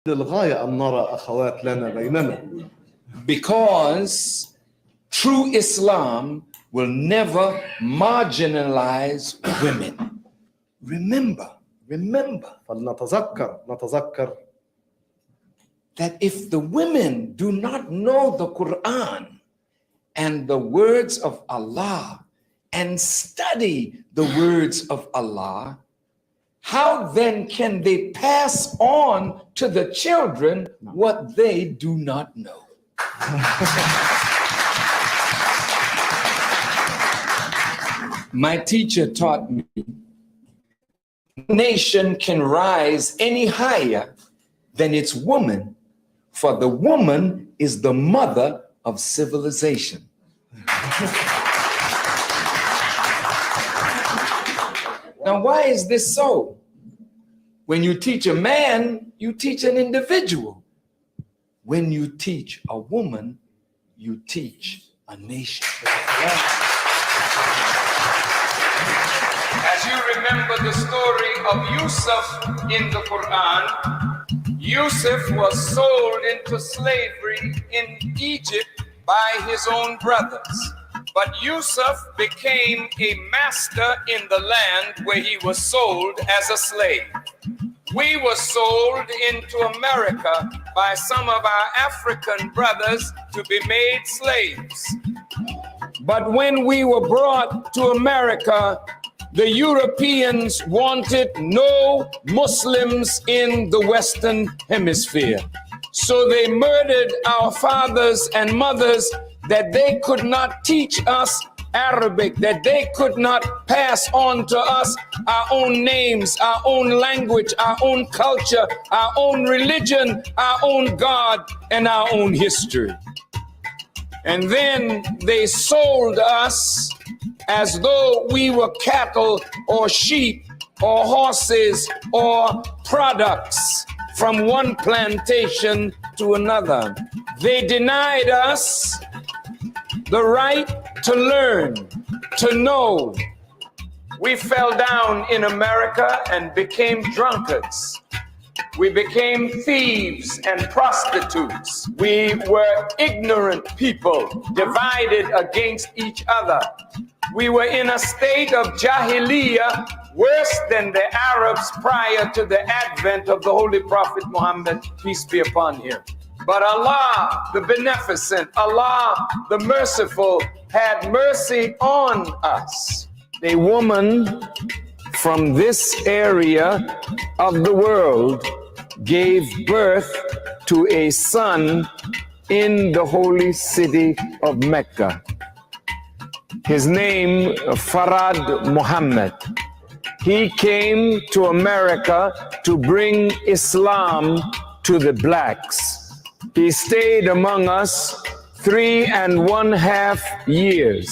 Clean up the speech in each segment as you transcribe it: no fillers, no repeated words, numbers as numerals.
للغاية أن نرى أخوات لنا بيننا. Because true Islam will never marginalize women. Remember. فلنتذكر that if the women do not know the Quran and the words of Allah and study the words of Allah, how then can they pass on to the children what they do not know? My teacher taught me, nation can rise any higher than its woman, for the woman is the mother of civilization. Now, why is this so? When you teach a man, you teach an individual. When you teach a woman, you teach a nation. As you remember the story of Yusuf in the Quran, Yusuf was sold into slavery in Egypt by his own brothers. But Yusuf became a master in the land where he was sold as a slave. We were sold into America by some of our African brothers to be made slaves. But when we were brought to America, the Europeans wanted no Muslims in the Western Hemisphere. So they murdered our fathers and mothers that they could not teach us Arabic, that they could not pass on to us our own names, our own language, our own culture, our own religion, our own God, and our own history. And then they sold us as though we were cattle or sheep or horses or products from one plantation to another. They denied us the right to learn, to know. We fell down in America and became drunkards. We became thieves and prostitutes. We were ignorant people, divided against each other. We were in a state of jahiliyyah, worse than the Arabs prior to the advent of the Holy Prophet Muhammad, peace be upon him. But Allah, the beneficent, Allah, the merciful, had mercy on us. A woman from this area of the world gave birth to a son in the holy city of Mecca. His name, Farad Muhammad. He came to America to bring Islam to the blacks. He stayed among us 3.5 years.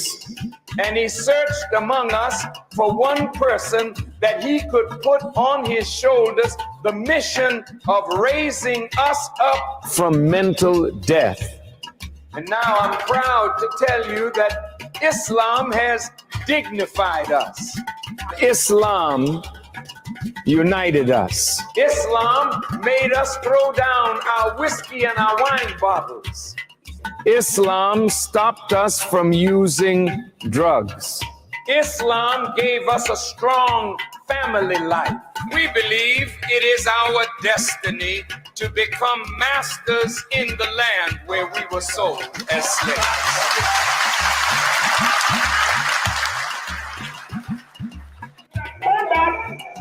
And he searched among us for one person that he could put on his shoulders the mission of raising us up from mental death. And now I'm proud to tell you that Islam has dignified us. Islam united us. Islam made us throw down our whiskey and our wine bottles. Islam stopped us from using drugs. Islam gave us a strong family life. We believe it is our destiny to become masters in the land where we were sold as slaves.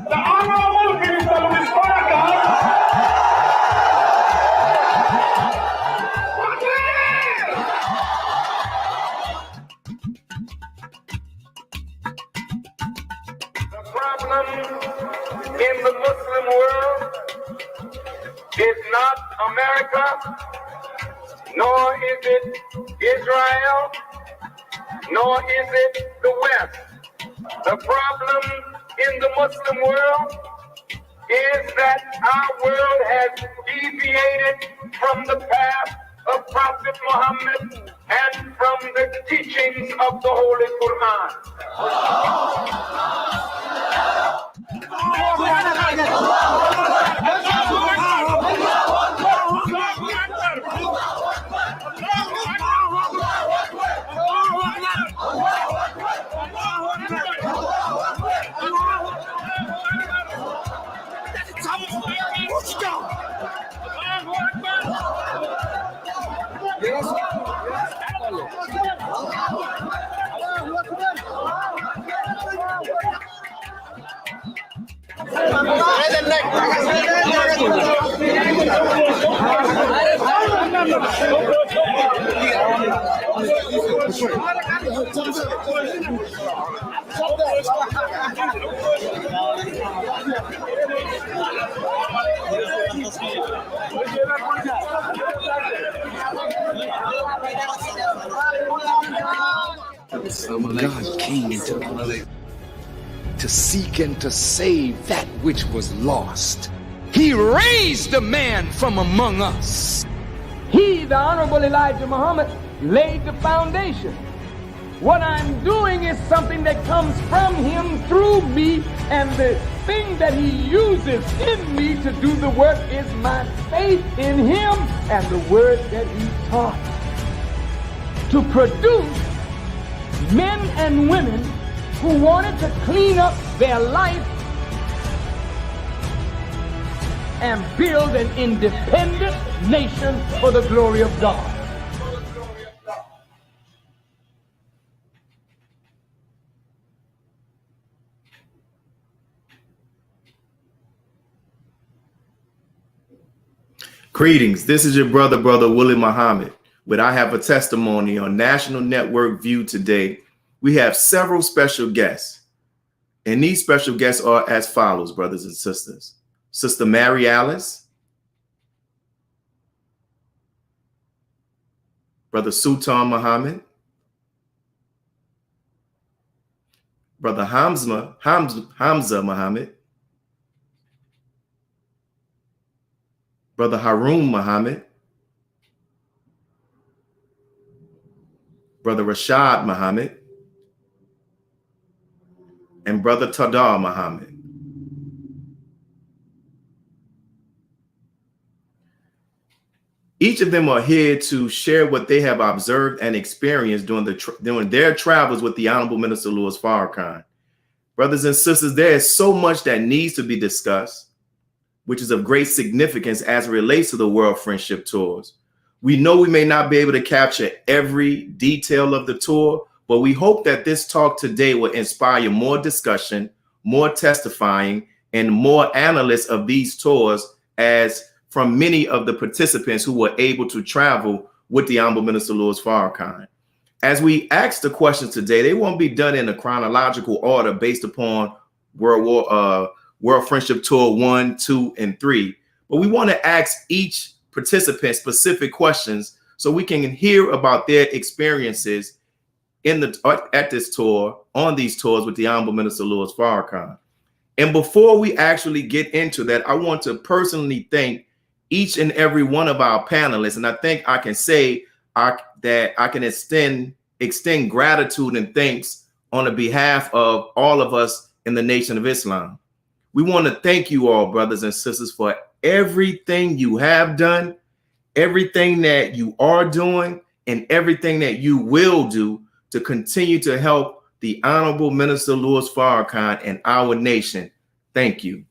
The Honorable Minister Louis Farrakhan in the Muslim world is not America, nor is it Israel, nor is it the West. The problem in the Muslim world is that our world has deviated from the path of Prophet Muhammad and from the teachings of the Holy Quran. God came into the world to seek and to save that which was lost. He raised a man from among us. He, the Honorable Elijah Muhammad, laid the foundation. What I'm doing is something that comes from him through me, and the thing that he uses in me to do the work is my faith in him and the word that he taught. To produce men and women who wanted to clean up their life and build an independent nation for the glory of God. Greetings. This is your brother Willie Muhammad, with I Have a Testimony on National Network View today. We have several special guests, and these special guests are as follows, brothers and sisters. Sister Mary Alice, Brother Sultan Muhammad, Brother Hamza Muhammad, Brother Harun Muhammad, Brother Rashad Muhammad, and Brother Tadar Muhammad. Each of them are here to share what they have observed and experienced during their travels with the Honorable Minister Louis Farrakhan. Brothers and sisters, there is so much that needs to be discussed, which is of great significance as it relates to the World Friendship Tours. We know we may not be able to capture every detail of the tour, but we hope that this talk today will inspire more discussion, more testifying, and more analysts of these tours, as from many of the participants who were able to travel with the Honorable Minister Louis Farrakhan. As we ask the questions today, they won't be done in a chronological order based upon World Friendship Tour 1, 2, and 3. But we want to ask each participant specific questions so we can hear about their experiences at this tour, on these tours with the Honorable Minister Louis Farrakhan. And before we actually get into that, I want to personally thank each and every one of our panelists. And I think I can say that I can extend gratitude and thanks on the behalf of all of us in the Nation of Islam. We want to thank you all, brothers and sisters, for everything you have done, everything that you are doing, and everything that you will do to continue to help the Honorable Minister Louis Farrakhan and our nation. Thank you.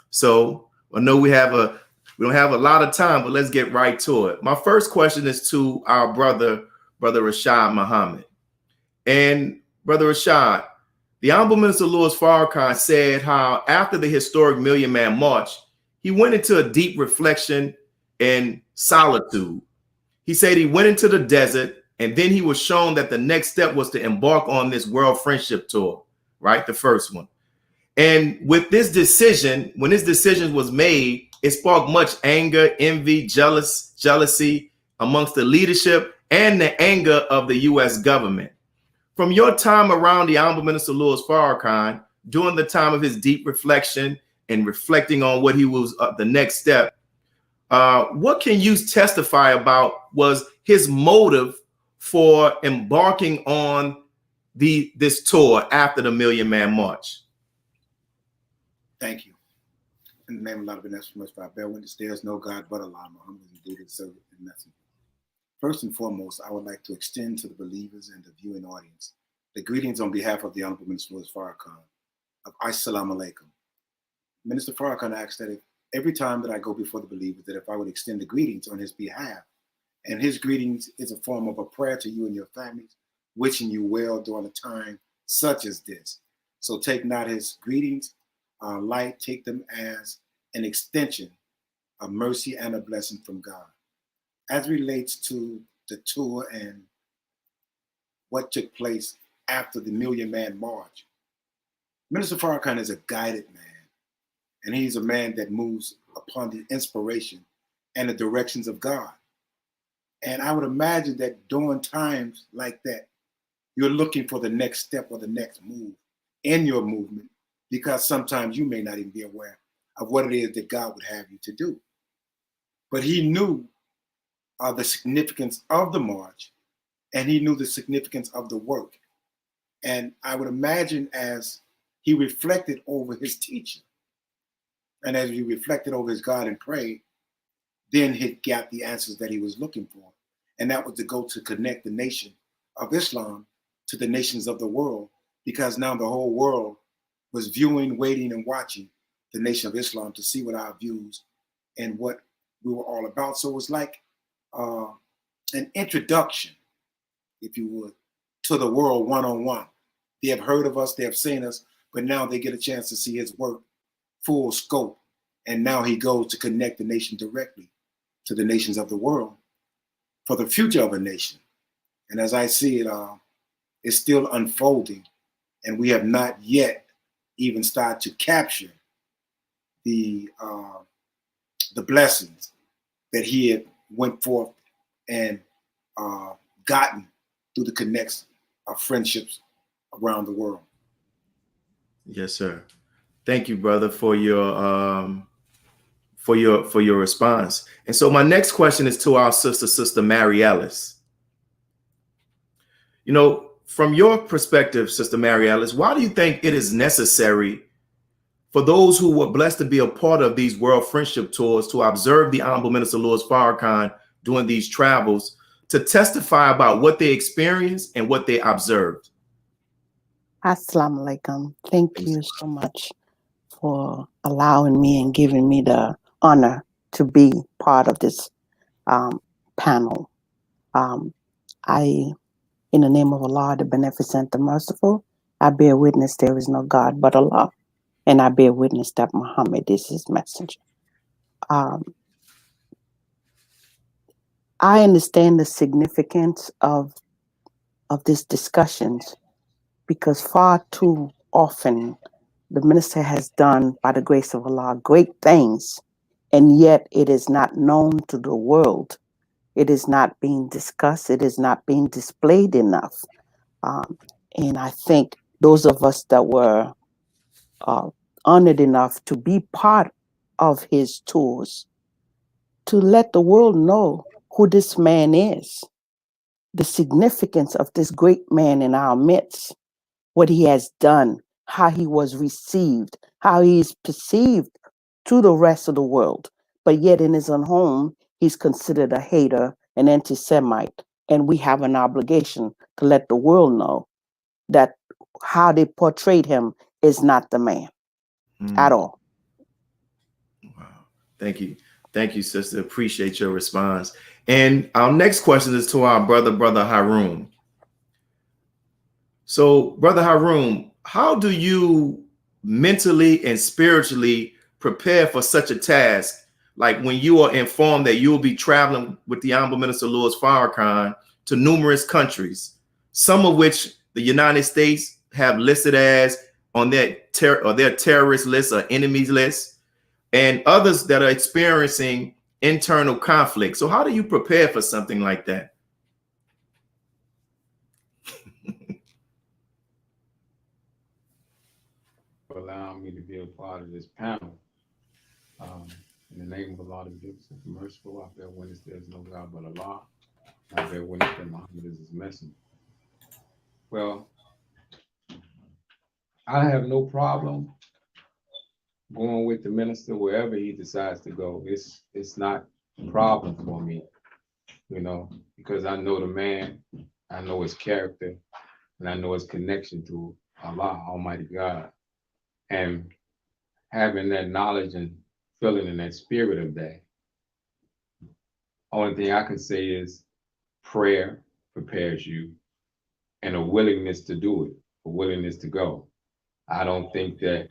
So I know we don't have a lot of time, but let's get right to it. My first question is to our brother Rashad Muhammad. And Brother Rashad, the Honorable Minister Louis Farrakhan said how after the historic Million Man March, he went into a deep reflection and solitude. He said he went into the desert, and then he was shown that the next step was to embark on this World Friendship Tour, right? The first one. And with this decision, when this decision was made, it sparked much anger, envy, jealousy amongst the leadership and the anger of the U.S. government. From your time around the Honorable Minister Louis Farrakhan, during the time of his deep reflection and reflecting on what he was the next step, what can you testify about was his motive for embarking on this tour after the Million Man March? Thank you. In the name of Allah, I bear witness there is no God but Allah, Muhammad indeed is servant and messenger. First and foremost, I would like to extend to the believers and the viewing audience the greetings on behalf of the Honorable Minister Louis Farrakhan of Assalamu alaikum. Minister Farrakhan asked that every time that I go before the believers, that if I would extend the greetings on his behalf, and his greetings is a form of a prayer to you and your families, wishing you well during a time such as this. So take not his greetings light, take them as an extension of mercy and a blessing from God. As relates to the tour and what took place after the Million Man March, Minister Farrakhan is a guided man, and he's a man that moves upon the inspiration and the directions of God. And I would imagine that during times like that, you're looking for the next step or the next move in your movement, because sometimes you may not even be aware of what it is that God would have you to do. But he knew the significance of the march, and he knew the significance of the work. And I would imagine as he reflected over his teaching, and as he reflected over his God and prayed, then he got the answers that he was looking for. And that was to go to connect the nation of Islam to the nations of the world, because now the whole world was viewing, waiting, and watching the nation of Islam to see what our views and what we were all about. So it was like an introduction, if you would, to the world one-on-one. They have heard of us, they have seen us, but now they get a chance to see his work full scope. And now he goes to connect the nation directly to the nations of the world for the future of a nation. And as I see it, it's still unfolding, and we have not yet even started to capture the blessings that he had went forth and gotten through the connects of friendships around the world. Yes, sir. Thank you, brother, for your response. And so my next question is to our sister Mary Ellis. You know, from your perspective, Sister Mary Ellis, why do you think it is necessary for those who were blessed to be a part of these World Friendship Tours to observe the Honorable Minister Louis Farrakhan during these travels to testify about what they experienced and what they observed? Assalamu alaikum. Thank you so much for allowing me and giving me the honor to be part of this panel. In the name of Allah, the Beneficent, the Merciful, I bear witness there is no God but Allah, and I bear witness that Muhammad is his messenger. I understand the significance of these discussions, because far too often the minister has done, by the grace of Allah, great things, and yet it is not known to the world. It is not being discussed. It is not being displayed enough. And I think those of us that were honored enough to be part of his tours, to let the world know who this man is, the significance of this great man in our midst, what he has done, how he was received, how he is perceived to the rest of the world. But yet in his own home, he's considered a hater, an anti-Semite. And we have an obligation to let the world know that how they portrayed him is not the man at all. Wow. Thank you. Thank you, sister. Appreciate your response. And our next question is to our brother Haroon. So, Brother Haroon, how do you mentally and spiritually prepare for such a task? Like when you are informed that you will be traveling with the Honorable Minister Louis Farrakhan to numerous countries, some of which the United States have listed as on their terrorist list or enemies list, and others that are experiencing internal conflict. So how do you prepare for something like that? For allowing me to be a part of this panel. In the name of Allah, the Beneficent, the Merciful, I bear witness there is no God but Allah. I bear witness that Muhammad is his messenger. Well, I have no problem going with the minister wherever he decides to go. It's not a problem for me, you know, because I know the man, I know his character, and I know his connection to Allah, Almighty God. And having that knowledge and feeling in that spirit of that, only thing I can say is prayer prepares you and a willingness to do it, a willingness to go. I don't think that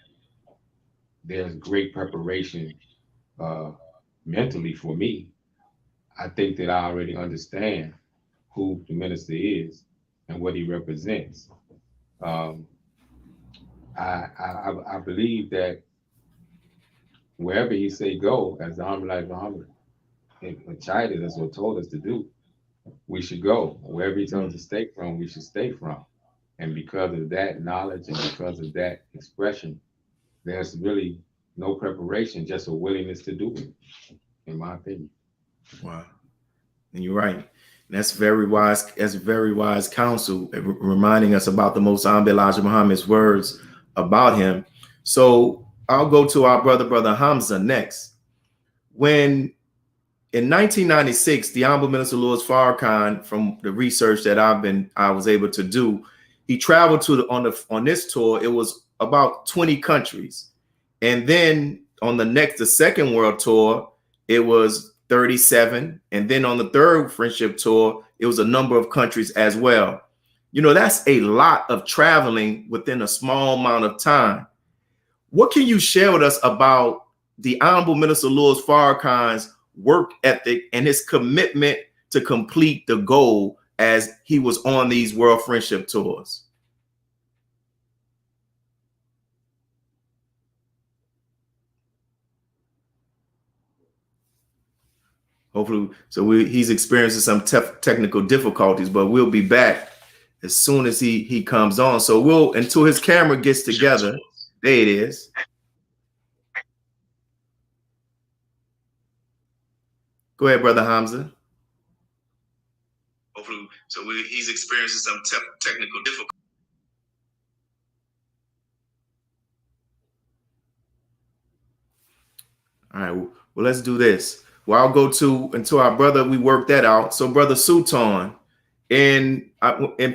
there's great preparation mentally for me. I think that I already understand who the minister is and what he represents. I believe that wherever he say go, as the Honorable Muhammad chided us or told us to do, we should go. Wherever he told us to stay from, we should stay from. And because of that knowledge and because of that expression, there's really no preparation, just a willingness to do it, in my opinion. Wow. And you're right. That's very wise. That's very wise counsel, reminding us about the Most Honorable Elijah Muhammad's words about him. So I'll go to our brother Hamza next. When in 1996, the Honorable Minister Louis Farrakhan, from the research that I was able to do, he traveled to on this tour. It was about 20 countries, and then on the second world tour, it was 37, and then on the third friendship tour, it was a number of countries as well. You know, that's a lot of traveling within a small amount of time. What can you share with us about the Honorable Minister Louis Farrakhan's work ethic and his commitment to complete the goal as he was on these world friendship tours? Hopefully, so he's experiencing some technical difficulties, but we'll be back as soon as he comes on. So until his camera gets together. There it is. Go ahead, Brother Hamza. Hopefully, so he's experiencing some technical difficulties. All right, well, let's do this. Well, I'll go until our brother, we work that out. So, Brother Sultan, in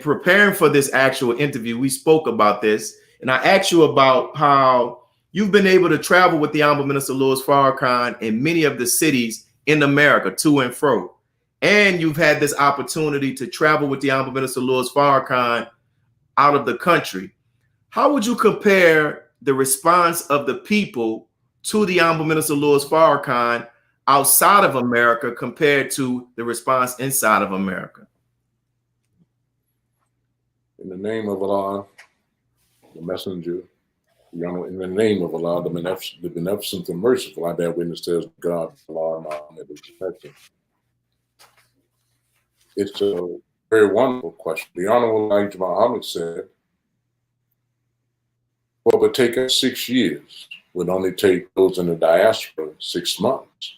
preparing for this actual interview, we spoke about this, and I asked you about how you've been able to travel with the Honorable Minister Louis Farrakhan in many of the cities in America, to and fro. And you've had this opportunity to travel with the Honorable Minister Louis Farrakhan out of the country. How would you compare the response of the people to the Honorable Minister Louis Farrakhan outside of America compared to the response inside of America? In the name of Allah, the Messenger, in the name of Allah, the beneficent and merciful, I bear witness there's God, Allah, and Muhammad is protecting. It's a very wonderful question. The Honorable Elijah Muhammad said, "What would take us 6 years would only take those in the diaspora 6 months."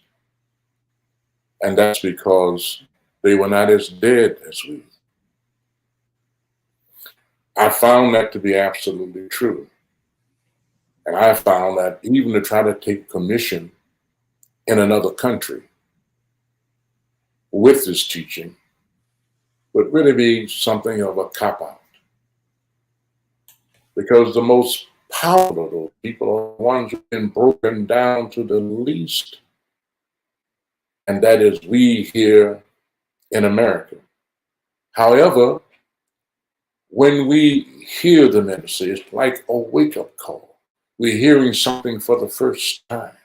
And that's because they were not as dead as we. I found that to be absolutely true. And I found that even to try to take commission in another country with this teaching would really be something of a cop-out. Because the most powerful of those people are the ones who've been broken down to the least. And that is we here in America. However, when we hear the ministry, it's like a wake-up call. We're hearing something for the first time.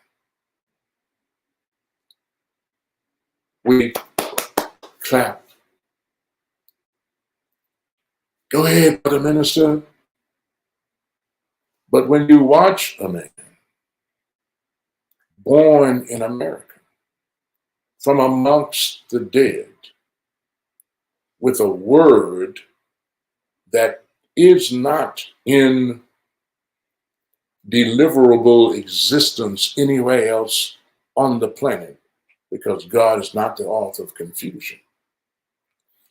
We clap. Go ahead, Brother Minister. But when you watch a man born in America from amongst the dead with a word that is not in deliverable existence anywhere else on the planet, because God is not the author of confusion.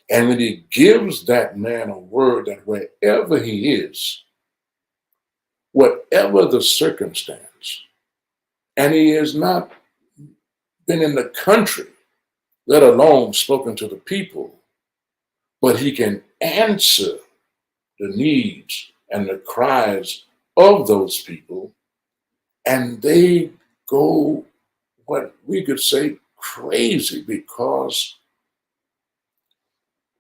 And when he gives that man a word that wherever he is, whatever the circumstance, and he has not been in the country, let alone spoken to the people, but he can answer the needs and the cries of those people, and they go, what we could say, crazy, because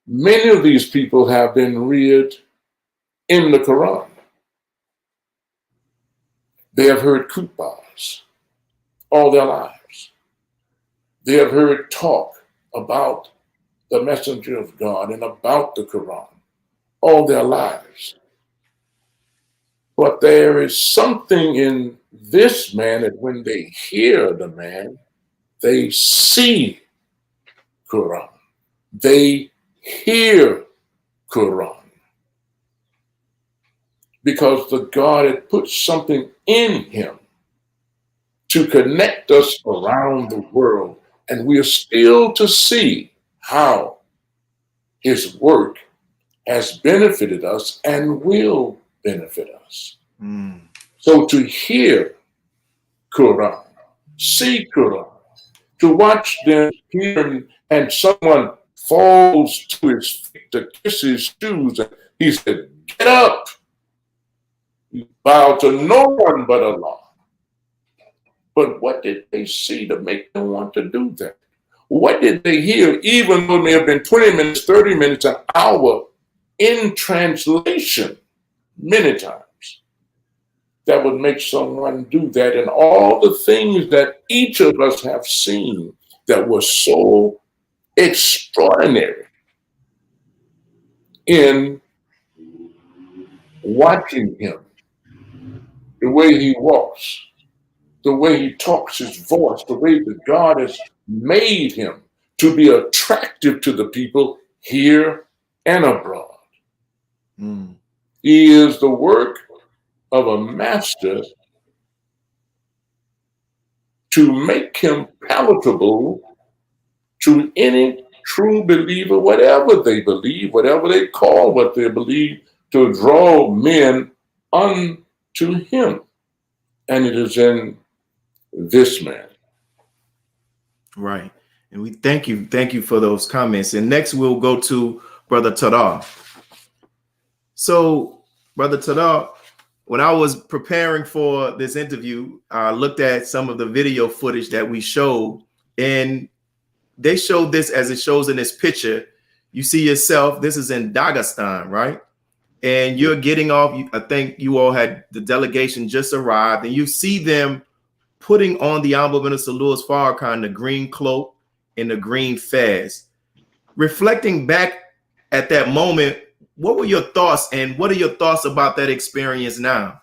many of these people have been reared in the Quran. They have heard khutbahs all their lives. They have heard talk about the messenger of God and about the Quran all their lives. But there is something in this man that when they hear the man, they see Quran. They hear Quran. Because the God had put something in him to connect us around the world. And we are still to see how his work has benefited us and will benefit us. So to hear Quran, see Quran, to watch them here and someone falls to his feet to kiss his shoes, and he said, "Get up, bow to no one but Allah." But what did they see to make them want to do that? What did they hear, even though it may have been 20 minutes, 30 minutes, an hour in translation, many times, that would make someone do that? And all the things that each of us have seen that were so extraordinary in watching him, the way he walks, the way he talks, his voice, the way that God has made him to be attractive to the people here and abroad. He is the work of a master to make him palatable to any true believer, whatever they believe, whatever they call what they believe, to draw men unto him. And it is in this man. Right. And we thank you for those comments. And next we'll go to Brother Tadar. So, Brother Tadar, when I was preparing for this interview, I looked at some of the video footage that we showed, and they showed this as it shows in this picture. You see yourself, this is in Dagestan, right? And you're getting off, I think you all had, the delegation just arrived, and you see them putting on the Honorable Minister Louis Farrakhan, the green cloak and the green fez. Reflecting back at that moment, what were your thoughts, and what are your thoughts about that experience now?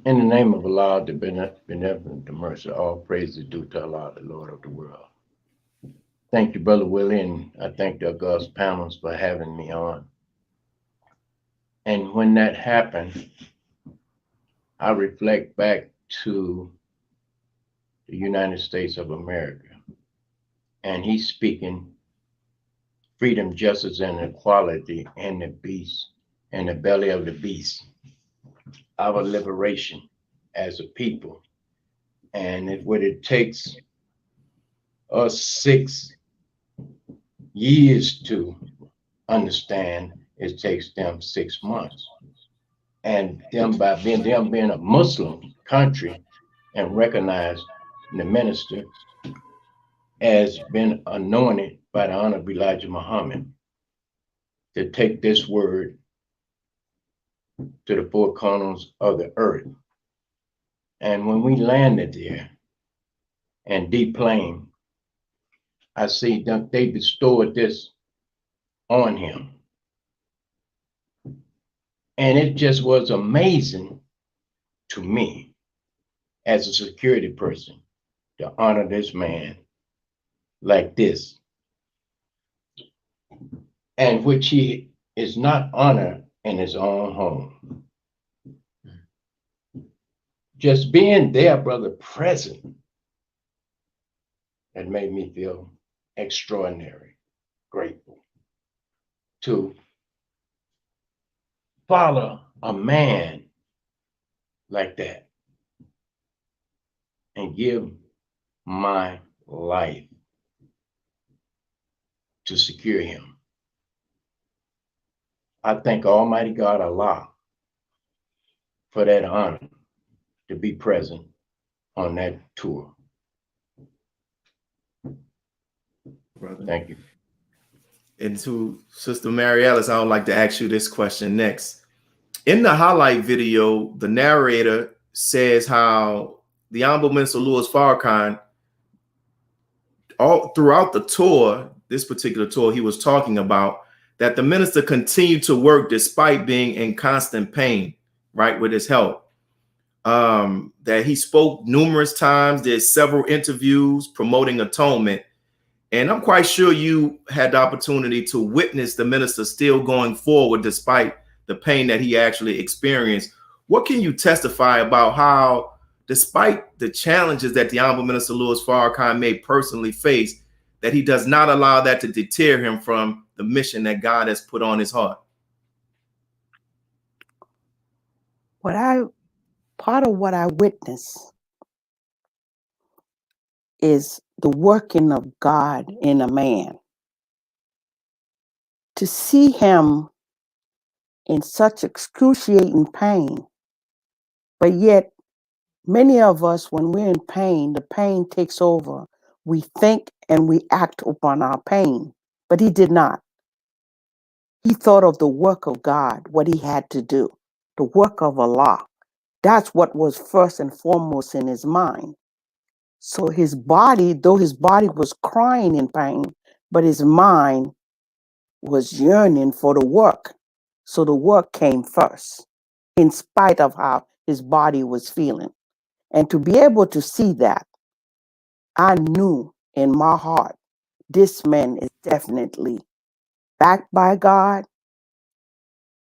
In the name of Allah, the benevolent, the merciful, all praise is due to Allah, the Lord of the world. Thank you, Brother Willie, and I thank the August panels for having me on. And when that happened, I reflect back to the United States of America, and he's speaking freedom, justice, and equality in the beast, in the belly of the beast, our liberation as a people. And what it takes us 6 years to understand, it takes them 6 months. And them being a Muslim country and recognize the minister as been anointed by the Honorable Elijah Muhammad to take this word to the 4 corners of the earth. And when we landed there and deplaned, I see that they bestowed this on him. And it just was amazing to me as a security person to honor this man like this, and which he is not honored in his own home. Just being there, brother, present, that made me feel extraordinary, grateful to follow a man like that and give my life to secure him. I thank Almighty God, Allah, for that honor to be present on that tour. Brother. Thank you. And to Sister Mary Alice, I would like to ask you this question next. In the highlight video, the narrator says how the Honorable Minister Louis Farrakhan, all throughout the tour, this particular tour, he was talking about that the minister continued to work despite being in constant pain, right, with his health. That he spoke numerous times, did several interviews promoting atonement. And I'm quite sure you had the opportunity to witness the minister still going forward despite the pain that he actually experienced. What can you testify about how, despite the challenges that the Honorable Minister Louis Farrakhan may personally face, that he does not allow that to deter him from the mission that God has put on his heart? Part of what I witness is the working of God in a man. To see him in such excruciating pain, but yet many of us, when we're in pain, the pain takes over. We think and we act upon our pain, but he did not. He thought of the work of God, what he had to do, the work of Allah. That's what was first and foremost in his mind. So his body, though his body was crying in pain, but his mind was yearning for the work. So the work came first, in spite of how his body was feeling. And to be able to see that, I knew in my heart, this man is definitely backed by God,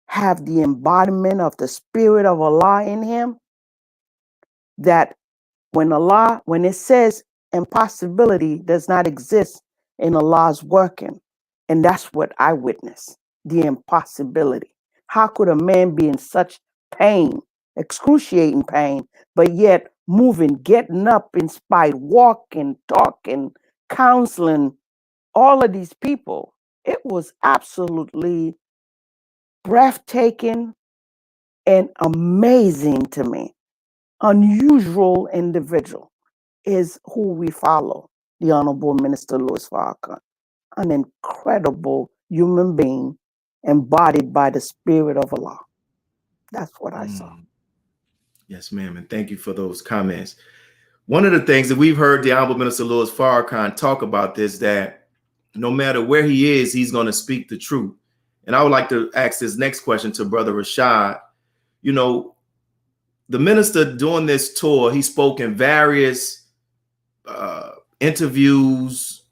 have the embodiment of the spirit of Allah in him, that when it says impossibility does not exist in Allah's working, and that's what I witnessed, the impossibility. How could a man be in such pain, excruciating pain, but yet moving, getting up in spite, walking, talking, counseling, all of these people? It was absolutely breathtaking and amazing to me. Unusual individual is who we follow, the Honorable Minister Louis Farrakhan, an incredible human being embodied by the spirit of Allah. That's what I saw. Yes, ma'am. And thank you for those comments. One of the things that we've heard the Honorable Minister Louis Farrakhan talk about this, that no matter where he is, he's going to speak the truth. And I would like to ask this next question to Brother Rashad. You know, the minister during this tour, he spoke in various interviews,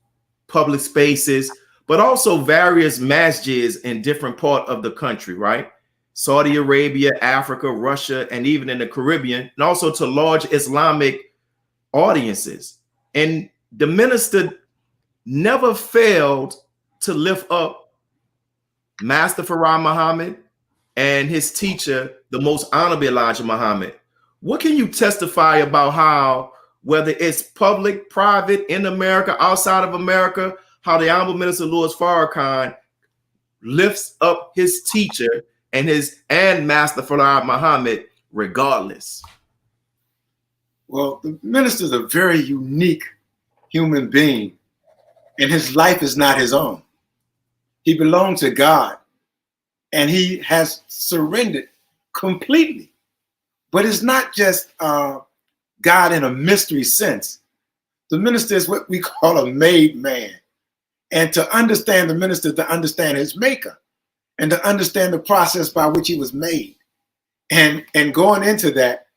public spaces, but also various masjids in different parts of the country, right? Saudi Arabia, Africa, Russia, and even in the Caribbean, and also to large Islamic audiences. And the minister never failed to lift up Master Farah Muhammad and his teacher, the Most Honorable Elijah Muhammad. What can you testify about how, whether it's public, private, in America, outside of America, how the Honorable Minister Louis Farrakhan lifts up his teacher and Master Farah Muhammad regardless? Well, the minister is a very unique human being, and his life is not his own. He belongs to God, and he has surrendered completely. But it's not just God in a mystery sense. The minister is what we call a made man. And to understand the minister, to understand his maker, and to understand the process by which he was made. And going into that,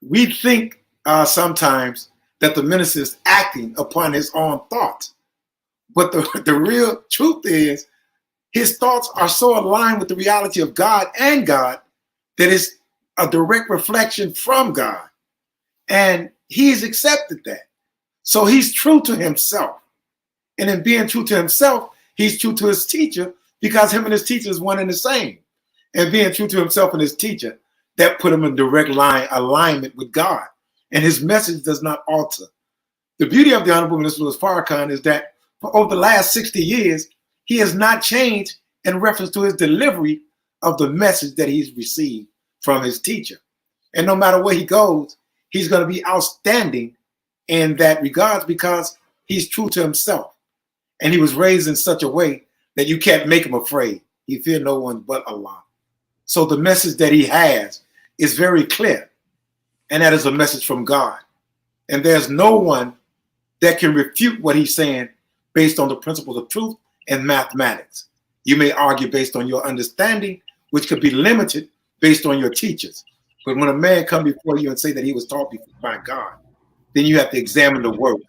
we think sometimes that the minister is acting upon his own thoughts. But the real truth is, his thoughts are so aligned with the reality of God and God that it's a direct reflection from God. And he's accepted that. So he's true to himself. And in being true to himself, he's true to his teacher, because him and his teacher is one and the same. And being true to himself and his teacher, that put him in direct alignment with God. And his message does not alter. The beauty of the Honorable Minister Louis Farrakhan is that for over the last 60 years, he has not changed in reference to his delivery of the message that he's received from his teacher. And no matter where he goes, he's going to be outstanding in that regards, because he's true to himself. And he was raised in such a way that you can't make him afraid. He feared no one but Allah. So the message that he has is very clear. And that is a message from God. And there's no one that can refute what he's saying based on the principles of truth and mathematics. You may argue based on your understanding, which could be limited based on your teachers. But when a man come before you and say that he was taught by God, then you have to examine the work.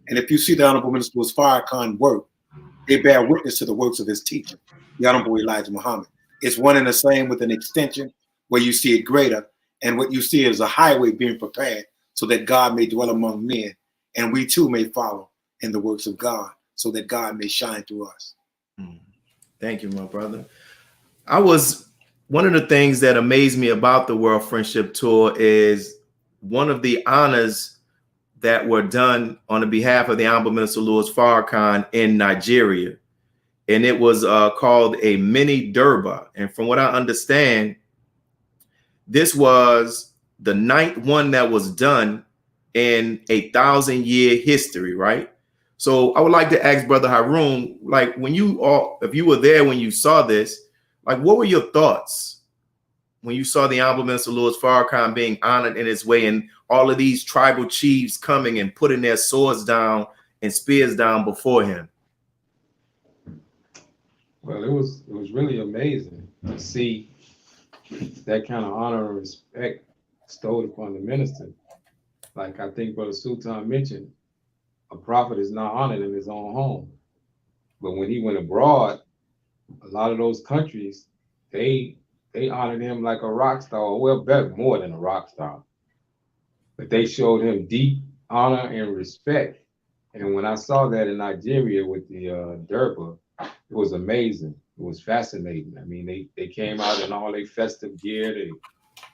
And if you see the Honorable Minister Louis Farrakhan work, they bear witness to the works of his teacher, the Honorable Elijah Muhammad. It's one and the same with an extension where you see it greater, and what you see is a highway being prepared so that God may dwell among men, and we too may follow in the works of God so that God may shine through us. Thank you, my brother. One of the things that amazed me about the World Friendship Tour is one of the honors that were done on the behalf of the Honorable Minister Louis Farrakhan in Nigeria. And it was called a mini Durbar. And from what I understand, this was the 9th one that was done in a 1,000-year history, right? So I would like to ask Brother Haroon, like if you were there when you saw this, like what were your thoughts when you saw the Honorable Minister Louis Farrakhan being honored in his way and all of these tribal chiefs coming and putting their swords down and spears down before him? Well, it was really amazing to see that kind of honor and respect bestowed upon the minister. Like I think Brother Sultan mentioned, a prophet is not honored in his own home. But when he went abroad, a lot of those countries, they honored him like a rock star, well, better, more than a rock star. But they showed him deep honor and respect. And when I saw that in Nigeria with the Durbar, it was amazing. It was fascinating. I mean, they came out in all their festive gear, they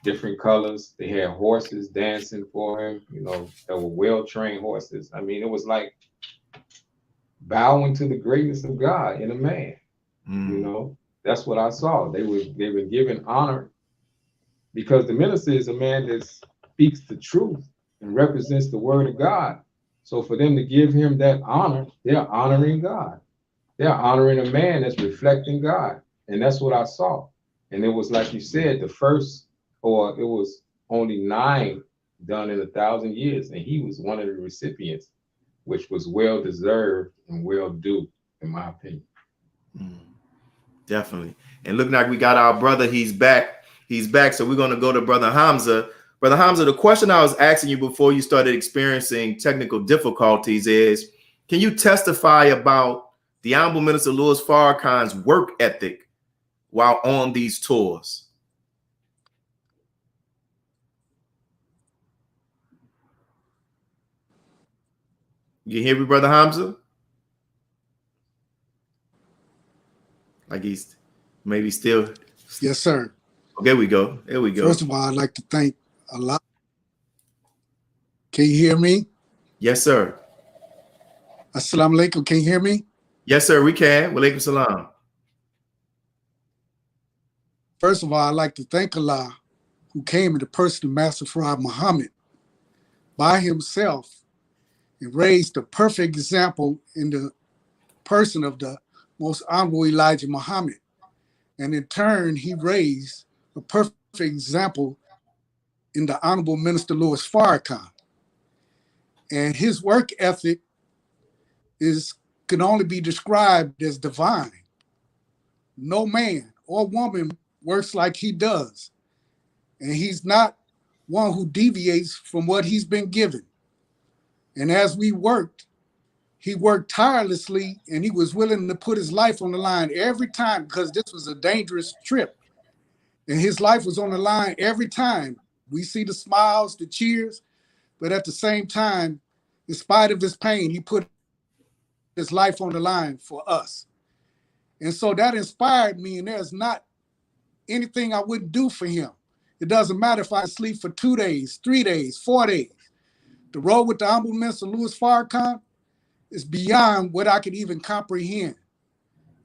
different colors. They had horses dancing for him, you know, that were well-trained horses. I mean, it was like bowing to the greatness of God in a man. You know, that's what I saw. They were given honor because the minister is a man that speaks the truth and represents the word of God. So for them to give him that honor, they're honoring God. They're honoring a man that's reflecting God. And that's what I saw. And it was like you said, it was only 9 done in 1,000 years. And he was one of the recipients, which was well-deserved and well-due, in my opinion. Definitely. And looking like we got our brother, he's back. So we're going to go to Brother Hamza. Brother Hamza, the question I was asking you before you started experiencing technical difficulties is, can you testify about the Honorable Minister Louis Farrakhan's work ethic while on these tours? You hear me, Brother Hamza? Like he's maybe still. Yes, sir. Oh, there we go. There we go. First of all, I'd like to thank Allah. Can you hear me? Yes, sir. Assalamu alaikum. Can you hear me? Yes, sir. We can. Wa alaikum salam. First of all, I'd like to thank Allah, who came in the person of Master Farad Muhammad by himself and raised a perfect example in the person of the Most Honorable Elijah Muhammad. And in turn, he raised a perfect example in the Honorable Minister Louis Farrakhan. And his work ethic can only be described as divine. No man or woman works like he does. And he's not one who deviates from what he's been given. And as we worked, he worked tirelessly and he was willing to put his life on the line every time because this was a dangerous trip. And his life was on the line every time. We see the smiles, the cheers, but at the same time, in spite of his pain, he put his life on the line for us. And so that inspired me, and there's not anything I wouldn't do for him. It doesn't matter if I sleep for 2 days, 3 days, 4 days. The road with the Honorable Minister Louis Farrakhan is beyond what I could even comprehend.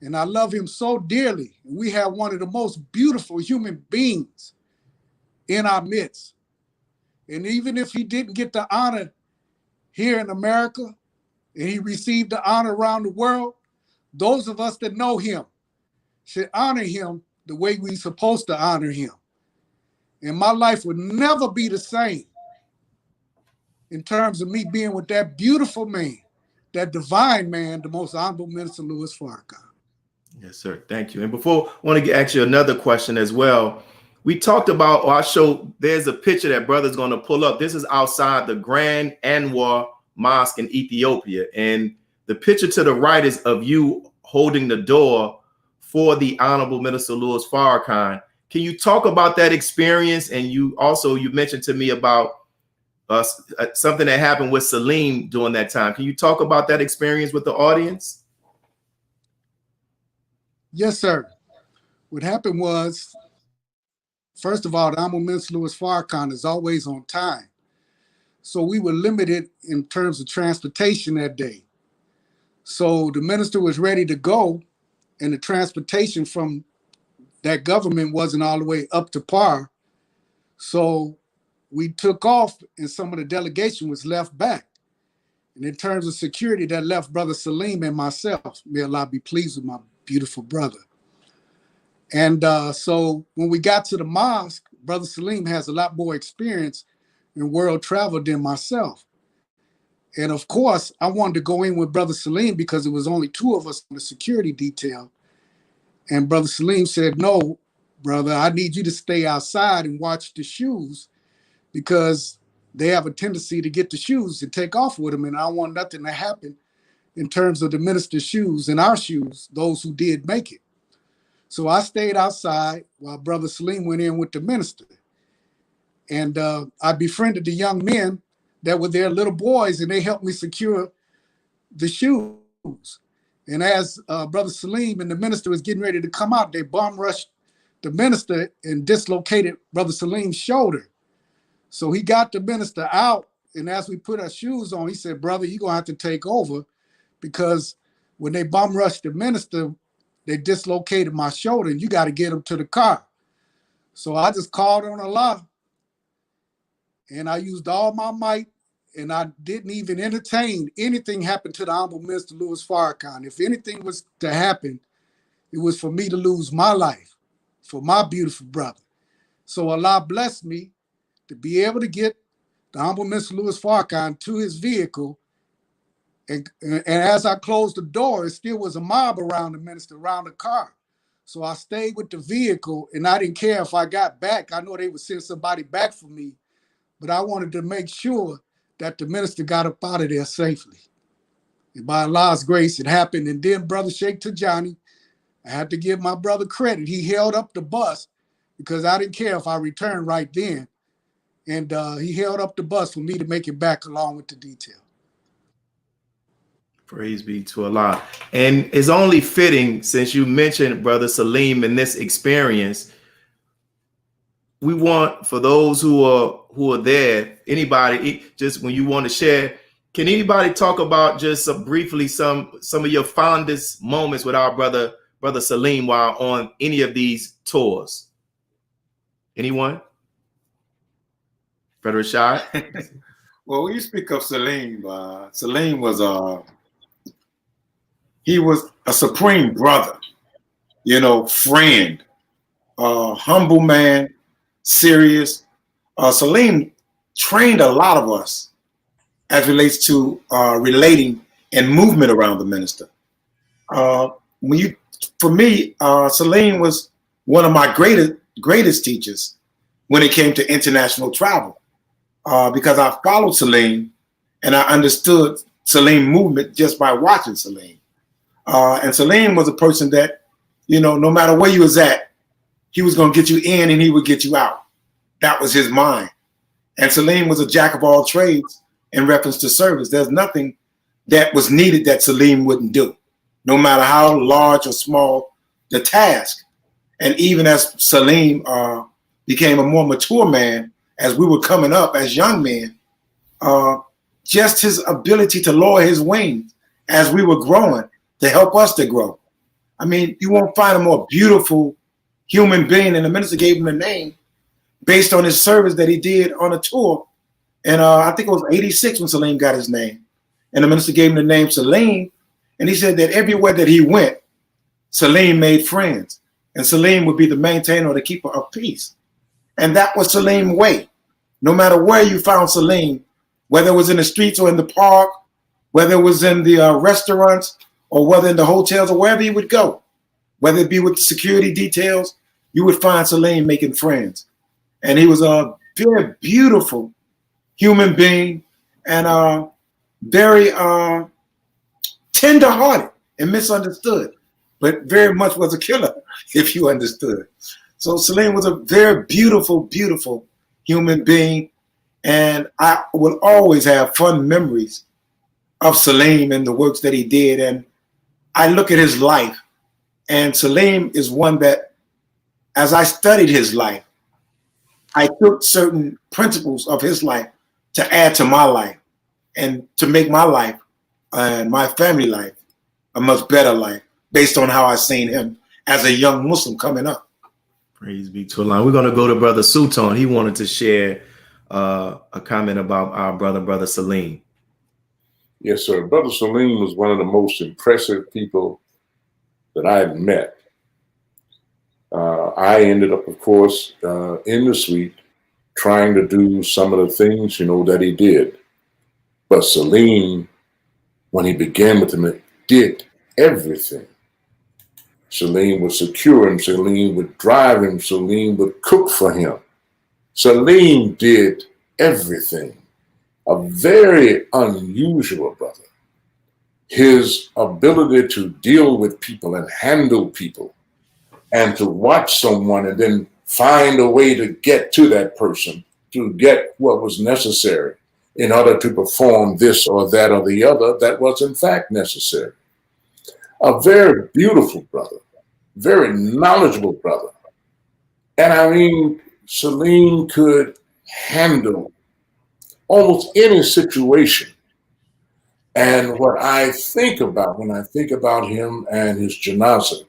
And I love him so dearly. We have one of the most beautiful human beings in our midst. And even if he didn't get the honor here in America, and he received the honor around the world, those of us that know him should honor him the way we're supposed to honor him. And my life would never be the same in terms of me being with that beautiful man, that divine man, the most honorable Minister Louis Farrakhan. Yes, sir. Thank you. And before, I want to ask you another question as well. We talked about, or I showed, there's a picture that brother's going to pull up. This is outside the Grand Anwar Mosque in Ethiopia. And the picture to the right is of you holding the door for the Honorable Minister Louis Farrakhan. Can you talk about that experience? And you mentioned to me about something that happened with Saleem during that time. Can you talk about that experience with the audience? Yes, sir. What happened was, first of all, the Honorable Minister Louis Farrakhan is always on time. So we were limited in terms of transportation that day. So the minister was ready to go, and the transportation from that government wasn't all the way up to par. So we took off, and some of the delegation was left back. And in terms of security, that left Brother Saleem and myself. May Allah be pleased with my beautiful brother. And so when we got to the mosque, Brother Saleem has a lot more experience in world travel than myself. And of course, I wanted to go in with Brother Saleem because it was only two of us in the security detail. And Brother Saleem said, no, brother, I need you to stay outside and watch the shoes because they have a tendency to get the shoes and take off with them. And I don't want nothing to happen in terms of the minister's shoes and our shoes, those who did make it. So I stayed outside while Brother Saleem went in with the minister. And I befriended the young men that were their little boys, and they helped me secure the shoes. And as Brother Saleem and the minister was getting ready to come out, they bomb rushed the minister and dislocated Brother Saleem's shoulder. So he got the minister out, and as we put our shoes on, he said, brother, you're gonna have to take over because when they bomb rushed the minister, they dislocated my shoulder and you got to get him to the car. So I just called on Allah and I used all my might, and I didn't even entertain anything happened to the Honorable Minister Louis Farrakhan. If anything was to happen, it was for me to lose my life, for my beautiful brother. So Allah blessed me to be able to get the Honorable Minister Louis Farrakhan to his vehicle. And as I closed the door, it still was a mob around the minister, around the car. So I stayed with the vehicle, and I didn't care if I got back. I know they would send somebody back for me, but I wanted to make sure that the minister got up out of there safely. And by Allah's grace, it happened. And then Brother Sheikh Tajani, I had to give my brother credit. He held up the bus because I didn't care if I returned right then. And he held up the bus for me to make it back along with the detail. Praise be to Allah. And it's only fitting, since you mentioned Brother Saleem in this experience, we want, for those who are there, anybody, just when you want to share, can anybody talk about just briefly some of your fondest moments with our brother Saleem while on any of these tours? Anyone? Brother Rashad? Well, when you speak of Saleem, Saleem was he was a supreme brother, friend, humble man, serious. Saleem trained a lot of us as relates to relating and movement around the minister. For me, Saleem was one of my greatest teachers when it came to international travel, because I followed Saleem and I understood Saleem movement just by watching Saleem. And Saleem was a person that, no matter where you was at, he was going to get you in and he would get you out. That was his mind. And Saleem was a jack of all trades in reference to service. There's nothing that was needed that Saleem wouldn't do, no matter how large or small the task. And even as Saleem became a more mature man, as we were coming up as young men, just his ability to lower his wings as we were growing to help us to grow. I mean, you won't find a more beautiful human being, and the minister gave him a name based on his service that he did on a tour. And I think it was 86 when Saleem got his name. And the minister gave him the name Saleem. And he said that everywhere that he went, Saleem made friends. And Saleem would be the maintainer or the keeper of peace. And that was Saleem's way. No matter where you found Saleem, whether it was in the streets or in the park, whether it was in the restaurants or whether in the hotels or wherever he would go, whether it be with the security details, you would find Saleem making friends. And he was a very beautiful human being and very tender-hearted and misunderstood, but very much was a killer, if you understood. So Saleem was a very beautiful, beautiful human being, and I will always have fun memories of Saleem and the works that he did. And I look at his life, and Saleem is one that, as I studied his life, I took certain principles of his life to add to my life and to make my life and my family life a much better life based on how I seen him as a young Muslim coming up. Praise be to Allah. We're going to go to Brother Sultan. He wanted to share a comment about our brother Saleem. Yes, sir. Brother Saleem was one of the most impressive people that I had met. I ended up, of course, in the suite trying to do some of the things, that he did. But Saleem, when he began with him, did everything. Saleem would secure him. Saleem would drive him. Saleem would cook for him. Saleem did everything. A very unusual brother. His ability to deal with people and handle people and to watch someone and then find a way to get to that person, to get what was necessary in order to perform this or that or the other that was in fact necessary. A very beautiful brother, very knowledgeable brother. And I mean, Saleem could handle almost any situation. And what I think about when I think about him and his janazah,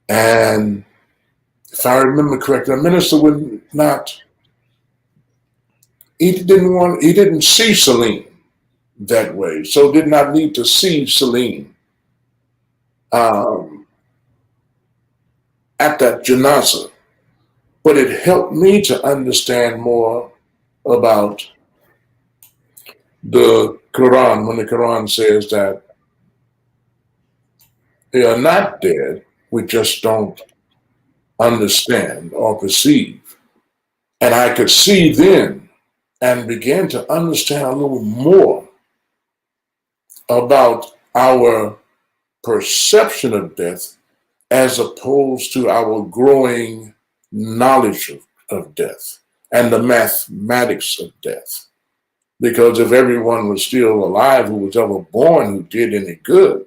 and if I remember correctly, the minister would not, he didn't see Saleem that way, so did not need to see Saleem at that janazah. But it helped me to understand more about the Quran, when the Quran says that they are not dead, we just don't understand or perceive. And I could see then and began to understand a little more about our perception of death as opposed to our growing knowledge of death and the mathematics of death. Because if everyone was still alive who was ever born who did any good,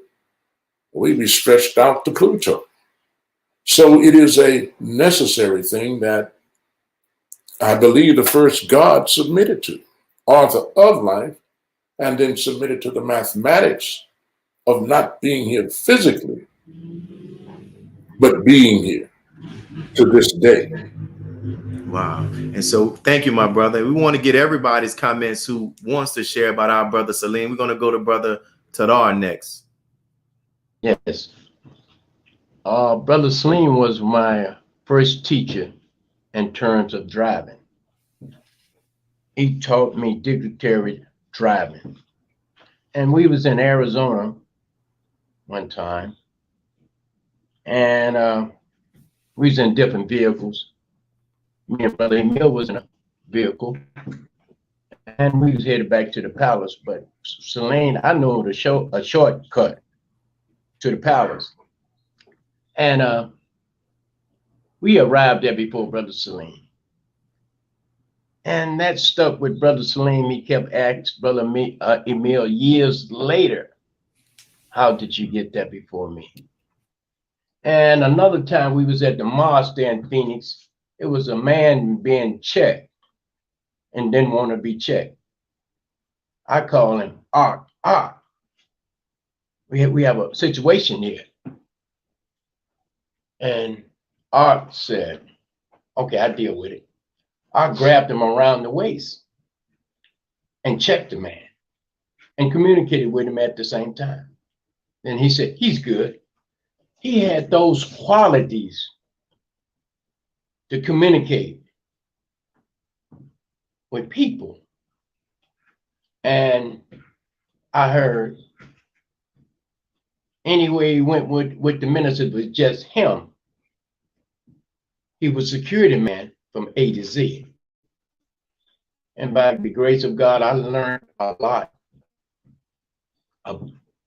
we'd be stretched out to Pluto. So it is a necessary thing that I believe the first God submitted to, author of life, and then submitted to the mathematics of not being here physically, but being here to this day. Wow. And so thank you, my brother. We want to get everybody's comments who wants to share about our brother Saleem. We're going to go to Brother Tadar next. Yes. Brother Saleem was my first teacher in terms of driving. He taught me dignitary driving. And we was in Arizona one time. And we was in different vehicles. Me and Brother Emil was in a vehicle. And we was headed back to the palace. But Saleem, I know a shortcut to the palace. And we arrived there before Brother Saleem. And that stuck with Brother Saleem. He kept asking Brother Emil years later, how did you get there before me? And another time we was at the mosque there in Phoenix. It was a man being checked and didn't want to be checked. I call him, Art, we have a situation here. And Art said, okay, I'll deal with it. I grabbed him around the waist and checked the man and communicated with him at the same time. And he said, he's good. He had those qualities to communicate with people And I heard anywhere he went with the minister, it was just him. He was security man from A to Z. And by the grace of God, I learned a lot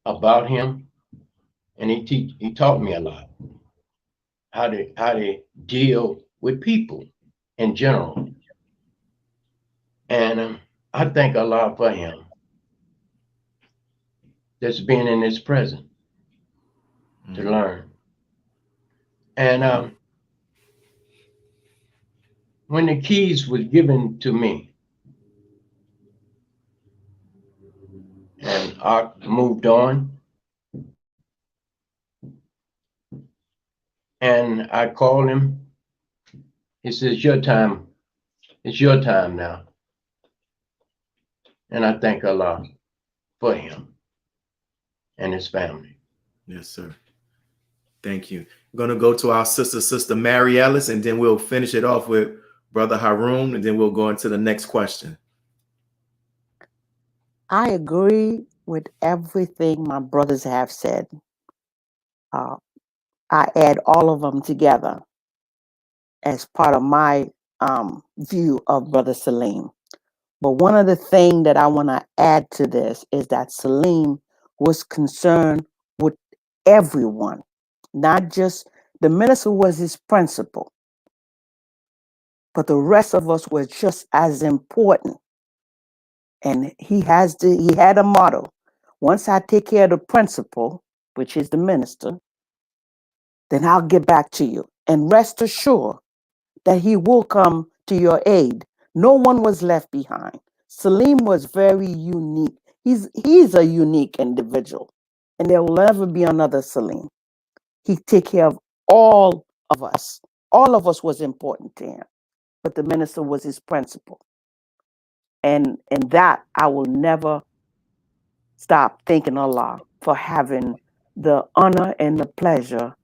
about him. And he taught me a lot. How to deal with people in general. And I thank Allah for him just being in his presence to learn. And when the keys was given to me and I moved on, and I called him, he says, your time, it's your time now. And I thank Allah for him and his family. Yes, sir. Thank you. I'm going to go to our sister Mary Ellis, and then we'll finish it off with Brother Haroon, and then we'll go into the next question. I agree with everything my brothers have said. I add all of them together as part of my view of Brother Saleem. But one of the things that I want to add to this is that Saleem was concerned with everyone, not just the minister was his principal, but the rest of us were just as important. And he had a motto: once I take care of the principal, which is the minister, then I'll get back to you. And rest assured that he will come to your aid. No one was left behind. Saleem was very unique. He's a unique individual, and there will never be another Saleem. He took care of all of us. All of us was important to him, but the minister was his principal. And that I will never stop thanking Allah for having the honor and the pleasure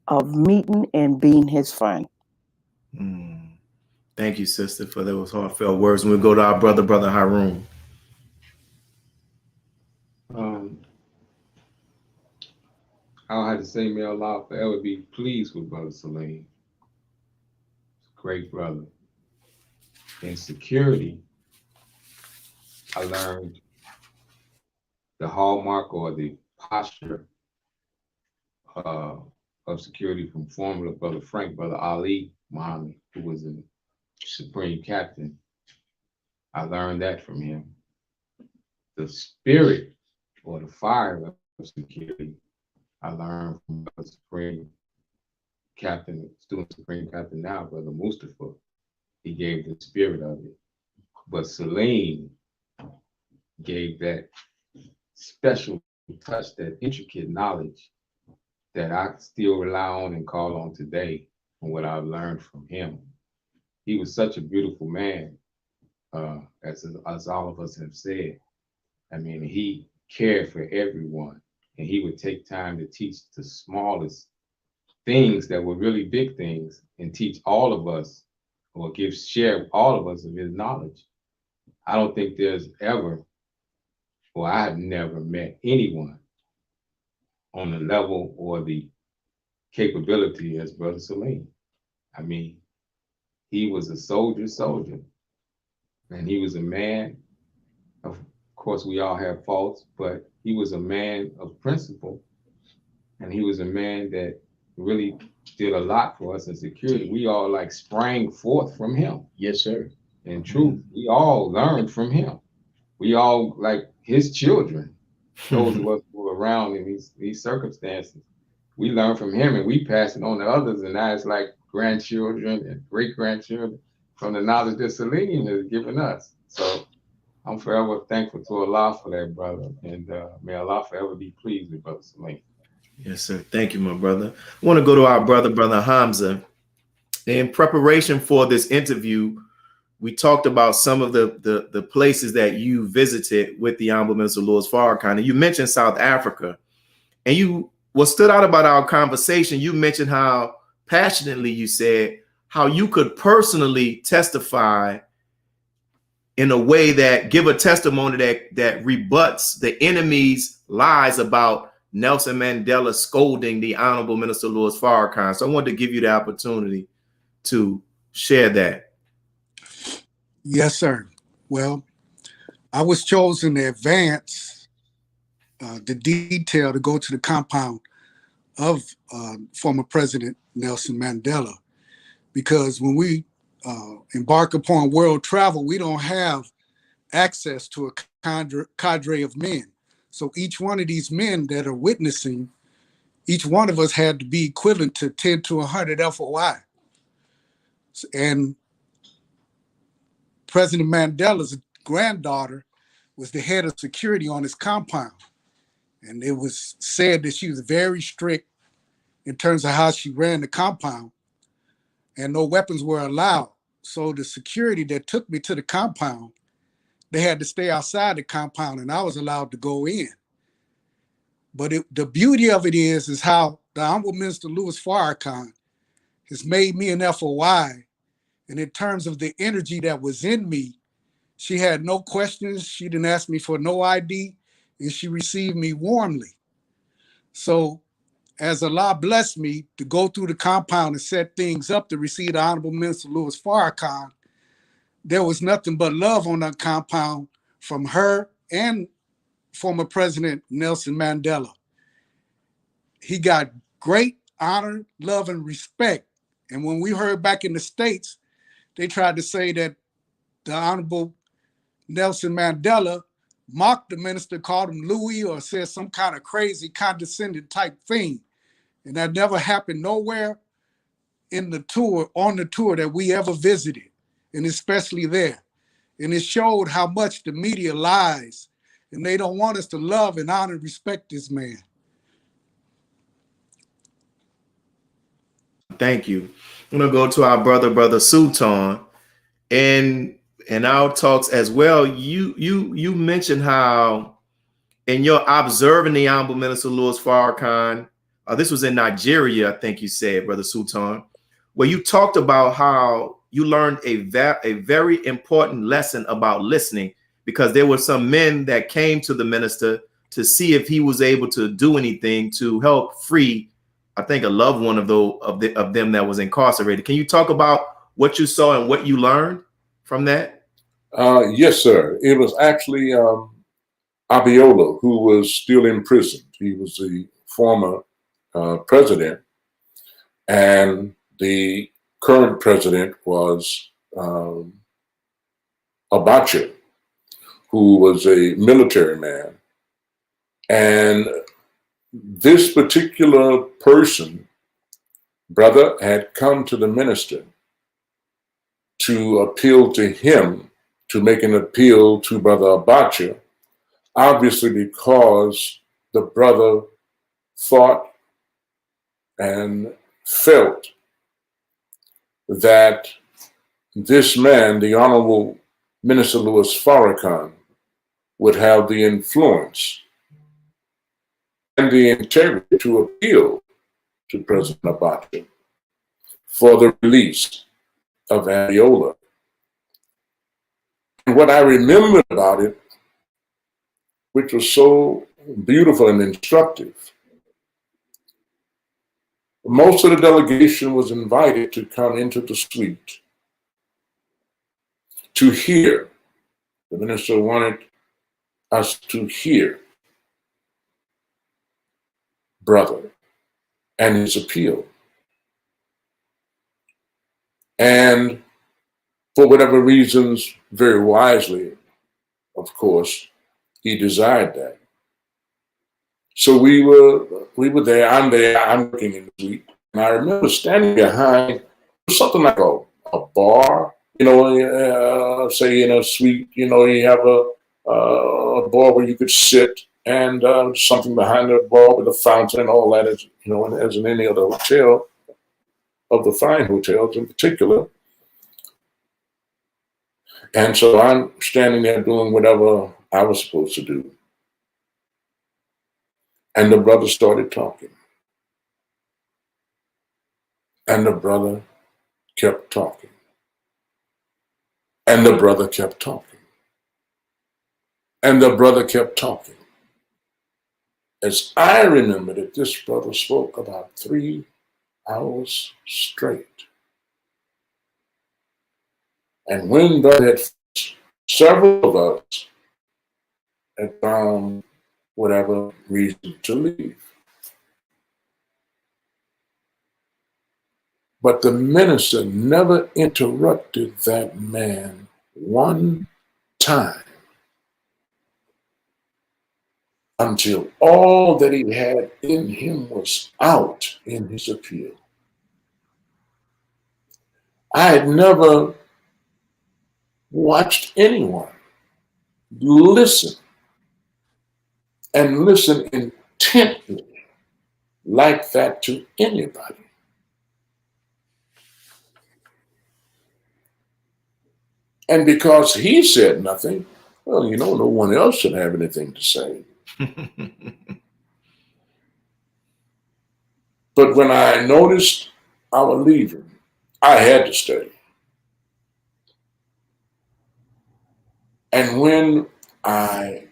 of meeting and being his friend. Thank you, sister, for those heartfelt words. And we'll go to our brother Haroon. I'll have to say, may Allah forever be pleased with Brother Saleem. Great brother. In security, I learned the hallmark or the posture of security from former Brother Frank, Brother Ali Muhammad, who was a supreme captain. I learned that from him. The spirit or the fire of security, I learned from the supreme captain, student supreme captain now, Brother Mustafa. He gave the spirit of it. But Saleem gave that special touch, that intricate knowledge that I still rely on and call on today from what I've learned from him. He was such a beautiful man, as all of us have said. I mean, he cared for everyone, and he would take time to teach the smallest things that were really big things and teach all of us, or share all of us of his knowledge. I don't think there's ever, or I have never met anyone on the level or the capability as Brother Saleem. I mean, he was a soldier, and he was a man. Of course, we all have faults, but he was a man of principle, and he was a man that really did a lot for us in security. We all like sprang forth from him. Yes, sir. In truth, we all learned from him. We all like his children. Those of us who were around in these circumstances, we learned from him and we pass it on to others. And now it's like grandchildren and great-grandchildren from the knowledge that Saleem has given us. So I'm forever thankful to Allah for that, brother. And may Allah forever be pleased with Brother Saleem. Yes, sir. Thank you, my brother. I want to go to our brother Hamza. In preparation for this interview, we talked about some of the places that you visited with the Honorable Minister Louis Farrakhan. And you mentioned South Africa. And what stood out about our conversation, you mentioned how passionately you said how you could personally testify in a way that give a testimony that rebuts the enemy's lies about Nelson Mandela scolding the Honorable Minister Louis Farrakhan. So I wanted to give you the opportunity to share that. Yes, sir. Well, I was chosen to advance the detail to go to the compound of former President Nelson Mandela, because when we embark upon world travel, we don't have access to a cadre of men. So each one of these men that are witnessing, each one of us had to be equivalent to 10 to 100 FOI. And President Mandela's granddaughter was the head of security on his compound. And it was said that she was very strict in terms of how she ran the compound, and no weapons were allowed. So the security that took me to the compound, they had to stay outside the compound, and I was allowed to go in. But the beauty of it is how the Honorable Minister Louis Farrakhan has made me an FOI. And in terms of the energy that was in me, she had no questions. She didn't ask me for no ID, and she received me warmly. So as Allah blessed me to go through the compound and set things up to receive the Honorable Minister Louis Farrakhan, there was nothing but love on that compound from her and former President Nelson Mandela. He got great honor, love, and respect. And when we heard back in the States, they tried to say that the Honorable Nelson Mandela mocked the minister, called him Louis, or said some kind of crazy condescending type thing. And that never happened nowhere in the tour, on the tour that we ever visited, and especially there. And it showed how much the media lies, and they don't want us to love and honor and respect this man. Thank you. I'm gonna go to our brother Sultan, and in our talks as well. You mentioned how in your observing the Honorable Minister Louis Farrakhan, this was in Nigeria, I think you said, Brother Sultan, where you talked about how you learned a very important lesson about listening, because there were some men that came to the minister to see if he was able to do anything to help free, I think, a loved one of them that was incarcerated. Can you talk about what you saw and what you learned from that? Yes, sir. It was actually Abiola who was still in prison. He was the former president, and the current president was Abacha, who was a military man. And this particular person, brother, had come to the minister to appeal to him, to make an appeal to Brother Abacha, obviously because the brother thought and felt that this man, the Honorable Minister Louis Farrakhan, would have the influence and the integrity to appeal to President Abacha for the release of Abiola. And what I remembered about it, which was so beautiful and instructive, most of the delegation was invited to come into the suite to hear. The minister wanted us to hear brother and his appeal. And for whatever reasons, very wisely, of course, he desired that. So we were there. I'm there. I'm working in the suite, and I remember standing behind something like a bar. Say in a suite, you have a bar where you could sit, and something behind the bar with a fountain and all that, as in any other hotel, of the fine hotels in particular. And so I'm standing there doing whatever I was supposed to do. And the brother started talking. And the brother kept talking. And the brother kept talking. And the brother kept talking. As I remember that this brother spoke about 3 hours straight. And when brother had several of us had found whatever reason to leave. But the minister never interrupted that man one time until all that he had in him was out in his appeal. I had never watched anyone listen and listen intently like that to anybody. And because he said nothing, well, no one else should have anything to say. But when I noticed our leaving, I had to stay. And when I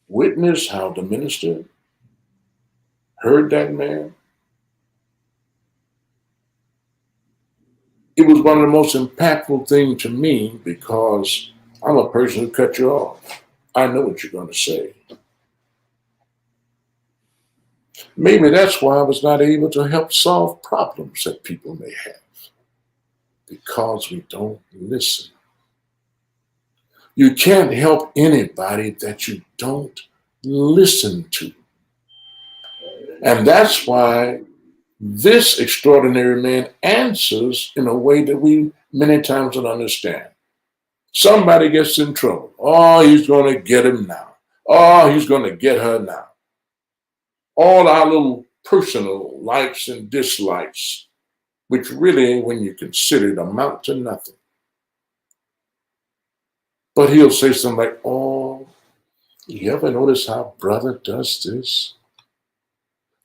witnessed how the minister heard that man, it was one of the most impactful things to me because I'm a person who cut you off. I know what you're going to say. Maybe that's why I was not able to help solve problems that people may have, because we don't listen. You can't help anybody that you don't listen to. And that's why this extraordinary man answers in a way that we many times don't understand. Somebody gets in trouble. Oh, he's going to get him now. Oh, he's going to get her now. All our little personal likes and dislikes, which really, when you consider it, amount to nothing. But he'll say something like, oh, you ever notice how brother does this?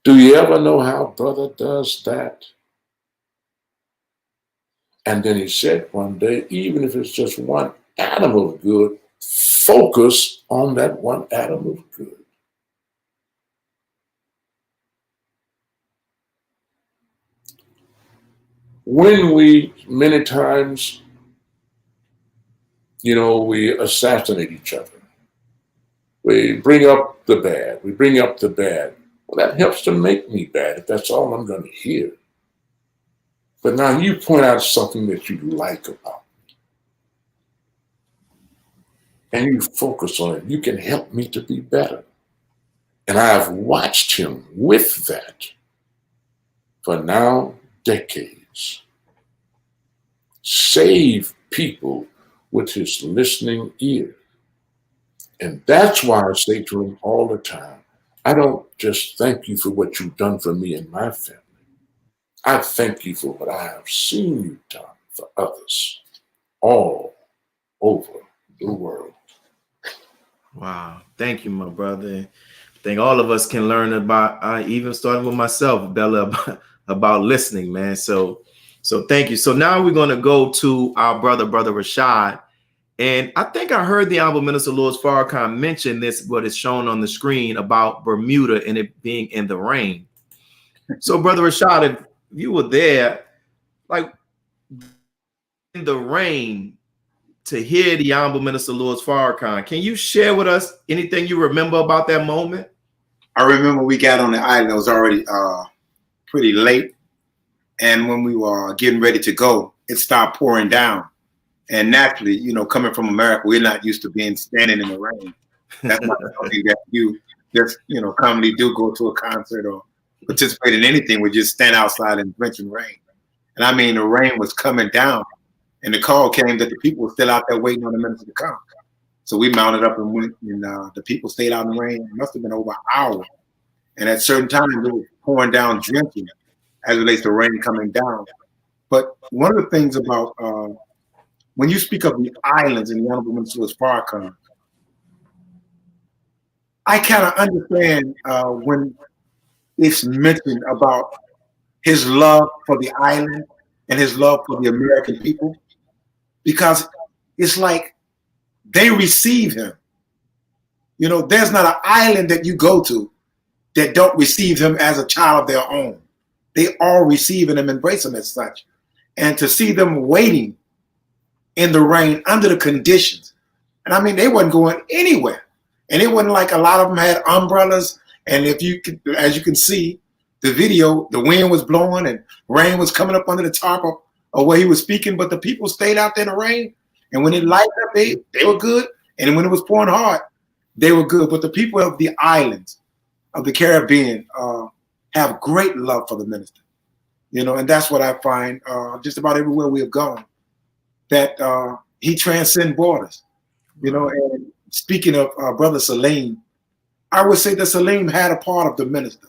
Do you ever know how brother does that? And then he said one day, even if it's just one atom of good, focus on that one atom of good. When we, many times, we assassinate each other. We bring up the bad. We bring up the bad. Well, that helps to make me bad if that's all I'm going to hear. But now you point out something that you like about me. And you focus on it. You can help me to be better. And I've watched him with that for now decades. Save people with his listening ear. And that's why I say to him all the time, I don't just thank you for what you've done for me and my family. I thank you for what I have seen you done for others all over the world. Wow. Thank you, my brother. I think all of us can learn about, even starting with myself, Bella, about listening, man. So thank you. So now we're going to go to our brother Rashad. And I think I heard the Honorable Minister Louis Farrakhan mention this, what is shown on the screen about Bermuda and it being in the rain. So, Brother Rashad, if you were there, like in the rain, to hear the Honorable Minister Louis Farrakhan, can you share with us anything you remember about that moment? I remember we got on the island. It was already pretty late. And when we were getting ready to go, it started pouring down. And naturally, coming from America, we're not used to being standing in the rain. That's not something that you just, commonly do. Go to a concert or participate in anything. We just stand outside in drenching rain. And I mean, the rain was coming down, and the call came that the people were still out there waiting on the minister to come. So we mounted up and went, and the people stayed out in the rain. It must have been over an hour. And at certain times, it was pouring down, drenching, as it relates to rain coming down. But one of the things about when you speak of the islands and the Honorable Minister Louis Farrakhan, I kind of understand when it's mentioned about his love for the island and his love for the American people, because it's like they receive him You know, there's not an island that you go to that don't receive him as a child of their own. They all receive him and embrace him as such. And to see them waiting in the rain under the conditions. And I mean, they wasn't going anywhere. And it wasn't like a lot of them had umbrellas. And if you could, as you can see, the video, the wind was blowing and rain was coming up under the top of where he was speaking, but the people stayed out there in the rain. And when it lighted up, they were good. And when it was pouring hard, they were good. But the people of the islands, of the Caribbean, have great love for the minister. You know, and that's what I find just about everywhere we have gone, that he transcends borders. You know, and speaking of Brother Saleem, I would say that Saleem had a part of the minister,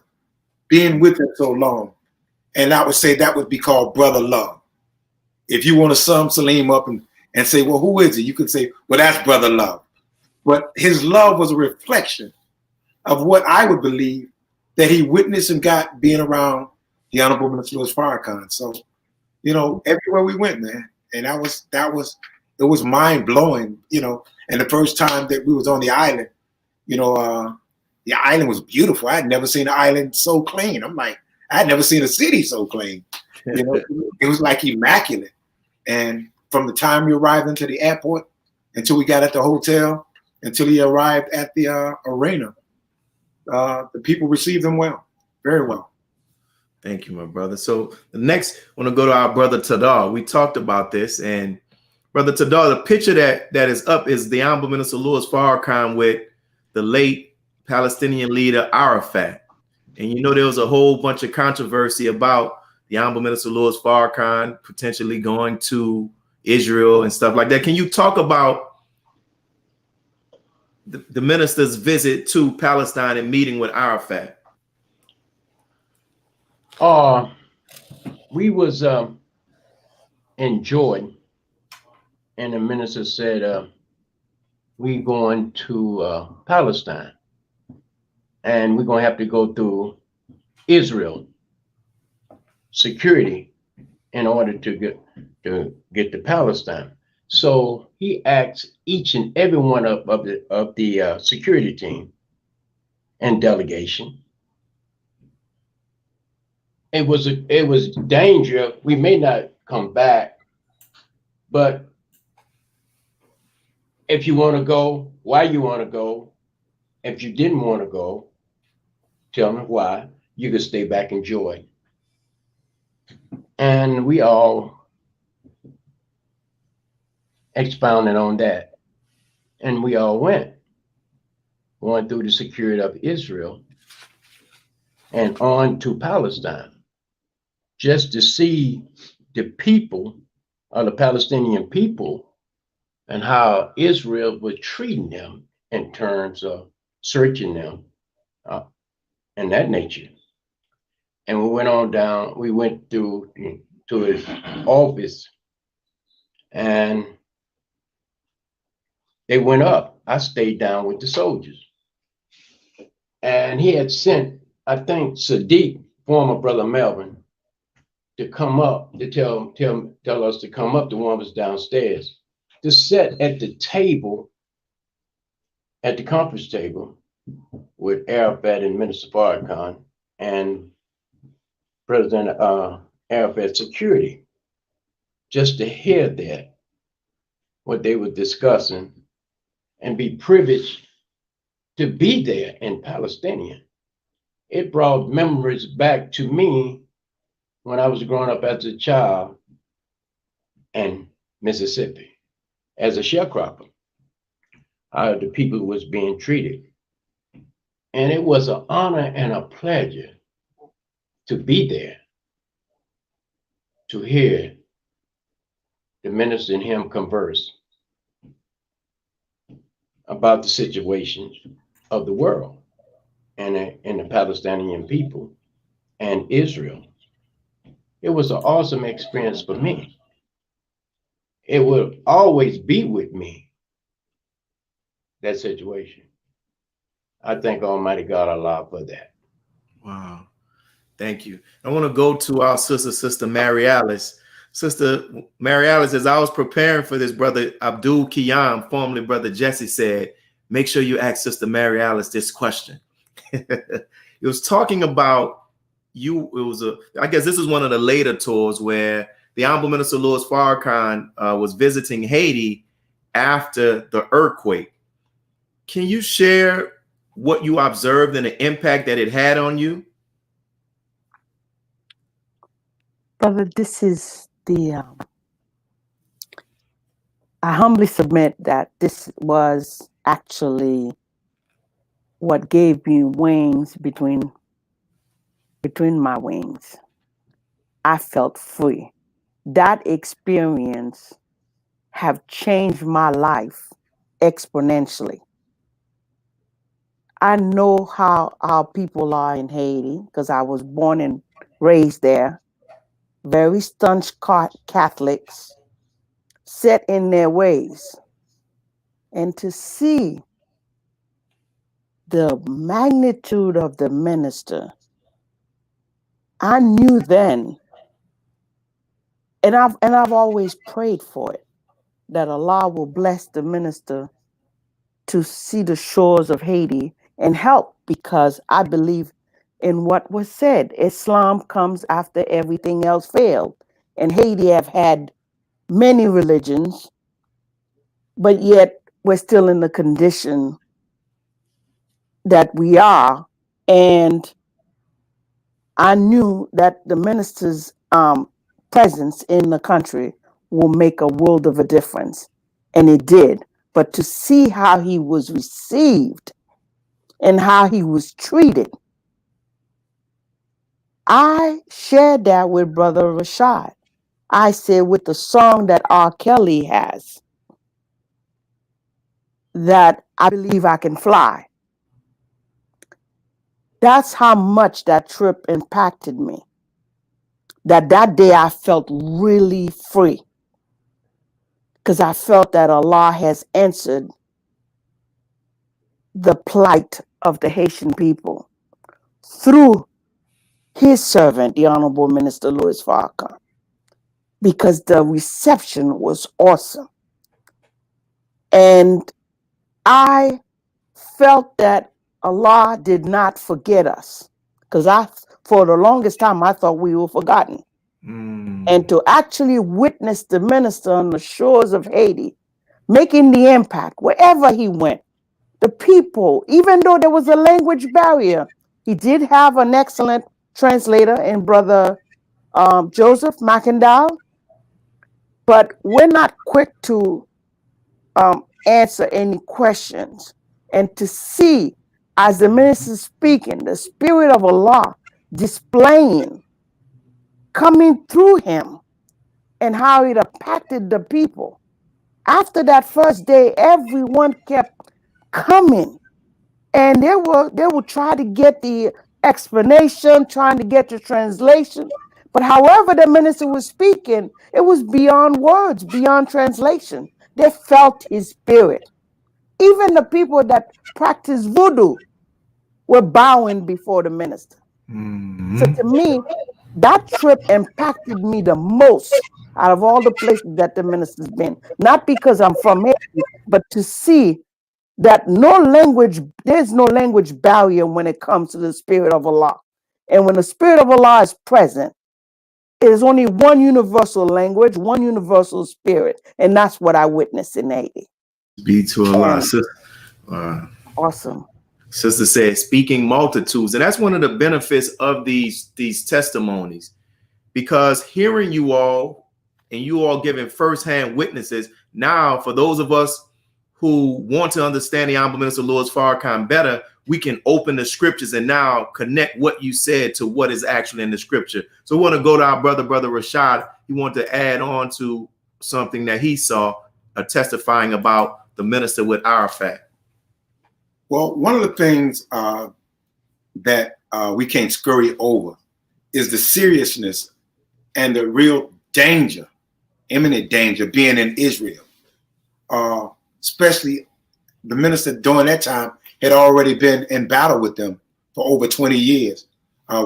being with him so long. And I would say that would be called brother love. If you want to sum Saleem up and say, well, who is he? You could say, well, that's brother love. But his love was a reflection of what I would believe that he witnessed and got being around the Honorable Minister Louis Farrakhan. So, you know, everywhere we went, man, and it was mind blowing, you know. And the first time that we was on the island, you know, the island was beautiful. I had never seen an island so clean. I'm like, I had never seen a city so clean. You know, it was like immaculate. And from the time we arrived into the airport until we got at the hotel, until he arrived at the arena, the people received him well, very well. Thank you, my brother. So the next, I want to go to our brother Tadar. We talked about this, and Brother Tadar, the picture that is up is the Honorable Minister Louis Farrakhan with the late Palestinian leader Arafat. And you know, there was a whole bunch of controversy about the Honorable Minister Louis Farrakhan potentially going to Israel and stuff like that. Can you talk about the minister's visit to Palestine and meeting with Arafat? We was in Jordan, and the minister said, we going to Palestine, and we're going to have to go through Israel security in order to get to Palestine. So he asked each and every one of the security team and delegation. It was danger. We may not come back, but if you want to go, why you want to go. If you didn't want to go, tell me why. You could stay back and enjoy. And we all expounded on that. And we all went through the security of Israel and on to Palestine, just to see the people, the Palestinian people, and how Israel was treating them in terms of searching them and that nature. And we went on down, we went to his office, and they went up. I stayed down with the soldiers. And he had sent, I think, Sadiq, former brother Melvin, to come up, to tell us to come up. The one was downstairs, to sit at the table, at the conference table with Arafat and Minister Farrakhan and President Arafat's security, just to hear that, what they were discussing, and be privileged to be there in Palestinian. It brought memories back to me when I was growing up as a child in Mississippi as a sharecropper, how the people was being treated. And it was an honor and a pleasure to be there, to hear the minister and him converse about the situations of the world and the Palestinian people and Israel. It was an awesome experience for me. It will always be with me, that situation. I thank Almighty God Allah for that. Wow. Thank you. I want to go to our sister Mary Alice. Sister Mary Alice, as I was preparing for this, Brother Abdul Kiyam, formerly Brother Jesse, said, make sure you ask Sister Mary Alice this question. It was talking about I guess this is one of the later tours where the Honorable Minister Louis Farrakhan was visiting Haiti after the earthquake. Can you share what you observed and the impact that it had on you? Brother, this is I humbly submit that this was actually what gave me wings between my wings. I felt free. That experience have changed my life exponentially. I know how people are in Haiti because I was born and raised there. Very staunch Catholics, set in their ways. And to see the magnitude of the minister, I knew then, and I've always prayed for it, that Allah will bless the minister to see the shores of Haiti and help, because I believe in what was said. Islam comes after everything else failed. And Haiti have had many religions, but yet we're still in the condition that we are. And I knew that the minister's presence in the country will make a world of a difference. And it did. But to see how he was received and how he was treated, I shared that with Brother Rashad. I said, with the song that R. Kelly has, that I believe I can fly. That's how much that trip impacted me. That day I felt really free, because I felt that Allah has answered the plight of the Haitian people through his servant, the Honorable Minister Louis Farrakhan, because the reception was awesome. And I felt that Allah did not forget us, because for the longest time, I thought we were forgotten. And to actually witness the minister on the shores of Haiti, making the impact wherever he went, the people, even though there was a language barrier, he did have an excellent translator in Brother Joseph McIndow, but we're not quick to answer any questions. And to see, as the minister is speaking, the Spirit of Allah displaying, coming through him, and how it impacted the people. After that first day, everyone kept coming, and they would try to get the explanation, trying to get the translation. But however the minister was speaking, it was beyond words, beyond translation. They felt his spirit. Even the people that practice voodoo were bowing before the minister. So to me, that trip impacted me the most out of all the places that the minister's been. Not because I'm from Haiti, but to see that there's no language barrier when it comes to the Spirit of Allah. And when the Spirit of Allah is present, there's only one universal language, one universal spirit. And that's what I witnessed in Haiti. Be to Allah. Awesome. Sister said, speaking multitudes. And that's one of the benefits of these testimonies, because hearing you all and you all giving firsthand witnesses. Now, for those of us who want to understand the Honorable Minister Louis Farrakhan better, we can open the scriptures and now connect what you said to what is actually in the scripture. So we want to go to our brother Rashad. He wanted to add on to something that he saw, testifying about the minister with Arafat. Well, one of the things that we can't scurry over is the seriousness and the real danger, imminent danger, being in Israel. Especially the minister during that time had already been in battle with them for over 20 years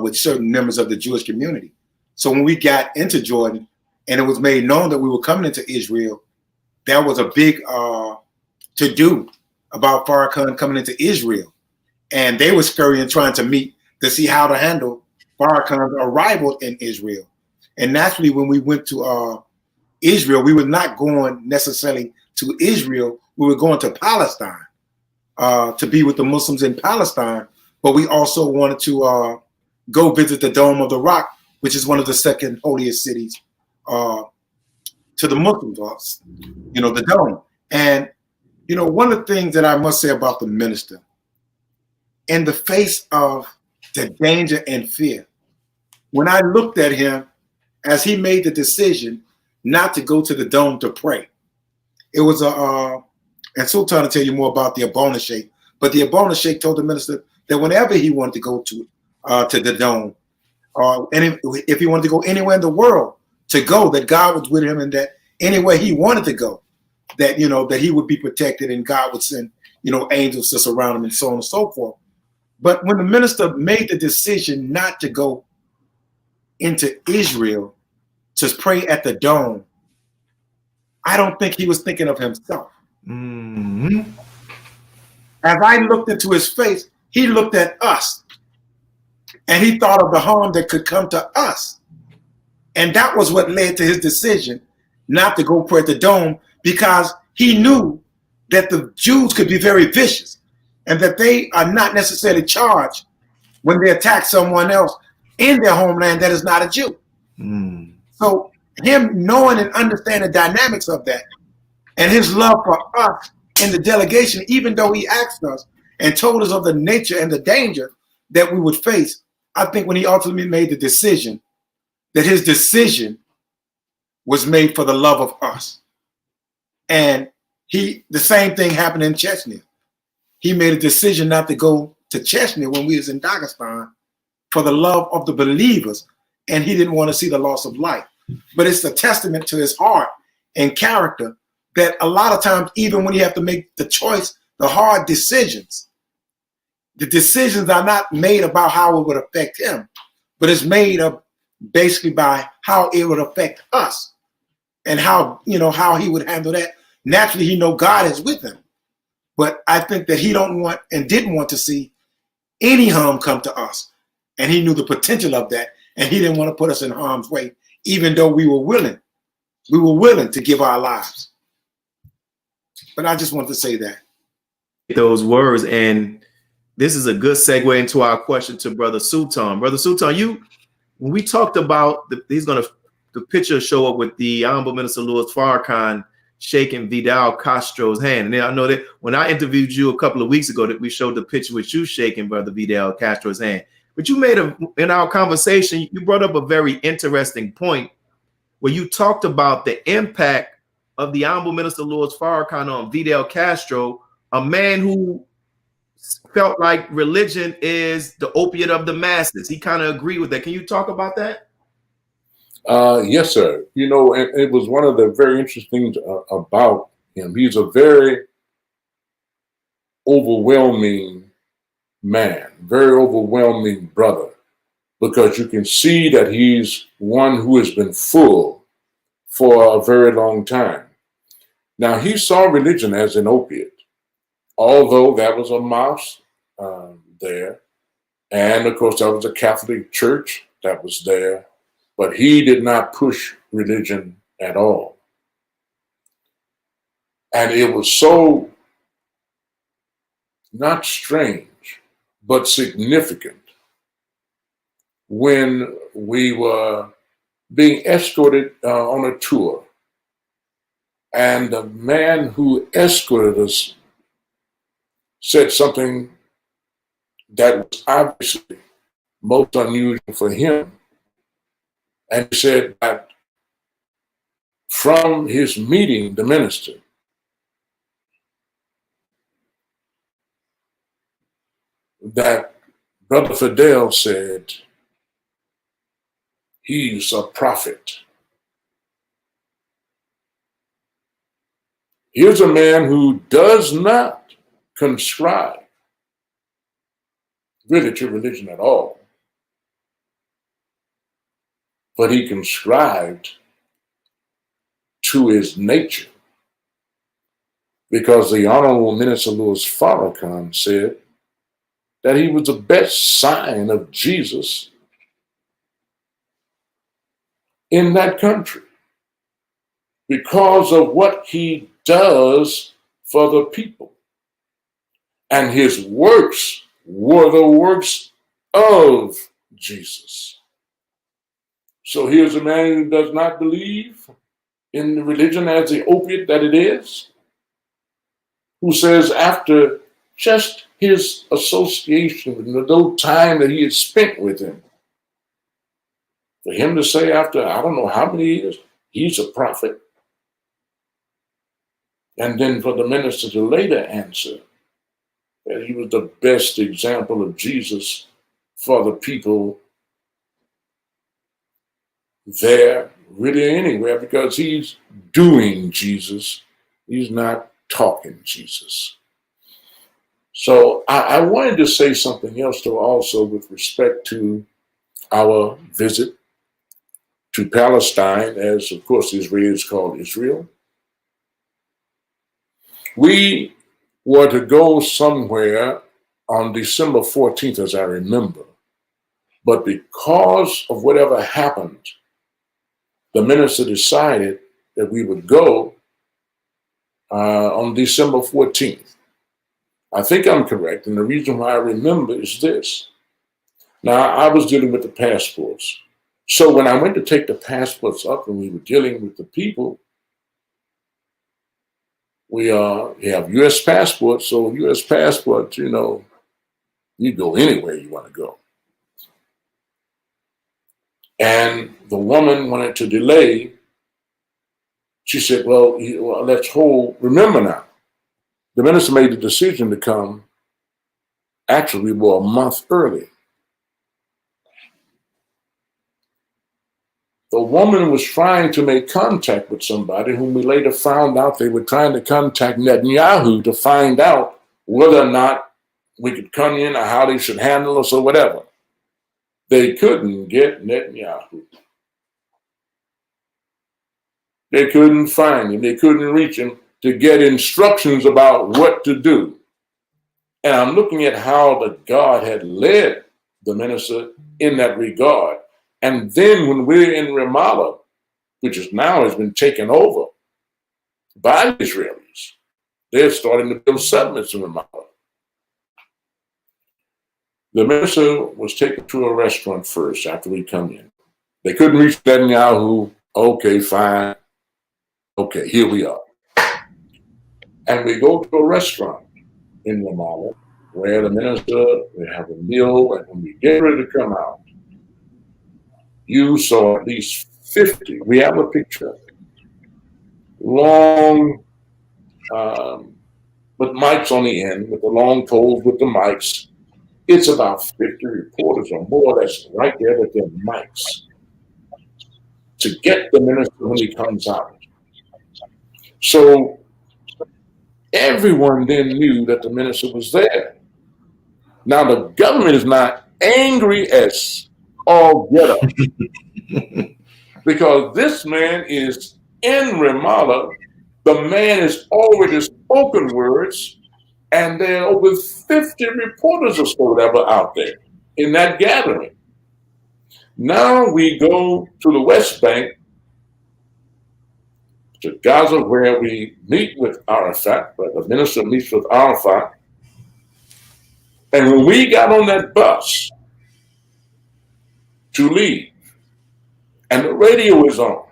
with certain members of the Jewish community. So when we got into Jordan and it was made known that we were coming into Israel, that was a big to-do about Farrakhan coming into Israel. And they were scurrying, trying to meet to see how to handle Farrakhan's arrival in Israel. And naturally, when we went to Israel, we were not going necessarily to Israel. We were going to Palestine to be with the Muslims in Palestine. But we also wanted to go visit the Dome of the Rock, which is one of the second holiest cities to the Muslims, you know, the Dome. And, you know, one of the things that I must say about the minister, in the face of the danger and fear, when I looked at him as he made the decision not to go to the Dome to pray, it was and Sultan will tell you more about the Abuna Sheikh, but the Abuna Sheikh told the minister that whenever he wanted to go to the Dome, and if he wanted to go anywhere in the world to go, that God was with him, and that anywhere he wanted to go, that, you know, that he would be protected, and God would send, you know, angels to surround him, and so on and so forth. But when the minister made the decision not to go into Israel to pray at the Dome, I don't think he was thinking of himself. Mm-hmm. As I looked into his face, he looked at us, and he thought of the harm that could come to us. And that was what led to his decision not to go pray at the Dome, because he knew that the Jews could be very vicious, and that they are not necessarily charged when they attack someone else in their homeland that is not a Jew. Mm. So him knowing and understanding the dynamics of that, and his love for us in the delegation, even though he asked us and told us of the nature and the danger that we would face, I think when he ultimately made the decision, that his decision was made for the love of us. And the same thing happened in Chechnya. He made a decision not to go to Chechnya when we was in Dagestan for the love of the believers, and he didn't want to see the loss of life. But it's a testament to his heart and character that a lot of times, even when you have to make the choice, the hard decisions, the decisions are not made about how it would affect him, but it's made up basically by how it would affect us, and how, you know, how he would handle that. Naturally, he know God is with him. But I think that he don't want and didn't want to see any harm come to us. And he knew the potential of that. And he didn't want to put us in harm's way, even though we were willing. We were willing to give our lives. But I just wanted to say that. Those words. And this is a good segue into our question to Brother Sultan. Brother Sultan, when we talked about, the picture show up with the Honorable Minister Louis Farrakhan shaking Fidel Castro's hand. And then I know that when I interviewed you a couple of weeks ago, that we showed the picture with you shaking Brother Fidel Castro's hand. But you in our conversation, you brought up a very interesting point where you talked about the impact of the Honorable Minister Louis Farrakhan on Fidel Castro, a man who felt like religion is the opiate of the masses. He kind of agreed with that. Can you talk about that? Yes, sir. You know, it was one of the very interesting things about him. He's a very overwhelming man, very overwhelming brother, because you can see that he's one who has been full for a very long time. Now, he saw religion as an opiate, although that was a mosque there. And of course, that was a Catholic church that was there. But he did not push religion at all. And it was so not strange, but significant when we were being escorted on a tour. And the man who escorted us said something that was obviously most unusual for him. And he said that from his meeting, the minister, that Brother Fidel said, he's a prophet. Here's a man who does not conscribe really to religion at all, but he conscribed to his nature. because the Honorable Minister Louis Farrakhan said that he was the best sign of Jesus in that country because of what he does for the people. And his works were the works of Jesus. So here's a man who does not believe in the religion as the opiate that it is, who says after just his association with him, the time that he had spent with him, for him to say after I don't know how many years, he's a prophet. And then for the minister to later answer that he was the best example of Jesus for the people there, really anywhere, because he's doing Jesus. He's not talking Jesus. So I wanted to say something else though also with respect to our visit to Palestine, as of course Israel is called Israel. We were to go somewhere on December 14th, as I remember. But because of whatever happened, the minister decided that we would go on December 14th. I think I'm correct, and the reason why I remember is this. Now, I was dealing with the passports. So when I went to take the passports up and we were dealing with the people, we have U.S. passports. So U.S. passports, you know, you go anywhere you want to go. And the woman wanted to delay. She said, well, let's hold. Remember now, the minister made the decision to come. Actually, we were a month early. The woman was trying to make contact with somebody whom we later found out they were trying to contact Netanyahu to find out whether or not we could come in or how they should handle us or whatever. They couldn't get Netanyahu. They couldn't find him. They couldn't reach him to get instructions about what to do. And I'm looking at how the God had led the minister in that regard. And then when we're in Ramallah, which is now has been taken over by the Israelis, they're starting to build settlements in Ramallah. The minister was taken to a restaurant first after we come in. They couldn't reach Netanyahu. Okay, fine. Okay, here we are. And we go to a restaurant in Ramallah where the minister, we have a meal, and when we get ready to come out, you saw at least 50, we have a picture, long, with mics on the end, with the long poles with the mics. It's about 50 reporters or more that's right there with their mics to get the minister when he comes out. So everyone then knew that the minister was there. Now the government is not angry as all get up because this man is in Ramallah. The man has already spoken words, and there are over 50 reporters or so that were out there in that gathering. Now we go to the West Bank, to Gaza, where we meet with Arafat, where the minister meets with Arafat. And when we got on that bus to leave, and the radio was on,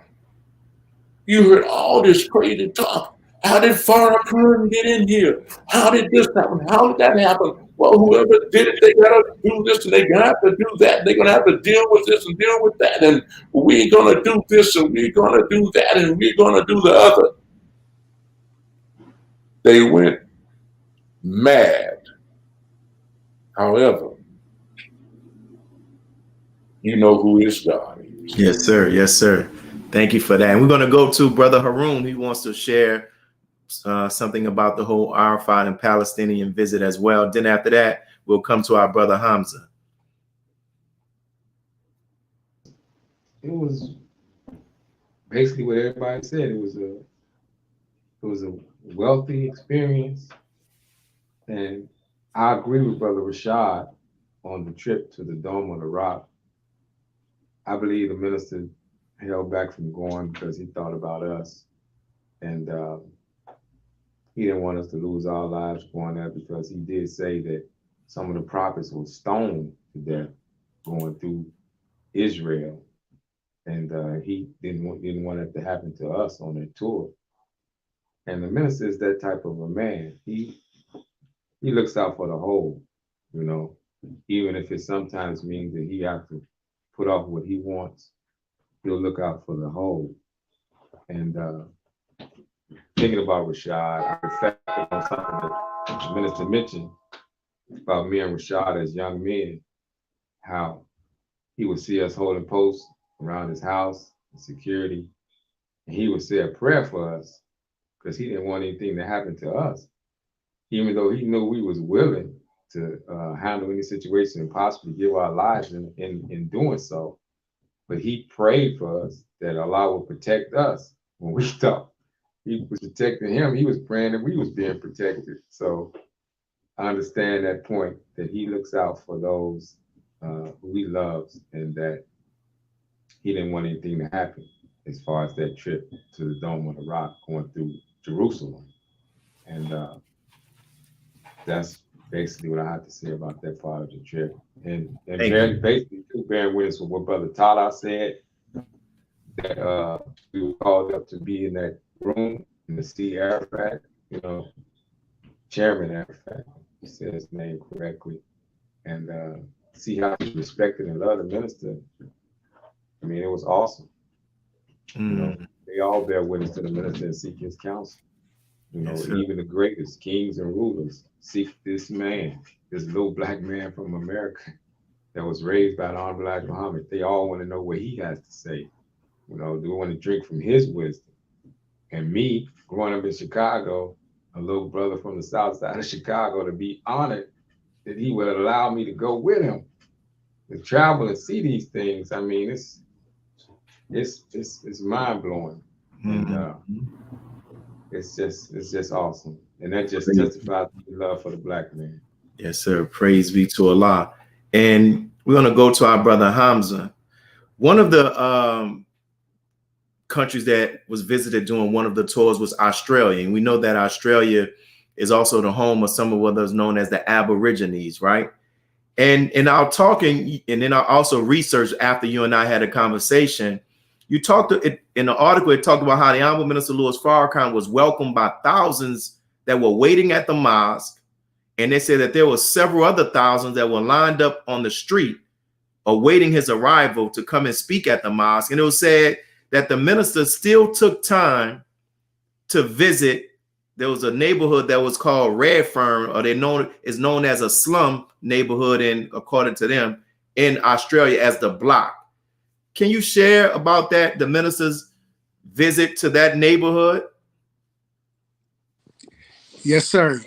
you heard all this crazy talk. How did Farrakhan get in here? How did this happen? How did that happen? Well, whoever did it, they gotta do this and they gotta have to do that. They're gonna have to deal with this and deal with that. And we're gonna do this and we're gonna do that and we're gonna do the other. They went mad. However, you know who is God. Yes, sir. Yes, sir. Thank you for that. And we're going to go to Brother Haroon. He wants to share something about the whole Arafat and Palestinian visit as well. Then after that, we'll come to our brother Hamza. It was basically what everybody said. It was was a wealthy experience. And I agree with Brother Rashad on the trip to the Dome of the Rock. I believe the minister held back from going because he thought about us. And he didn't want us to lose our lives going there, because he did say that some of the prophets were stoned to death going through Israel. And he didn't want it to happen to us on that tour. And the minister is that type of a man. He looks out for the whole, you know, even if it sometimes means that he has to put off what he wants, he'll look out for the whole. And thinking about Rashad, I reflected on something that the minister mentioned about me and Rashad as young men, how he would see us holding posts around his house, security, and he would say a prayer for us because he didn't want anything to happen to us, even though he knew we was willing to handle any situation and possibly give our lives in doing so. But he prayed for us that Allah would protect us. When we thought he was protecting him, he was praying that we was being protected. So I understand that point, that he looks out for those who he loves, and that he didn't want anything to happen as far as that trip to the Dome of the Rock going through Jerusalem. And that's basically what I have to say about that part of the trip. And basically bearing witness with what Brother Tala said, that we were called up to be in that room and to see Arafat, you know, Chairman Arafat, he said his name correctly, and see how he's respected and loved the minister. I mean, it was awesome. You know, they all bear witness to the minister and seek his counsel. You know, yes, even the greatest kings and rulers seek this man, this little black man from America that was raised by the Honorable Elijah Muhammad. They all want to know what he has to say. You know, they want to drink from his wisdom. And me, growing up in Chicago, a little brother from the south side of Chicago, to be honored that he would allow me to go with him to travel and see these things. I mean, it's mind blowing. And it's just awesome. And that just testifies to the love for the black man. Yes, sir. Praise be to Allah. And we're going to go to our brother Hamza. One of the countries that was visited during one of the tours was Australia. And we know that Australia is also the home of some of what is known as the Aborigines, right? And in our talking, and then I also researched after you and I had a conversation, you talked in the article, it talked about how the Honorable Minister Louis Farrakhan was welcomed by thousands that were waiting at the mosque. And they said that there were several other thousands that were lined up on the street awaiting his arrival to come and speak at the mosque. And it was said that the minister still took time to visit. There was a neighborhood that was called Redfern, or is known as a slum neighborhood, and according to them, in Australia as the Block. Can you share about that, the minister's visit to that neighborhood? Yes, sir.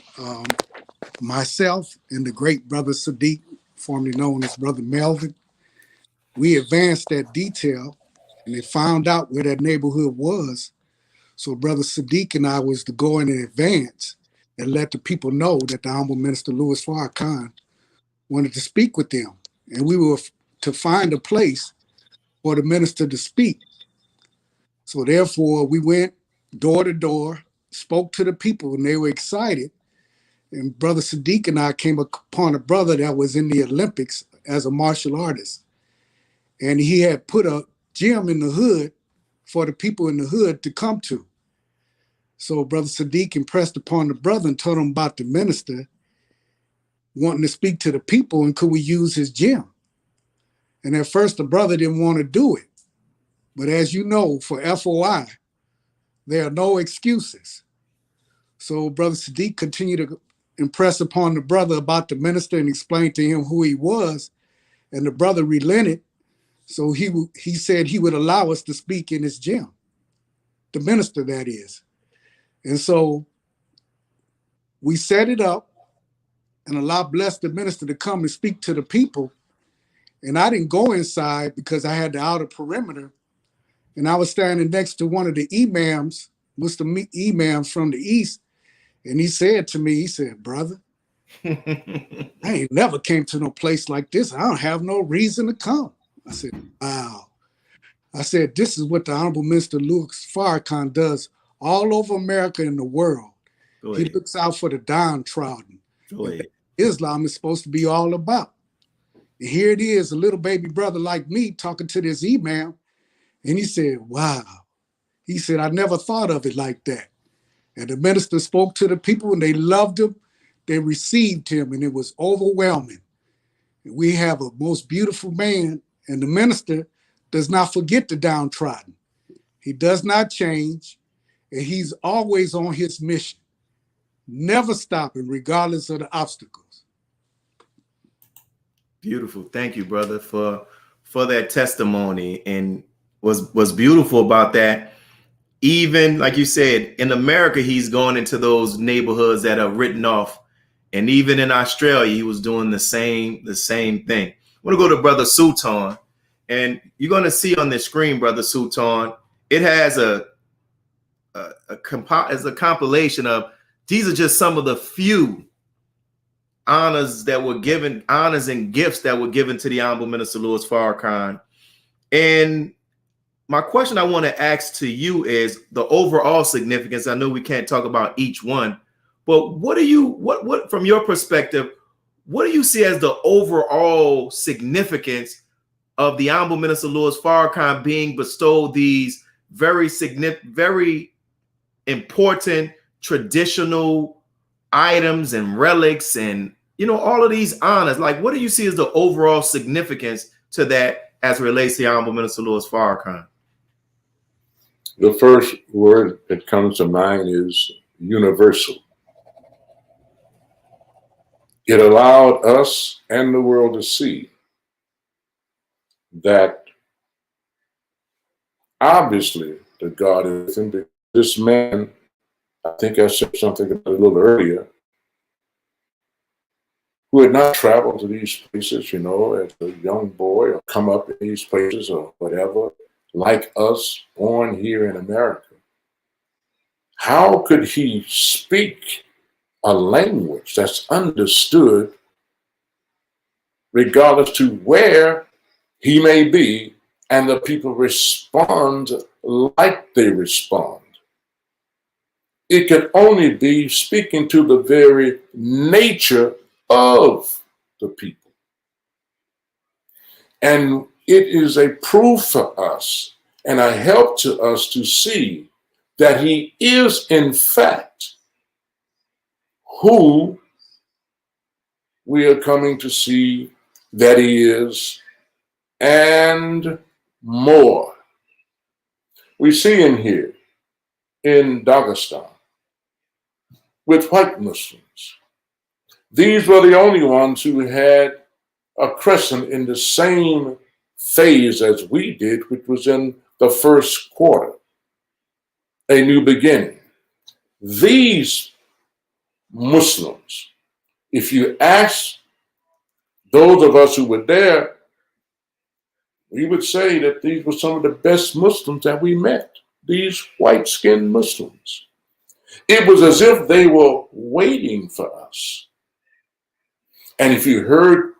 Myself and the great brother Sadiq, formerly known as Brother Melvin, we advanced that detail, and they found out where that neighborhood was. So Brother Sadiq and I was to go in advance and let the people know that the Honorable Minister Louis Farrakhan wanted to speak with them. And we were to find a place for the minister to speak. So therefore, we went door to door, spoke to the people, and they were excited. And Brother Sadiq and I came upon a brother that was in the Olympics as a martial artist. And he had put a gym in the hood for the people in the hood to come to. So Brother Sadiq impressed upon the brother and told him about the minister wanting to speak to the people, and could we use his gym? And at first the brother didn't want to do it. But as you know, for FOI, there are no excuses. So Brother Sadiq continued to impress upon the brother about the minister and explain to him who he was. And the brother relented. So he said he would allow us to speak in his gym, the minister, that is. And so we set it up, and Allah blessed the minister to come and speak to the people. And I didn't go inside because I had the outer perimeter. And I was standing next to one of the imams, Mr. E-Man from the East, and he said to me, he said, brother, I ain't never came to no place like this. I don't have no reason to come. I said, wow. I said, this is what the Honorable Minister Louis Farrakhan does all over America and the world. He looks out for the downtrodden. Islam is supposed to be all about. And here it is, a little baby brother like me talking to this imam, and he said, wow. He said, I never thought of it like that. And the minister spoke to the people and they loved him. They received him and it was overwhelming. We have a most beautiful man, and the minister does not forget the downtrodden. He does not change, and he's always on his mission, never stopping regardless of the obstacles. Beautiful. Thank you, brother, for that testimony. And what's beautiful about that, even like you said, in America, he's going into those neighborhoods that are written off. And even in Australia, he was doing the same thing. I want to go to Brother Sultan, and you're going to see on the screen, Brother Sultan, it has a compilation of, these are just some of the few honors and gifts that were given to the Honorable Minister Louis Farrakhan. And my question I want to ask to you is the overall significance. I know we can't talk about each one, but what from your perspective, what do you see as the overall significance of the Honorable Minister Louis Farrakhan being bestowed these very important traditional items and relics and, all of these honors? Like, what do you see as the overall significance to that as it relates to the Honorable Minister Louis Farrakhan? The first word that comes to mind is universal. It allowed us and the world to see that obviously the God is in this man. I think I said something a little earlier, who had not traveled to these places, as a young boy, or come up in these places or whatever, like us, born here in America. How could he speak a language that's understood regardless to where he may be, and the people respond like they respond? It could only be speaking to the very nature of the people. And it is a proof for us and a help to us to see that he is, in fact, who we are coming to see that he is, and more. We see him here in Dagestan with white Muslims. These were the only ones who had a crescent in the same phase as we did, which was in the first quarter, a new beginning. These Muslims, if you ask those of us who were there, we would say that these were some of the best Muslims that we met, these white-skinned Muslims. It was as if they were waiting for us. And if you heard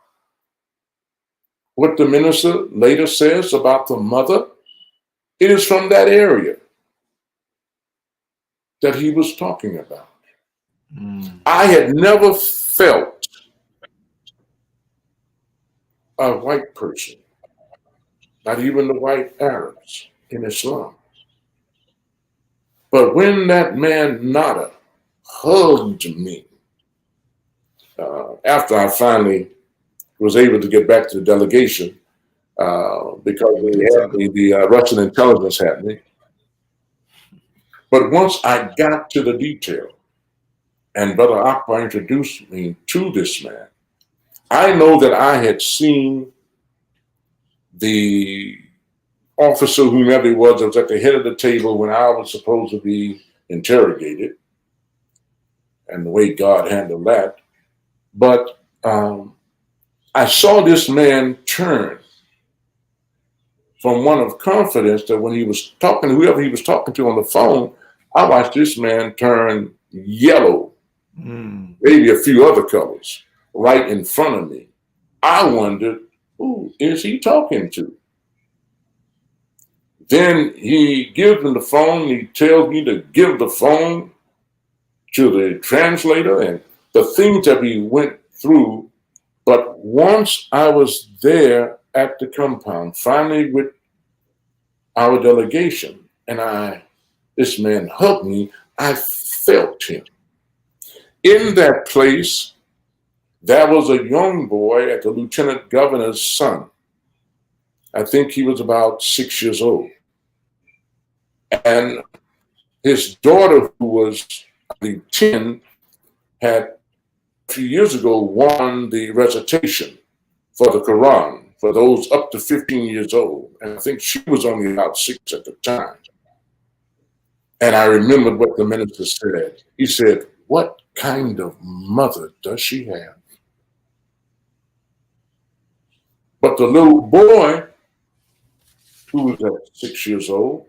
what the minister later says about the mother, it is from that area that he was talking about. I had never felt a white person, not even the white Arabs in Islam. But when that man Nada hugged me, after I finally was able to get back to the delegation, because the Russian intelligence had me. But once I got to the detail, and Brother Akbar introduced me to this man, I know that I had seen the officer, whomever he was, that was at the head of the table when I was supposed to be interrogated, and the way God handled that. But I saw this man turn from one of confidence that when he was talking to whoever he was talking to on the phone, I watched this man turn yellow, maybe a few other colors, right in front of me. I wondered, who is he talking to? Then he gives me the phone. He tells me to give the phone to the translator and the things that we went through. But once I was there at the compound, finally with our delegation, and this man hugged me, I felt him. In that place, there was a young boy at the lieutenant governor's son. I think he was about 6 years old. And his daughter, who was, I believe, 10, had a few years ago won the recitation for the Quran for those up to 15 years old. And I think she was only about 6 at the time. And I remembered what the minister said. He said, "What kind of mother does she have?" But the little boy, who was at 6 years old,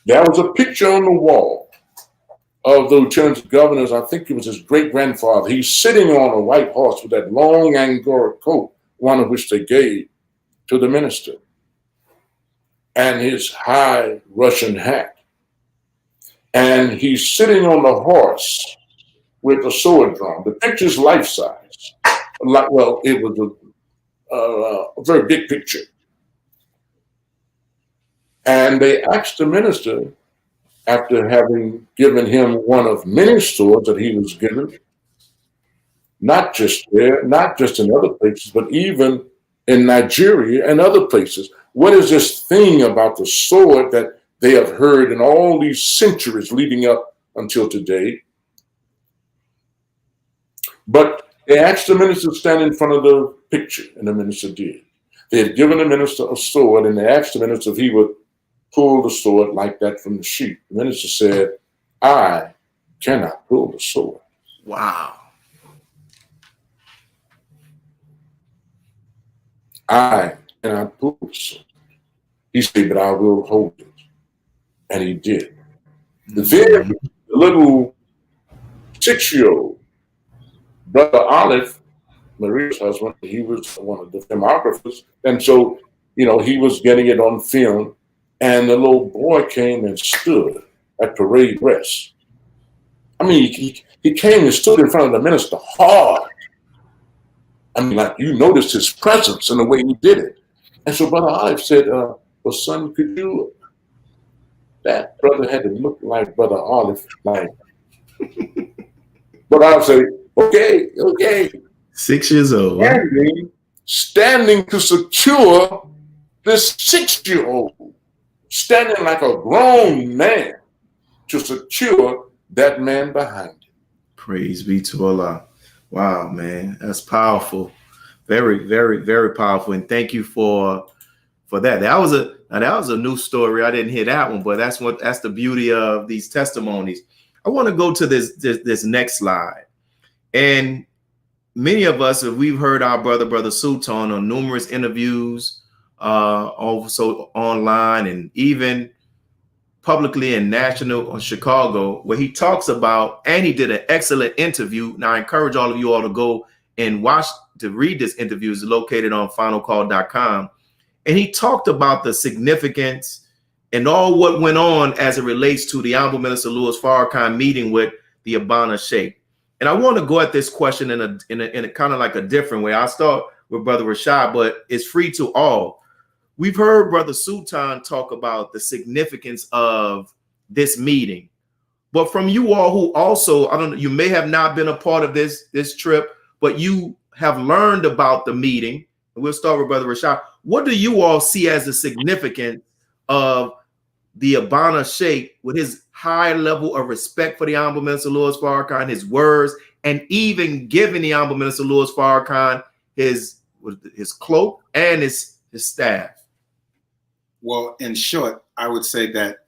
there was a picture on the wall of the lieutenant governors. I think it was his great-grandfather. He's sitting on a white horse with that long Angora coat, one of which they gave to the minister, and his high Russian hat. And he's sitting on the horse with a sword drawn. The picture's life-size. Well, it was a very big picture. And they asked the minister, after having given him one of many swords that he was given, not just there, not just in other places, but even in Nigeria and other places, what is this thing about the sword that they have heard in all these centuries leading up until today? But they asked the minister to stand in front of the picture, and the minister did. They had given the minister a sword, and they asked the minister if he would pull the sword like that from the sheath. The minister said, "I cannot pull the sword." Wow. "I cannot pull the sword." He said, "But I will hold it." And he did. Then the little 6-year-old, Brother Olive, Maria's husband, he was one of the filmographers. And so, he was getting it on film. And the little boy came and stood at parade rest. I mean, he came and stood in front of the minister hard. I mean, like, you noticed his presence and the way he did it. And so Brother Olive said, "Well, son, could you..." That brother had to look like Brother Olive. Like, Brother Olive said, okay. 6 years old. Standing to secure this 6-year-old. Standing like a grown man to secure that man behind him. Praise be to Allah. Wow, man, that's powerful. Very, very, very powerful. And thank you for that. That was a new story. I didn't hear that one, but that's the beauty of these testimonies. I want to go to this next slide. And many of us, if we've heard our brother Sultan on numerous interviews, also online and even publicly in national or Chicago, where he talks about, and he did an excellent interview. Now I encourage all of you all to go and read this interview. It's located on finalcall.com. And he talked about the significance and all what went on as it relates to the Honorable Minister Louis Farrakhan meeting with the Abuna Sheikh. And I want to go at this question in a kind of like a different way. I'll start with Brother Rashad, but it's free to all. We've heard Brother Sultan talk about the significance of this meeting, but from you all who also, I don't know, you may have not been a part of this trip, but you have learned about the meeting. And we'll start with Brother Rashad. What do you all see as the significance of the Abuna Sheikh with his high level of respect for the Honorable Minister Louis Farrakhan, his words, and even giving the Honorable Minister Louis Farrakhan his cloak and his staff? Well, in short, I would say that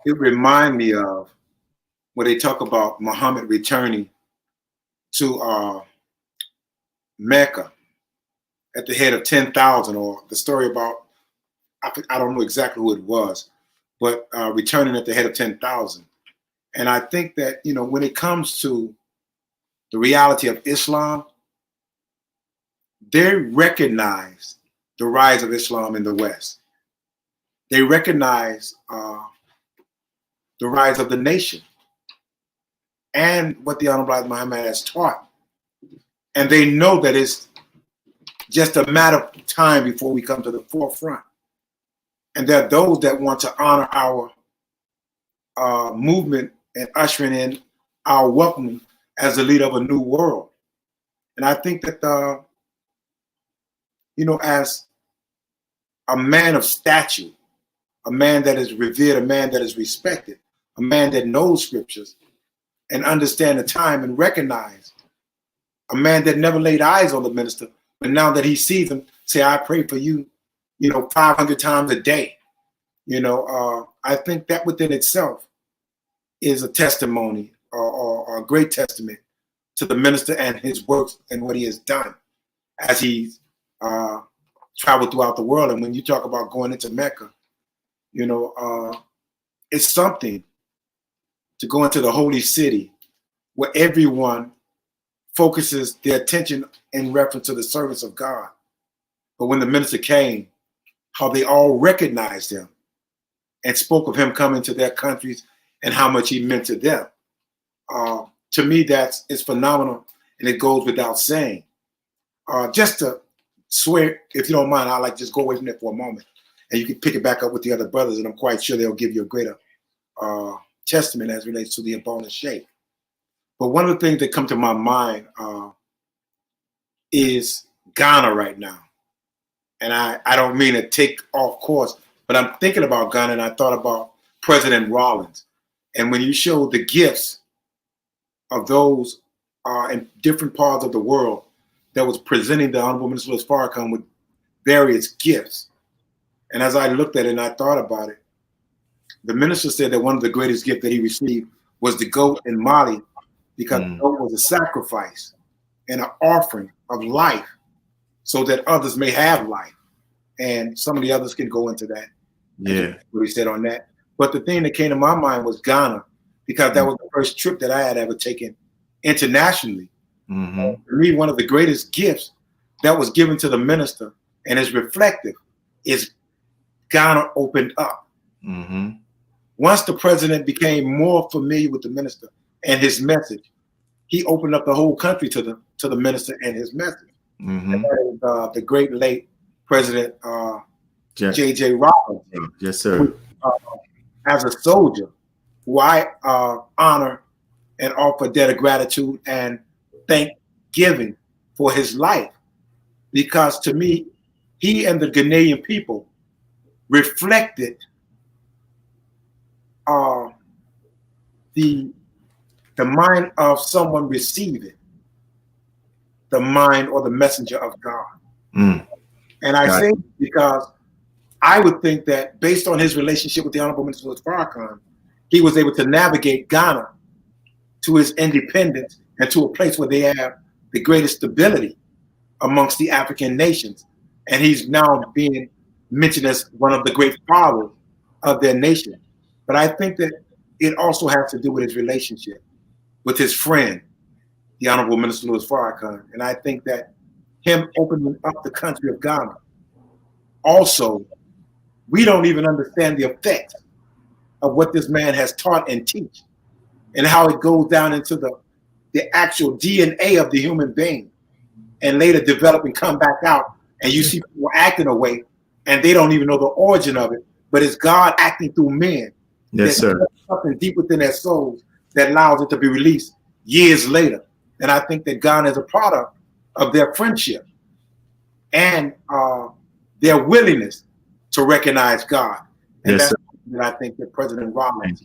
it reminds me of when they talk about Muhammad returning to Mecca at the head of 10,000, or the story about, I don't know exactly who it was, but returning at the head of 10,000. And I think that, you know, when it comes to the reality of Islam, they recognize the rise of Islam in the West. They recognize the rise of the nation and what the Honorable Muhammad has taught. And they know that it's just a matter of time before we come to the forefront. And there are those that want to honor our movement and ushering in our welcome as the leader of a new world. And I think that, you know, as a man of stature, a man that is revered, a man that is respected, a man that knows scriptures and understand the time and recognize, a man that never laid eyes on the minister, but now that he sees him, say, I pray for you, you know, 500 times a day. You know, I think that within itself is a testimony or a great testament to the minister and his works and what he has done as he's traveled throughout the world. And when you talk about going into Mecca, you know, it's something to go into the holy city where everyone focuses their attention in reference to the service of God. But when the minister came, how they all recognized him and spoke of him coming to their countries and how much he meant to them. To me, it's phenomenal, and it goes without saying. Just to swear, if you don't mind, I'd like to just go away from that for a moment, and you can pick it back up with the other brothers, and I'm quite sure they'll give you a greater testament as relates to the Abuna Sheikh. But one of the things that come to my mind is Ghana right now. And I don't mean to take off course, but I'm thinking about Ghana, and I thought about President Rawlings. And when you show the gifts of those in different parts of the world that was presenting the Honorable Minister Louis Farrakhan with various gifts. And as I looked at it and I thought about it, the minister said that one of the greatest gifts that he received was the goat in Mali, because the goat was a sacrifice and an offering of life so that others may have life. And some of the others can go into that. Yeah. What he said on that. But the thing that came to my mind was Ghana, because that was the first trip that I had ever taken internationally. For me, one of the greatest gifts that was given to the minister and is reflective is Ghana opened up. Once the president became more familiar with the minister and his message, he opened up the whole country to the minister and his message. And that is the great late President J.J. Rollins. Yes, sir. As a soldier, who I honor and offer debt of gratitude and thanksgiving for his life, because to me, he and the Ghanaian people reflected the mind of someone receiving the mind or the messenger of God. And I say because I would think that based on his relationship with the Honorable Minister Louis Farrakhan, he was able to navigate Ghana to his independence and to a place where they have the greatest stability amongst the African nations. And he's now being mentioned as one of the great fathers of their nation. But I think that it also has to do with his relationship with his friend, the Honorable Minister Louis Farrakhan. And I think that him opening up the country of Ghana, also, we don't even understand the effects of what this man has taught and teach, and how it goes down into the actual DNA of the human being, and later develop and come back out. And you see people acting a way, and they don't even know the origin of it, but it's God acting through men. Yes, sir. Something deep within their souls that allows it to be released years later. And I think that Ghana is a product of their friendship and their willingness to recognize God. And yes, that's what I think that President Rawlings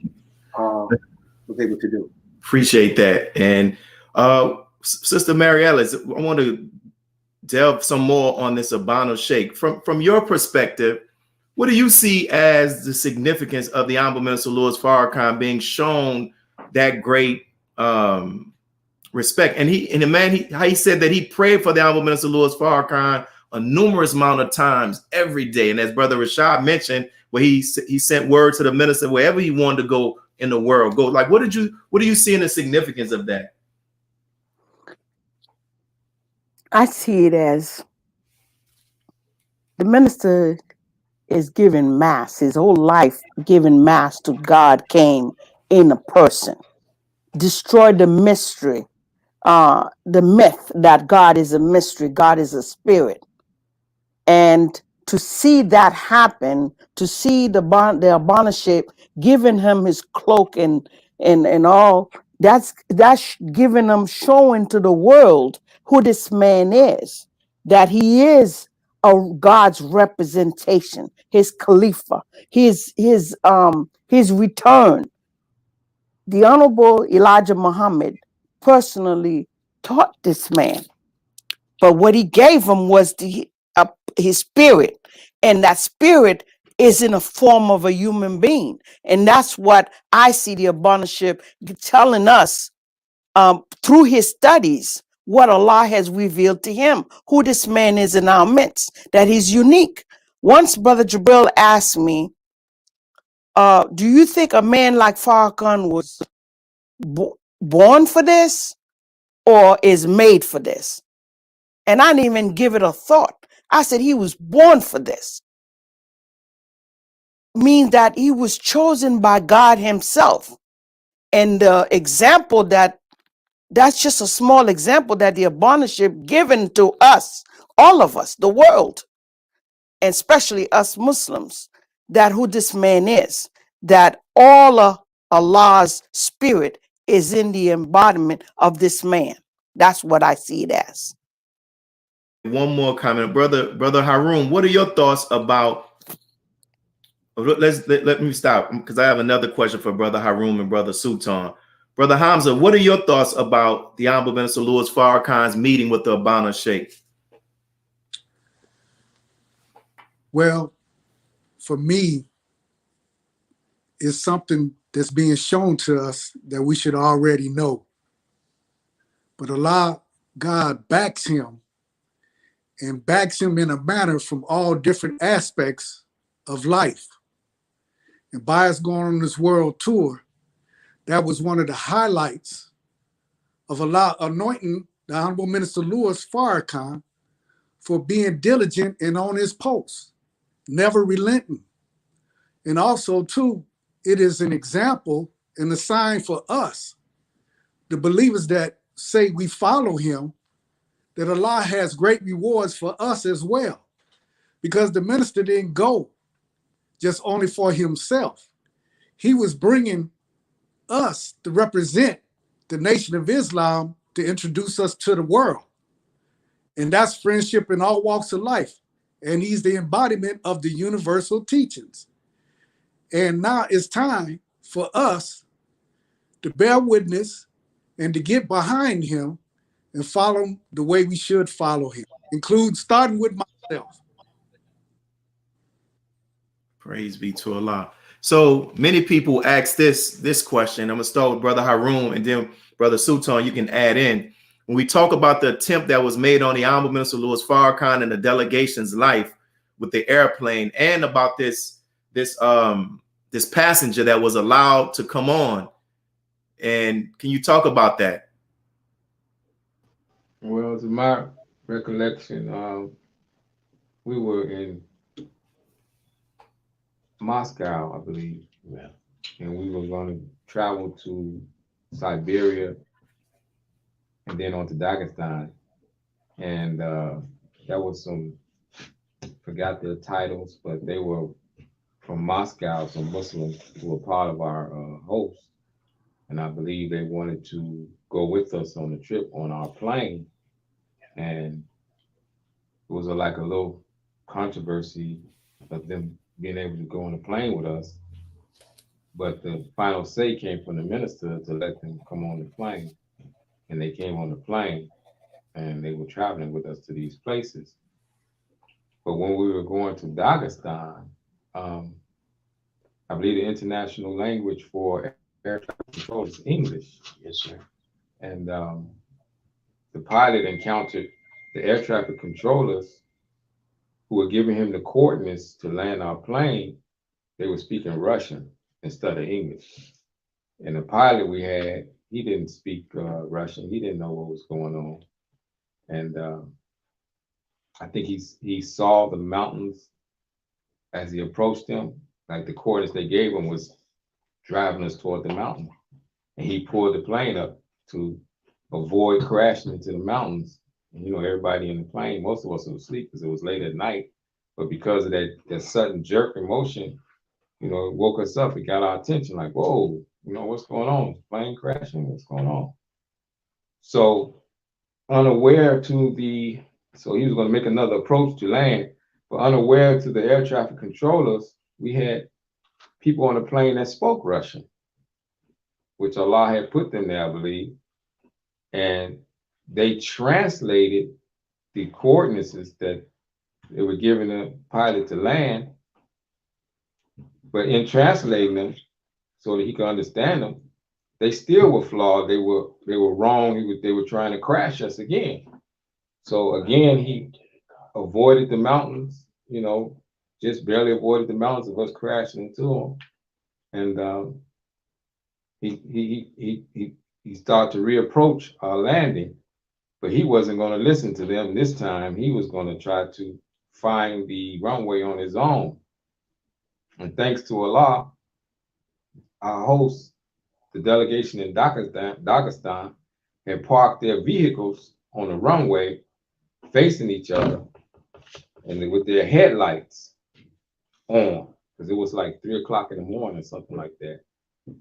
was able to do. Appreciate that. And Sister Mary Ellis, I want to delve some more on this Abuna Sheikh. From your perspective, what do you see as the significance of the Honorable Minister Louis Farrakhan being shown that great respect? And how he said that he prayed for the Honorable Minister Louis Farrakhan a numerous amount of times every day. And as Brother Rashad mentioned, where he sent word to the minister wherever he wanted to go in the world. Go, like, what do you see in the significance of that? I see it as the minister is giving mass. His whole life giving mass to God came in a person. Destroy the mystery, the myth that God is a mystery, God is a spirit. And to see that happen, to see the Abuna giving him his cloak and all, that's giving him, showing to the world who this man is, that he is God's representation, his Khalifa, his return. The Honorable Elijah Muhammad personally taught this man, but what he gave him was his spirit, and that spirit is in a form of a human being, and that's what I see the Abuna telling us through his studies, what Allah has revealed to him, who this man is in our midst, that he's unique. Once Brother Jabril asked me, do you think a man like Farrakhan was born for this or is made for this? And I didn't even give it a thought. I said he was born for this. Means that he was chosen by God himself. And the example that's just a small example that the Abuna given to us, all of us, the world, and especially us Muslims, that who this man is, that all of Allah's spirit is in the embodiment of this man. That's what I see it as. One more comment, brother Harun. What are your thoughts about? Let me stop, because I have another question for Brother Harun and Brother Sultan. Brother Hamza, what are your thoughts about the Honorable Minister Louis Farrakhan's meeting with the Abuna Sheikh? Well, for me, it's something that's being shown to us that we should already know. But Allah, God backs him, and backs him in a manner from all different aspects of life. And by us going on this world tour, that was one of the highlights of Allah anointing the Honorable Minister Louis Farrakhan for being diligent and on his post, never relenting. And also, too, it is an example and a sign for us, the believers that say we follow him, that Allah has great rewards for us as well. Because the minister didn't go just only for himself. He was bringing us to represent the Nation of Islam, to introduce us to the world. And that's friendship in all walks of life. And he's the embodiment of the universal teachings. And now it's time for us to bear witness and to get behind him and follow him the way we should follow him, include starting with myself. Praise be to Allah. So many people ask this question. I'm gonna start with Brother Harun, and then Brother Sultan, you can add in. When we talk about the attempt that was made on the Honorable Minister Louis Farrakhan and the delegation's life with the airplane, and about this passenger that was allowed to come on, and can you talk about that? Well, to my recollection, we were in Moscow, I believe, yeah, and we were going to travel to Siberia and then on to Dagestan, and that was forgot their titles, but they were from Moscow, some Muslims who were part of our host, and I believe they wanted to go with us on the trip on our plane, and it was like a little controversy of them being able to go on a plane with us, but the final say came from the minister to let them come on the plane, and they came on the plane, and they were traveling with us to these places. But when we were going to Dagestan, I believe the international language for air traffic control is English. Yes, sir. And the pilot encountered the air traffic controllers who were giving him the coordinates to land our plane, they were speaking Russian instead of English. And the pilot we had, he didn't speak Russian. He didn't know what was going on. And I think he saw the mountains as he approached them. Like the coordinates they gave him was driving us toward the mountain. And he pulled the plane up to avoid crashing into the mountains. And, you know, everybody in the plane, most of us were asleep because it was late at night. But because of that sudden jerk in motion, you know, it woke us up. It got our attention like, whoa, you know, what's going on? Plane crashing? What's going on? So unaware to the, so he was going to make another approach to land, but unaware to the air traffic controllers, we had people on the plane that spoke Russian, which Allah had put them there, I believe. And they translated the coordinates that they were giving the pilot to land, but in translating them so that he could understand them, they still were flawed. They were wrong. They were trying to crash us again. So again, he avoided the mountains, you know, just barely avoided the mountains of us crashing into them. And he started to reapproach our landing, but he wasn't going to listen to them this time. He was going to try to find the runway on his own. And thanks to Allah, our host, the delegation in Dagestan, had parked their vehicles on the runway facing each other and with their headlights on, because it was like 3 o'clock in the morning, something like that.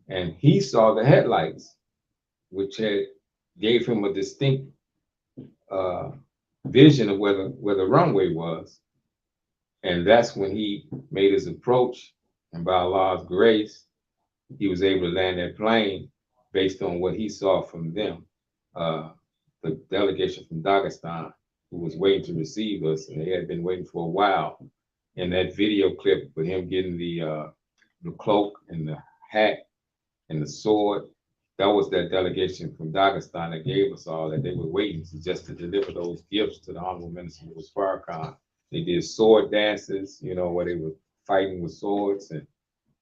And he saw the headlights, which gave him a distinct vision of where the runway was. And that's when he made his approach. And by Allah's grace, he was able to land that plane based on what he saw from them. The delegation from Dagestan, who was waiting to receive us, and they had been waiting for a while. In that video clip with him getting the cloak and the hat and the sword, that was that delegation from Dagestan that gave us all that. They were waiting just to deliver those gifts to the Honorable Minister Louis Farrakhan. They did sword dances, you know, where they were fighting with swords, and it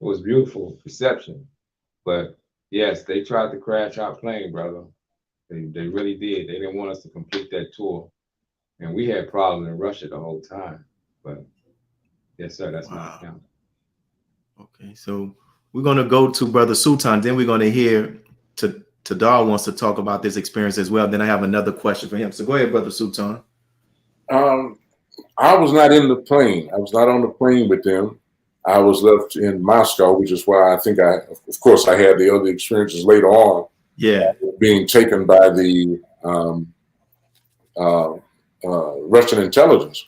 was beautiful reception. But yes, they tried to crash our plane, brother. They really did. They didn't want us to complete that tour. And we had problems in Russia the whole time. But yes, sir, that's my account. Okay, so we're going to go to Brother Sultan. Then we're going to hear Tadar wants to talk about this experience as well. Then I have another question for him. So go ahead, Brother Sultan. I was not in the plane. I was not on the plane with them. I was left in Moscow, which is why I think of course, I had the other experiences later on. Yeah. Being taken by the Russian intelligence.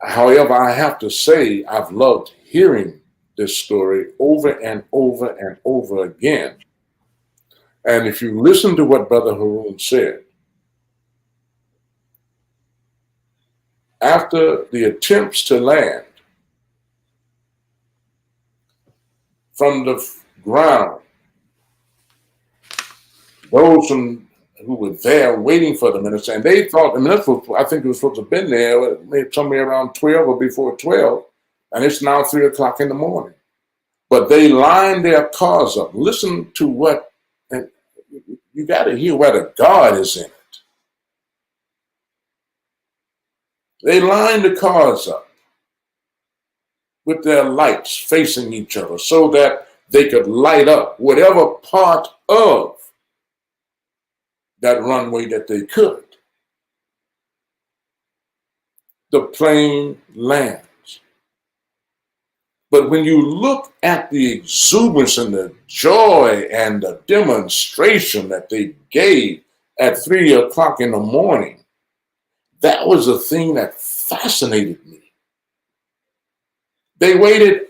However, I have to say, I've loved hearing this story over and over and over again. And if you listen to what Brother Haroon said, after the attempts to land from the ground, those who were there waiting for the minister, and they thought the minister, I think it was supposed to have been there maybe somewhere around 12 or before 12, and it's now 3 o'clock in the morning. But they lined their cars up. Listen to what, and you got to hear where the God is in it. They lined the cars up with their lights facing each other so that they could light up whatever part of that runway that they could. The plane lands. But when you look at the exuberance and the joy and the demonstration that they gave at 3 o'clock in the morning, that was a thing that fascinated me. They waited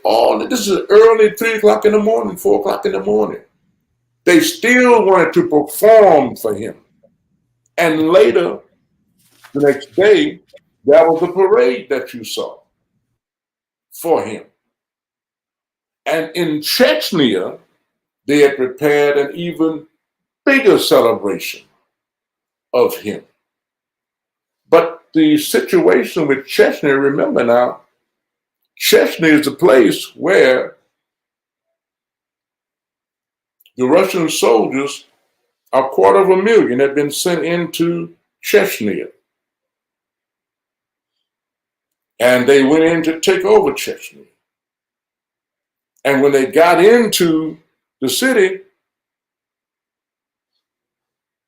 this is early 3 o'clock in the morning, 4 o'clock in the morning. They still wanted to perform for him. And later, the next day, there was a parade that you saw for him. And in Chechnya, they had prepared an even bigger celebration of him. But the situation with Chechnya, remember now, Chechnya is the place where the Russian soldiers, 250,000, had been sent into Chechnya. And they went in to take over Chechnya. And when they got into the city,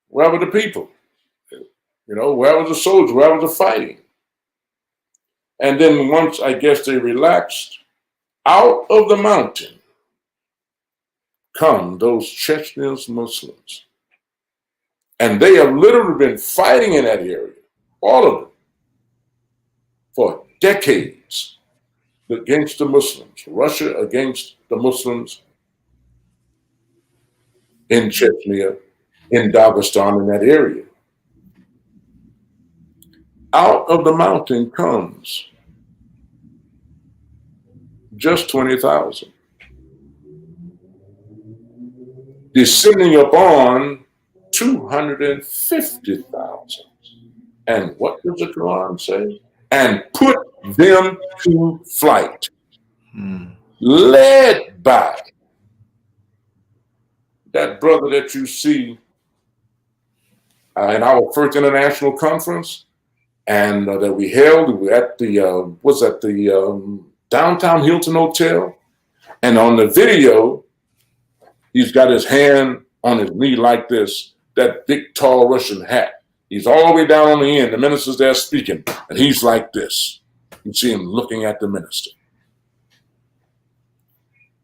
where were the people? You know, where was the soldiers? Where was the fighting? And then once, I guess, they relaxed, out of the mountain come those Chechen Muslims. And they have literally been fighting in that area, all of them, for decades against the Muslims. Russia against the Muslims in Chechnya, in Dagestan, in that area. Out of the mountain comes just 20,000. Descending upon 250,000. And what does the Quran say? And put them to flight. Led by that brother that you see in our first international conference, and that we held at the downtown Hilton Hotel. And on the video, he's got his hand on his knee like this, that big, tall Russian hat. He's all the way down on the end. The minister's there speaking, and he's like this. You see him looking at the minister.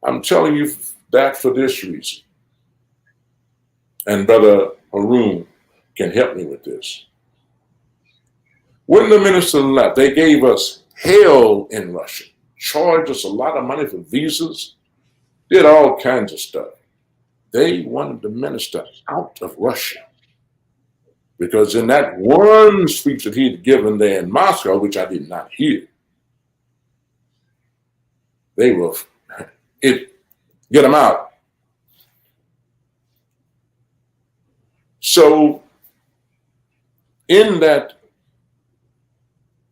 I'm telling you that for this reason. And Brother Haroon can help me with this. When the minister left, they gave us hell in Russia, charged us a lot of money for visas, did all kinds of stuff. They wanted the minister out of Russia. Because in that one speech that he had given there in Moscow, which I did not hear, they were, get him out. So in that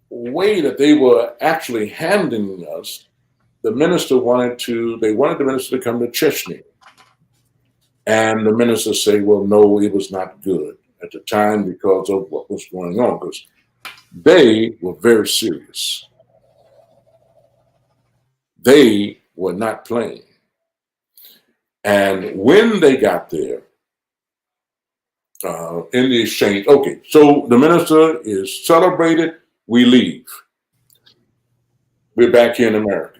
way that they were actually handling us, the minister wanted the minister to come to Chechnya. And the minister said, well, no, it was not good at the time because of what was going on, because they were very serious. They were not playing. And when they got there, in the exchange, okay, so the minister is celebrated, we leave. We're back here in America.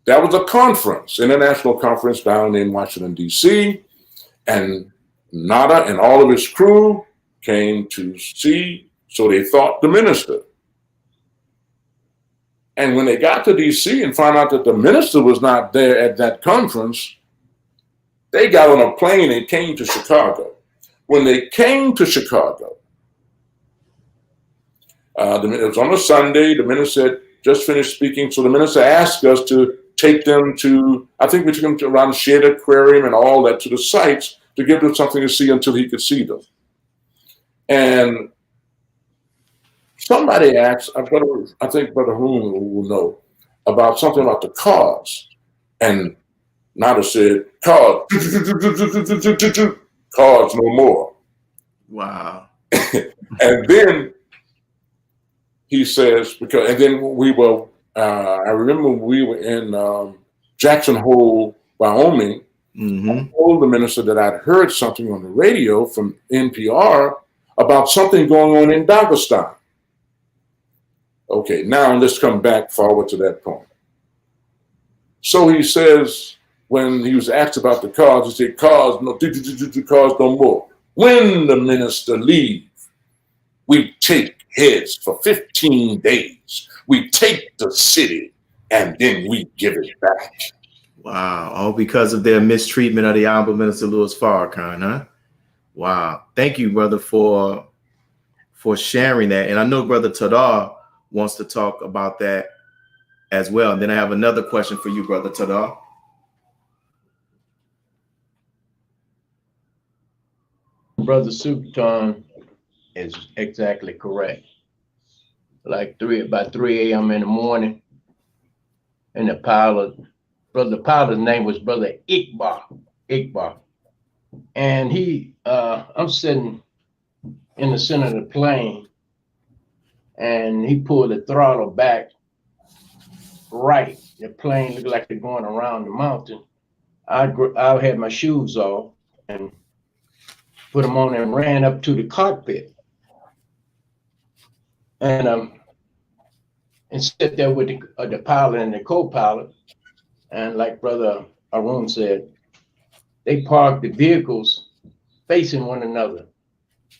That was a conference, international conference down in Washington, D.C., and Nada and all of his crew came to see, so they thought, the minister. And when they got to D.C. and found out that the minister was not there at that conference, they got on a plane and came to Chicago. When they came to Chicago, it was on a Sunday, the minister had just finished speaking, so the minister asked us to take them to, I think we took them to around the Shedd Aquarium and all that, to the sites, to give them something to see until he could see them. And somebody asked, I think Brother Haroon will know, about something about the cars. And Nada said, cars, cars no more. Wow. And then he says, and then we were, I remember we were in Jackson Hole, Wyoming. I told the minister that I'd heard something on the radio from NPR about something going on in Dagestan. Okay, now let's come back forward to that point. So he says, when he was asked about the cars, he said, cars no more. When the minister leaves, we take heads for 15 days. We take the city and then we give it back. Wow. All because of their mistreatment of the Honorable Minister Louis Farrakhan, huh? Wow. Thank you, brother, for sharing that. And I know Brother Tadar wants to talk about that as well. And then I have another question for you, Brother Tadar. Brother Sultan is exactly correct. like about 3 a.m. in the morning. And the pilot's name was Brother Iqbal. And I'm sitting in the center of the plane, and he pulled the throttle back right. The plane looked like they're going around the mountain. I had my shoes off and put them on and ran up to the cockpit. And sit there with the pilot and the co-pilot. And like Brother Arun said, they parked the vehicles facing one another.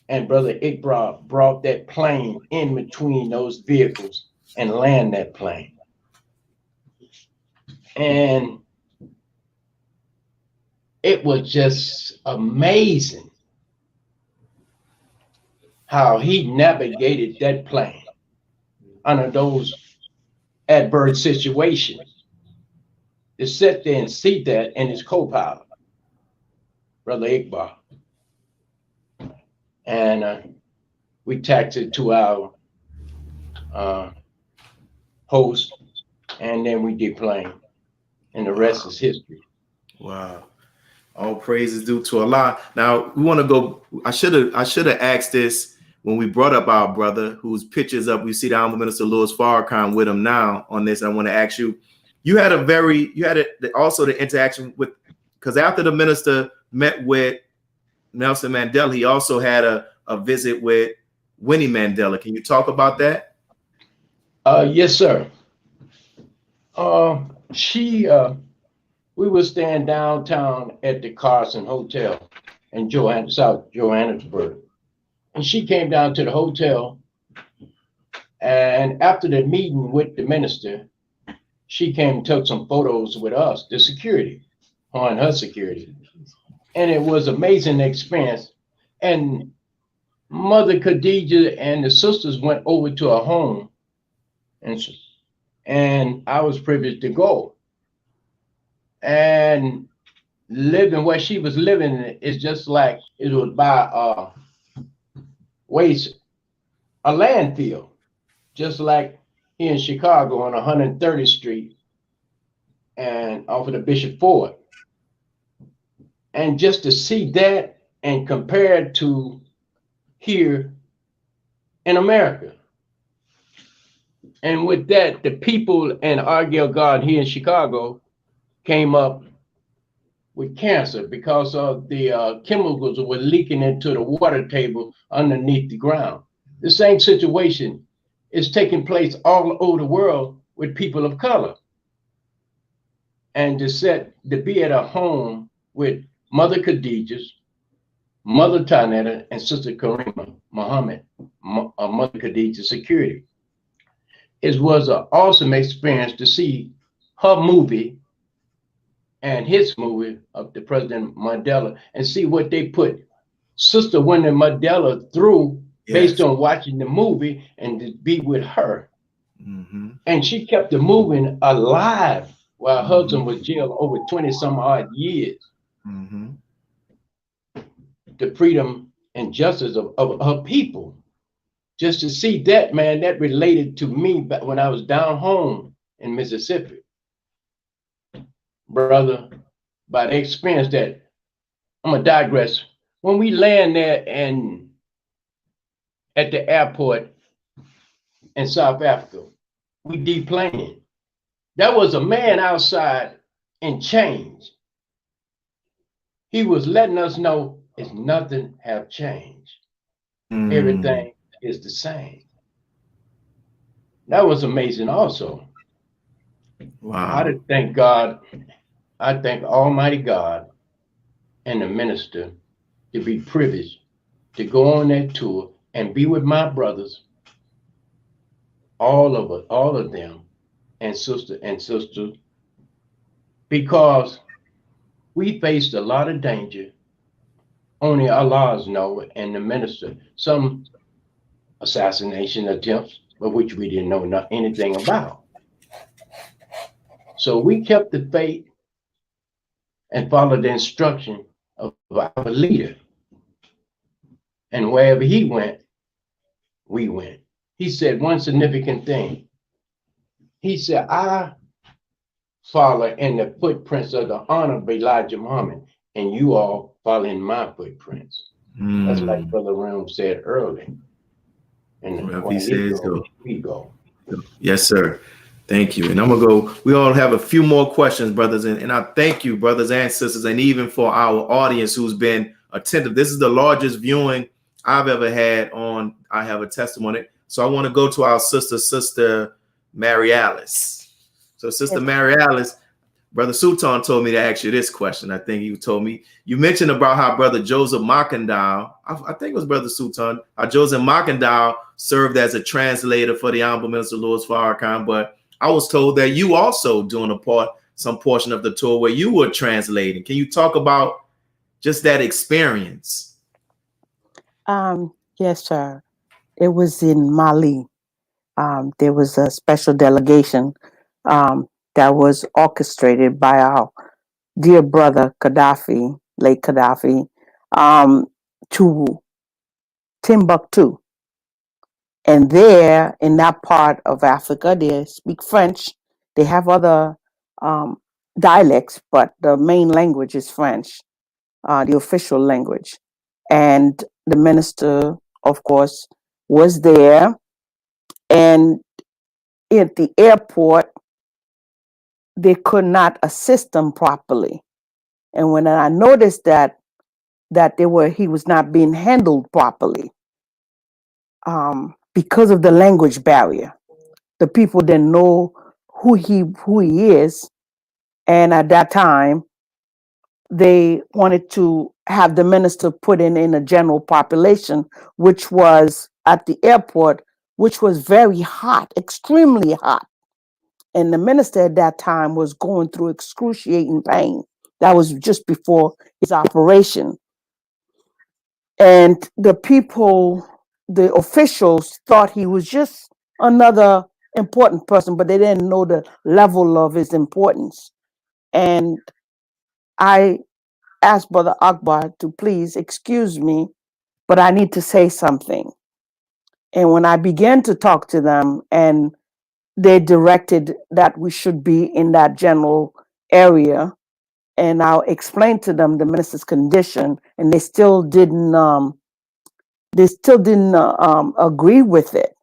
And Brother Iqbal brought that plane in between those vehicles and landed that plane. And it was just amazing how he navigated that plane under those adverse situations. To sit there and see that in his co-pilot, Brother Iqbal. And we taxied to our host, and then we deplaned, and the rest is history. Wow. All praises due to Allah. Now we want to go. I should have asked this when we brought up our brother, whose pictures up. We see the Honorable Minister Louis Farrakhan with him now on this. I want to ask you. You had also the interaction with, because after the minister met with Nelson Mandela, he also had a visit with Winnie Mandela. Can you talk about that? Yes, sir. We were staying downtown at the Carson Hotel in South Johannesburg. And she came down to the hotel, and after the meeting with the minister, she came and took some photos with us, the security, on her security. And it was an amazing experience. And Mother Khadija and the sisters went over to her home, and I was privileged to go. And living where she was living is just like it was by a landfill, just like here in Chicago on 130th Street and off of the Bishop Ford. And just to see that and compare it to here in America. And with that, the people in Argyle Garden here in Chicago came up with cancer because of the chemicals that were leaking into the water table underneath the ground. The same situation is taking place all over the world with people of color. And to be at a home with Mother Khadija's, Mother Tanetta, and Sister Karima Muhammad, Mother Khadija's security. It was an awesome experience to see her movie and his movie of the President Mandela and see what they put Sister Winnie Mandela through based on watching the movie and to be with her. Mm-hmm. And she kept the movement alive while her husband was jailed over 20 some odd years. Mm-hmm. The freedom and justice of her people. Just to see that, man, that related to me back when I was down home in Mississippi. Brother, by the experience that, I'm gonna digress. When we land there and at the airport in South Africa, we deplaned. There was a man outside in chains. He was letting us know it's nothing have changed. Everything is the same. That was amazing also. Wow. I thank God. I thank Almighty God and the minister to be privileged to go on that tour and be with my brothers, all of them, and sisters, because we faced a lot of danger. Only Allah's know, and the minister, some assassination attempts, but which we didn't know anything about. So we kept the faith and followed the instruction of our leader. And wherever he went, we went. he said one significant thing. He said, I follow in the footprints of the Honorable Elijah Muhammad, and you all follow in my footprints. That's like Brother Ram said earlier. And Wherever when he says go, go. we go. Yes, sir. Thank you. And I'm gonna go. We all have a few more questions, brothers, and I thank you, brothers and sisters, and even for our audience who's been attentive. This is the largest viewing I've ever had on I Have a Testimony. So I want to go to our sister Mary Alice. So Sister Mary Alice, Brother Sultan told me to ask you this question. I think he told me, you mentioned about how Brother Joseph Mackendal, I think it was Brother Sultan, how Joseph Mackendal served as a translator for the Honorable Minister Louis Farrakhan, but I was told that you also doing some portion of the tour where you were translating. Can you talk about just that experience? Yes, sir. It was in Mali. There was a special delegation that was orchestrated by our dear brother Gaddafi, late Gaddafi, to Timbuktu. And there, in that part of Africa, they speak French. They have other dialects, but the main language is French, the official language. And the minister, of course, was there. And at the airport, they could not assist them properly. And when I noticed that he was not being handled properly, because of the language barrier, the people didn't know who he is, and at that time, they wanted to have the minister put in a general population, which was at the airport, which was very hot, extremely hot. And the minister at that time was going through excruciating pain. That was just before his operation. And the people, the officials, thought he was just another important person, but they didn't know the level of his importance. And I asked Brother Akbar to please excuse me, but I need to say something. And when I began to talk to them, and they directed that we should be in that general area, and I'll explain to them the minister's condition, and they still didn't agree with it.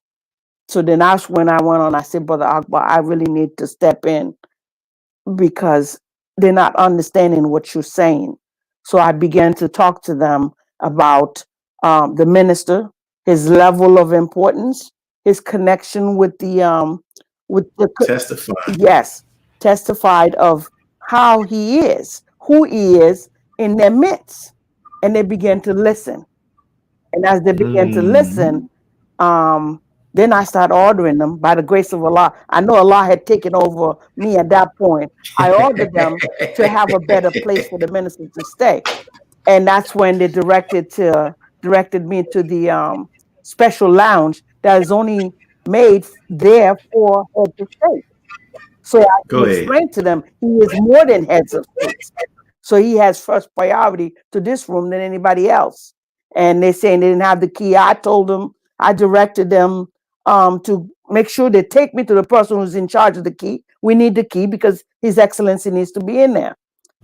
So then that's when I went on. I said, Brother Akbar, I really need to step in because they're not understanding what you're saying. So I began to talk to them about the minister, his level of importance, his connection with the Testify. yes, testified of how he is, who he is in their midst, and they began to listen. And as they began to listen, then I started ordering them by the grace of Allah. I know Allah had taken over me at that point. I ordered them to have a better place for the minister to stay. And that's when they directed me to the special lounge that is only made there for heads of state. So I can explain to them he is more than heads of state. So he has first priority to this room than anybody else. And they're saying they didn't have the key. I told them, I directed them to make sure they take me to the person who's in charge of the key. We need the key because His Excellency needs to be in there.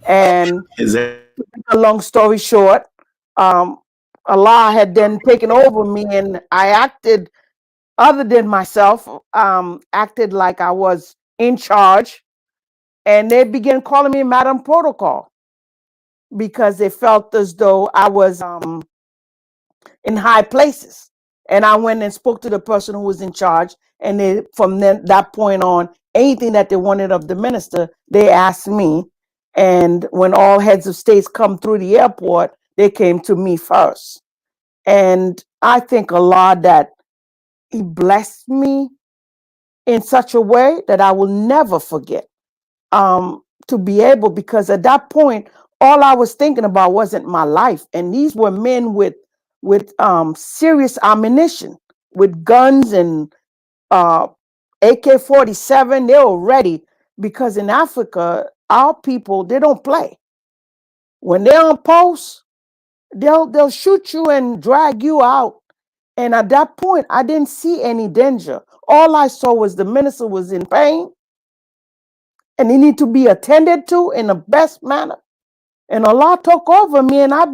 And a long story short, Allah had then taken over me, and I acted other than myself, acted like I was in charge. And they began calling me Madam Protocol because they felt as though I was in high places. And I went and spoke to the person who was in charge. And they, from that point on, anything that they wanted of the minister, they asked me. And when all heads of states come through the airport, they came to me first. And I thank Allah that He blessed me in such a way that I will never forget. To be able, because at that point, all I was thinking about wasn't my life. And these were men with serious ammunition, with guns and AK-47. They were ready, because in Africa, our people, they don't play. When they're on post, they'll shoot you and drag you out And at that point, I didn't see any danger. All I saw was the minister was in pain and he needed to be attended to in the best manner. And Allah took over me and I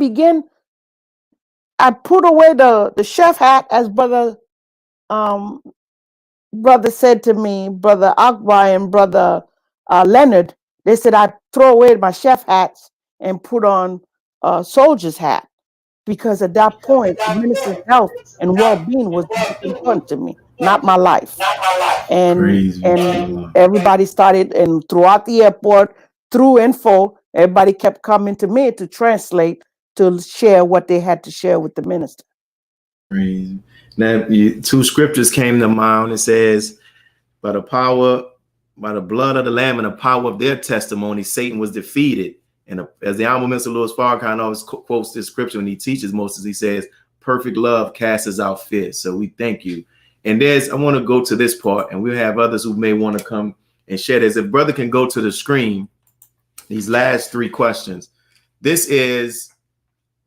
put away the chef hat, as brother said to me, Brother Akbar and Brother Leonard. They said I throw away my chef hats and put on a soldier's hat, because at that point, the minister's health and well-being was most important to me, not my life. And everybody started, and throughout the airport, through info, everybody kept coming to me to translate, to share what they had to share with the minister. Crazy. Now, two scriptures came to mind. It says, by the blood of the Lamb and the power of their testimony, Satan was defeated. And as the Honorable Minister Louis Farrakhan always quotes this scripture when he teaches Moses, he says, perfect love casts out fear. So we thank you. And I want to go to this part, and we'll have others who may want to come and share this. If brother can go to the screen, these last three questions. This is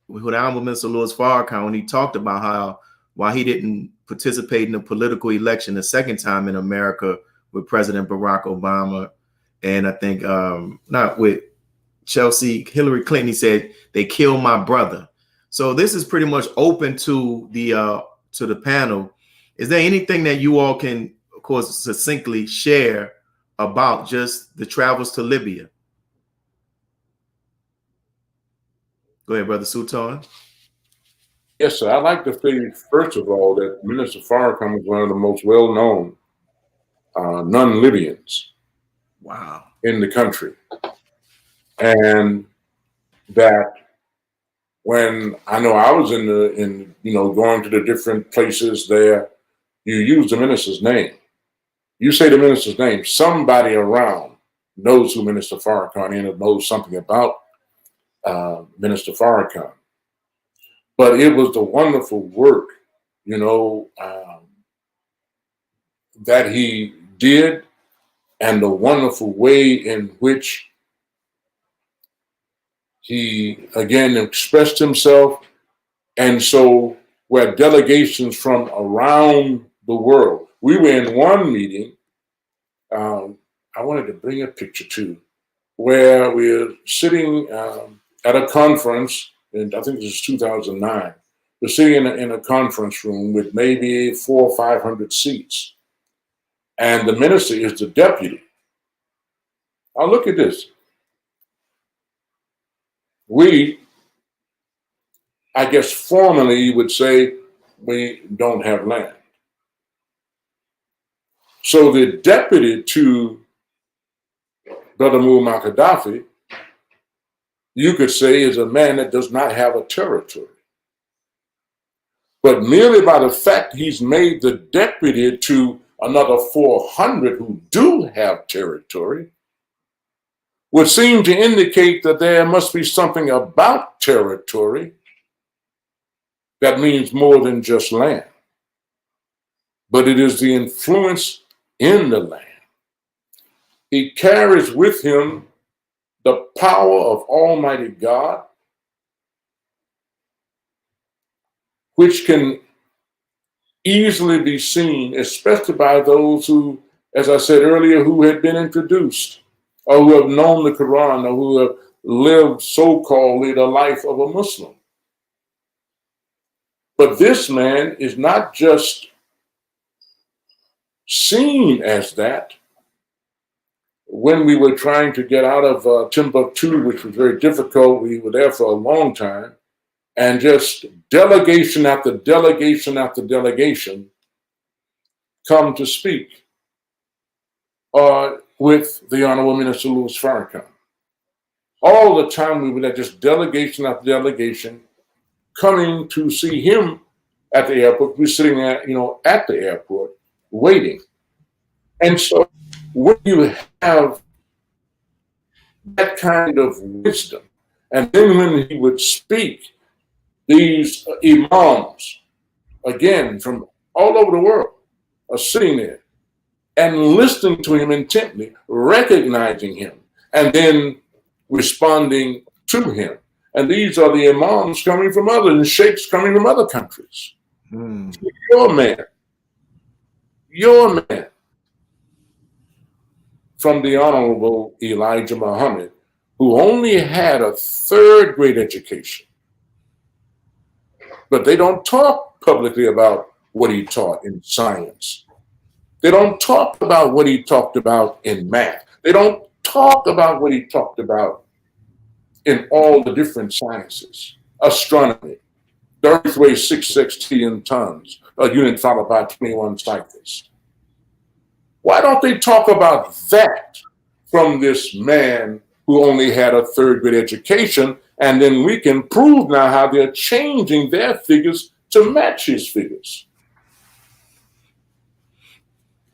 with the Honorable Minister Louis Farrakhan, when he talked about how, while he didn't participate in the political election the second time in America with President Barack Obama, and I think not with Hillary Clinton, he said, they killed my brother. So this is pretty much open to the panel. Is there anything that you all can, of course, succinctly share about just the travels to Libya? Go ahead, Brother Sultan. Yes, sir. I'd like to say, first of all, that Minister Farrakhan was one of the most well-known non-Libyans in the country. And that when I know I was going to the different places there, you use the minister's name. You say the minister's name, somebody around knows who Minister Farrakhan is and knows something about Minister Farrakhan. But it was the wonderful work, that he did, and the wonderful way in which he, again, expressed himself. And so where delegations from around the world, we were in one meeting, I wanted to bring a picture too, where we're sitting at a conference, and I think this is 2009. We're sitting in a conference room with maybe 400 or 500 seats. And the minister is the deputy. Now look at this. We, I guess formally would say, we don't have land. So the deputy to Brother Muammar Gaddafi, you could say, is a man that does not have a territory. But merely by the fact he's made the deputy to another 400 who do have territory would seem to indicate that there must be something about territory that means more than just land. But it is the influence in the land. He carries with him the power of Almighty God, which can easily be seen, especially by those who, as I said earlier, who had been introduced or who have known the Quran or who have lived so-called the life of a Muslim. But this man is not just seen as that. When we were trying to get out of Timbuktu, which was very difficult, we were there for a long time, and just delegation after delegation after delegation come to speak with the Honorable Minister Louis Farrakhan. All the time we were there, just delegation after delegation, coming to see him at the airport. We're sitting at the airport waiting. And so when you have that kind of wisdom, and then when he would speak, these imams, again, from all over the world, are sitting there and listening to him intently, recognizing him, and then responding to him. And these are the imams coming from and sheikhs coming from other countries. Your man from the Honorable Elijah Muhammad, who only had a third-grade education. But they don't talk publicly about what he taught in science. They don't talk about what he talked about in math. They don't talk about what he talked about in all the different sciences. Astronomy, the Earth weighs 6 sextillion tons, a unit followed by 21 cycles. Why don't they talk about that from this man who only had a third-grade education? And then we can prove now how they're changing their figures to match his figures.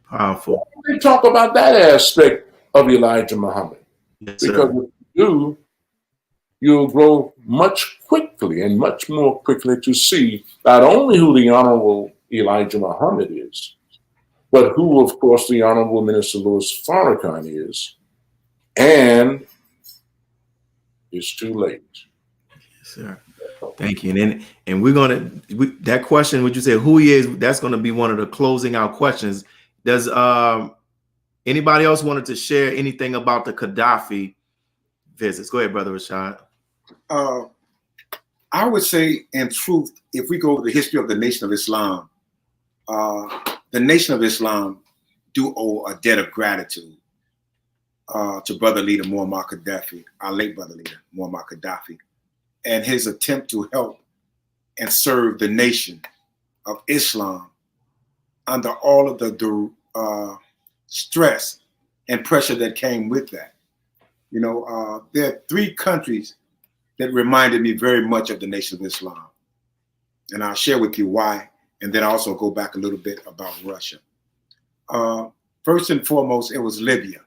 Powerful. Why don't they talk about that aspect of Elijah Muhammad? Yes, because if you do, you'll grow much quickly and much more quickly to see not only who the Honorable Elijah Muhammad is, but who, of course, the Honorable Minister Louis Farrakhan is, and it's too late. Yes, sir. Thank you. And we're gonna that question, would you say who he is? That's gonna be one of the closing out questions. Does anybody else wanted to share anything about the Gaddafi visits? Go ahead, Brother Rashad. I would say, in truth, if we go to the history of the Nation of Islam, the Nation of Islam do owe a debt of gratitude to brother leader Muammar Gaddafi, our late brother leader Muammar Gaddafi, and his attempt to help and serve the nation of Islam under all of the stress and pressure that came with that. You know, there are 3 countries that reminded me very much of the Nation of Islam. And I'll share with you why, and then also go back a little bit about Russia. First and foremost, it was Libya.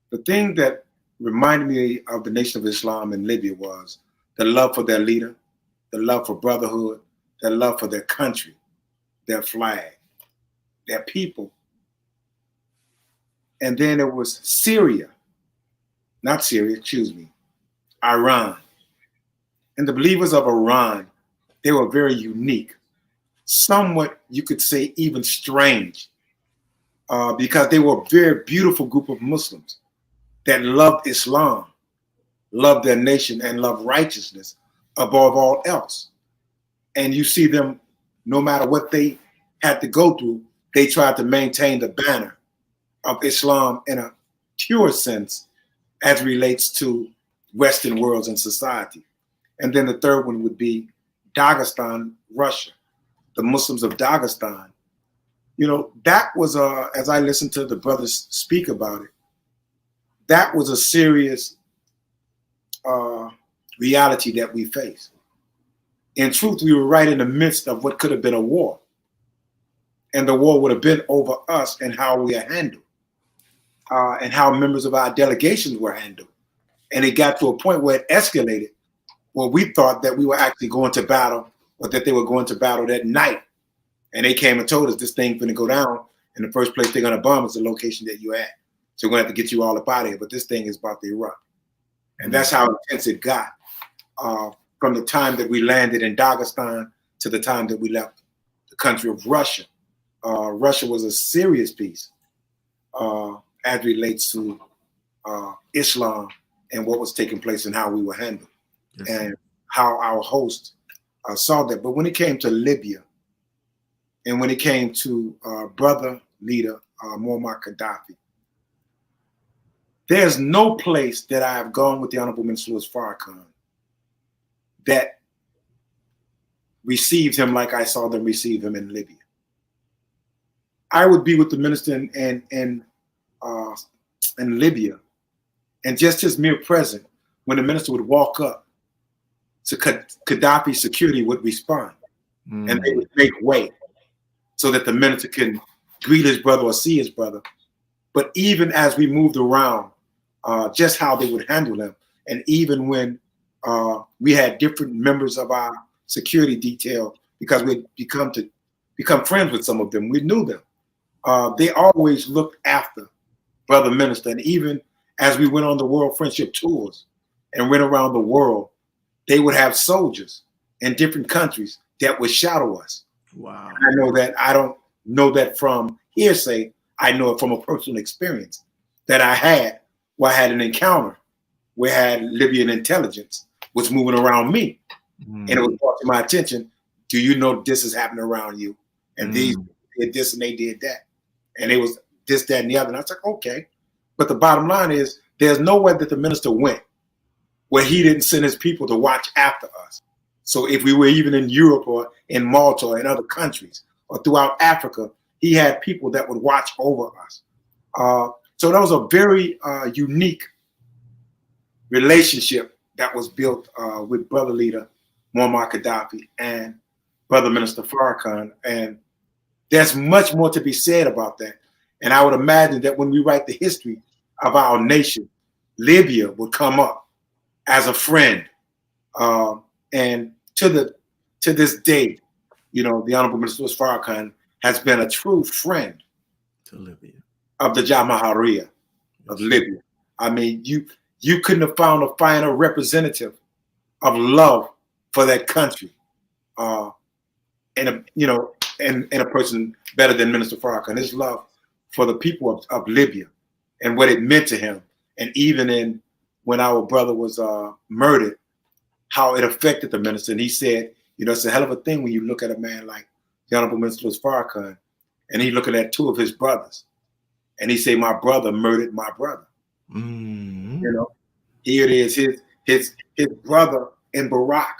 The thing that reminded me of the Nation of Islam in Libya was the love for their leader, the love for brotherhood, their love for their country, their flag, their people. And then it was Syria, not Syria, excuse me, Iran. And the believers of Iran, they were very unique, somewhat, you could say, even strange, because they were a very beautiful group of Muslims that loved Islam, loved their nation, and loved righteousness above all else. And you see them, no matter what they had to go through, they tried to maintain the banner of Islam in a pure sense as relates to Western worlds and society. And then the third one would be Dagestan, Russia, the Muslims of Dagestan. You know, that was, as I listened to the brothers speak about it, that was a serious reality that we face. In truth, we were right in the midst of what could have been a war. And the war would have been over us and how we are handled, and how members of our delegations were handled. And it got to a point where it escalated, where we thought that we were actually going to battle, or that they were going to battle that night. And they came and told us this thing's gonna go down. In the first place they're gonna bomb is the location that you're at. So we're gonna have to get you all up out of here, but this thing is about to erupt. And that's how intense it got, from the time that we landed in Dagestan to the time that we left the country of Russia. Russia was a serious piece as relates to Islam and what was taking place and how we were handled, yes, and how our host saw that. But when it came to Libya, and when it came to brother leader Muammar Gaddafi, there's no place that I have gone with the Honorable Minister Louis Farrakhan that received him like I saw them receive him in Libya. I would be with the minister in Libya, and just his mere presence, when the minister would walk up, to Gaddafi's security would respond, and they would make way so that the minister can greet his brother or see his brother. But even as we moved around, just how they would handle him, and even when we had different members of our security detail, because we'd become friends with some of them, we knew them. They always looked after brother minister, and even as we went on the world friendship tours and went around the world, they would have soldiers in different countries that would shadow us. Wow. I know that. I don't know that from hearsay. I know it from a personal experience that I had, where I had an encounter where I had Libyan intelligence was moving around me. And it was brought to my attention, do you know this is happening around you? And these did this and they did that. And it was this, that, and the other. And I was like, okay. But the bottom line is there's nowhere that the minister went where he didn't send his people to watch after us. So if we were even in Europe or in Malta or in other countries or throughout Africa, he had people that would watch over us. So that was a very unique relationship that was built with brother leader Muammar Gaddafi and brother minister Farrakhan. And there's much more to be said about that. And I would imagine that when we write the history of our nation, Libya would come up as a friend. And to this day, you know, the Honorable Minister Louis Farrakhan has been a true friend to Libya, of the Jamahariya of Libya. I mean, you couldn't have found a finer representative of love for that country, and a person better than Minister Farrakhan. His love for the people of Libya and what it meant to him, and even when our brother was murdered, how it affected the minister. And he said, you know, it's a hell of a thing when you look at a man like the Honorable Minister Louis Farrakhan, and he's looking at two of his brothers, and he said, "My brother murdered my brother." You know, here it is. His brother in Barack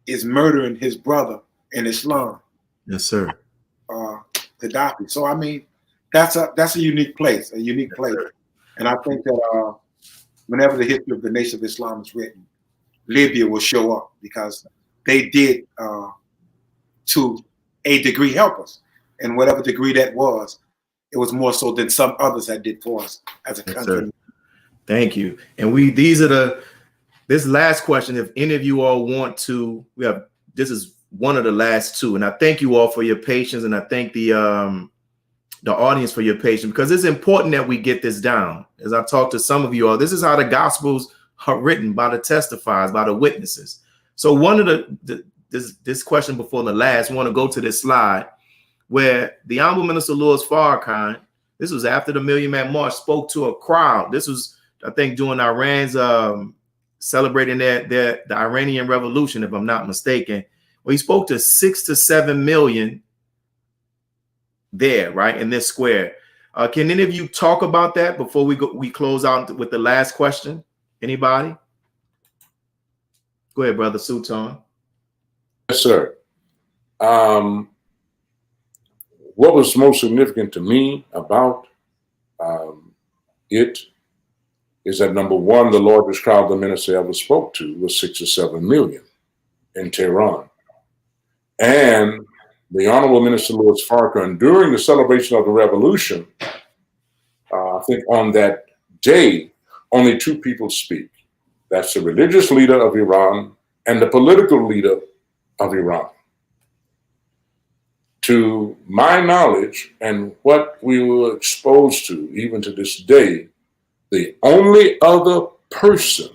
is murdering his brother in Islam. Yes, sir. Gaddafi. So I mean, that's a unique place, and I think that whenever the history of the Nation of Islam is written, Libya will show up because they did, to a degree, help us. And whatever degree that was, it was more so than some others that did for us as a country. Sir. Thank you. And this last question, if any of you all want to, this is one of the last two. And I thank you all for your patience. And I thank the audience for your patience, because it's important that we get this down. As I talk to some of you all, this is how the Gospels are written, by the testifiers, by the witnesses. So one of this question before the last, I want to go to this slide where the Honorable Minister Louis Farrakhan, this was after the Million Man March, spoke to a crowd. This was, I think, during Iran's celebrating the Iranian Revolution, if I'm not mistaken. Well, he spoke to 6 to 7 million there, right, in this square. Can any of you talk about that before we close out with the last question? Anybody? Go ahead, Brother Sultan. Yes, sir. What was most significant to me about it is that, number one, the largest crowd the minister ever spoke to was 6 or 7 million in Tehran. And the Honorable Minister Louis Farrakhan, during the celebration of the revolution, I think on that day, only two people speak. That's the religious leader of Iran and the political leader of Iran. To my knowledge and what we were exposed to, even to this day, the only other person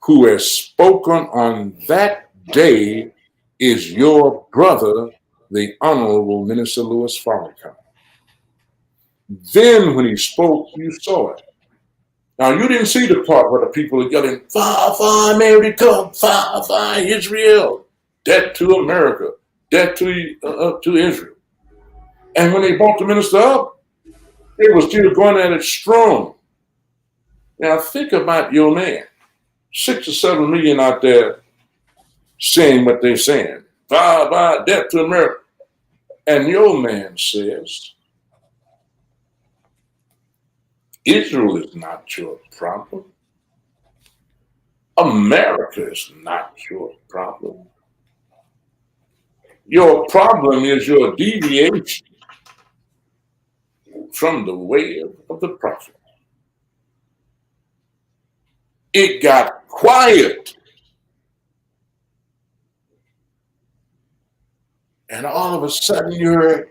who has spoken on that day is your brother, the Honorable Minister Louis Farrakhan. Then when he spoke, you saw it. Now, you didn't see the part where the people are yelling, "Fire, fire, America, fire, fire, Israel, debt to America, debt to Israel." And when they brought the minister up, they were still going at it strong. Now, think about your man. 6 or 7 million out there saying what they're saying. Fire, fire, debt to America. And your man says, Israel is not your problem. America is not your problem. Your problem is your deviation from the way of the prophet. It got quiet. And all of a sudden you're,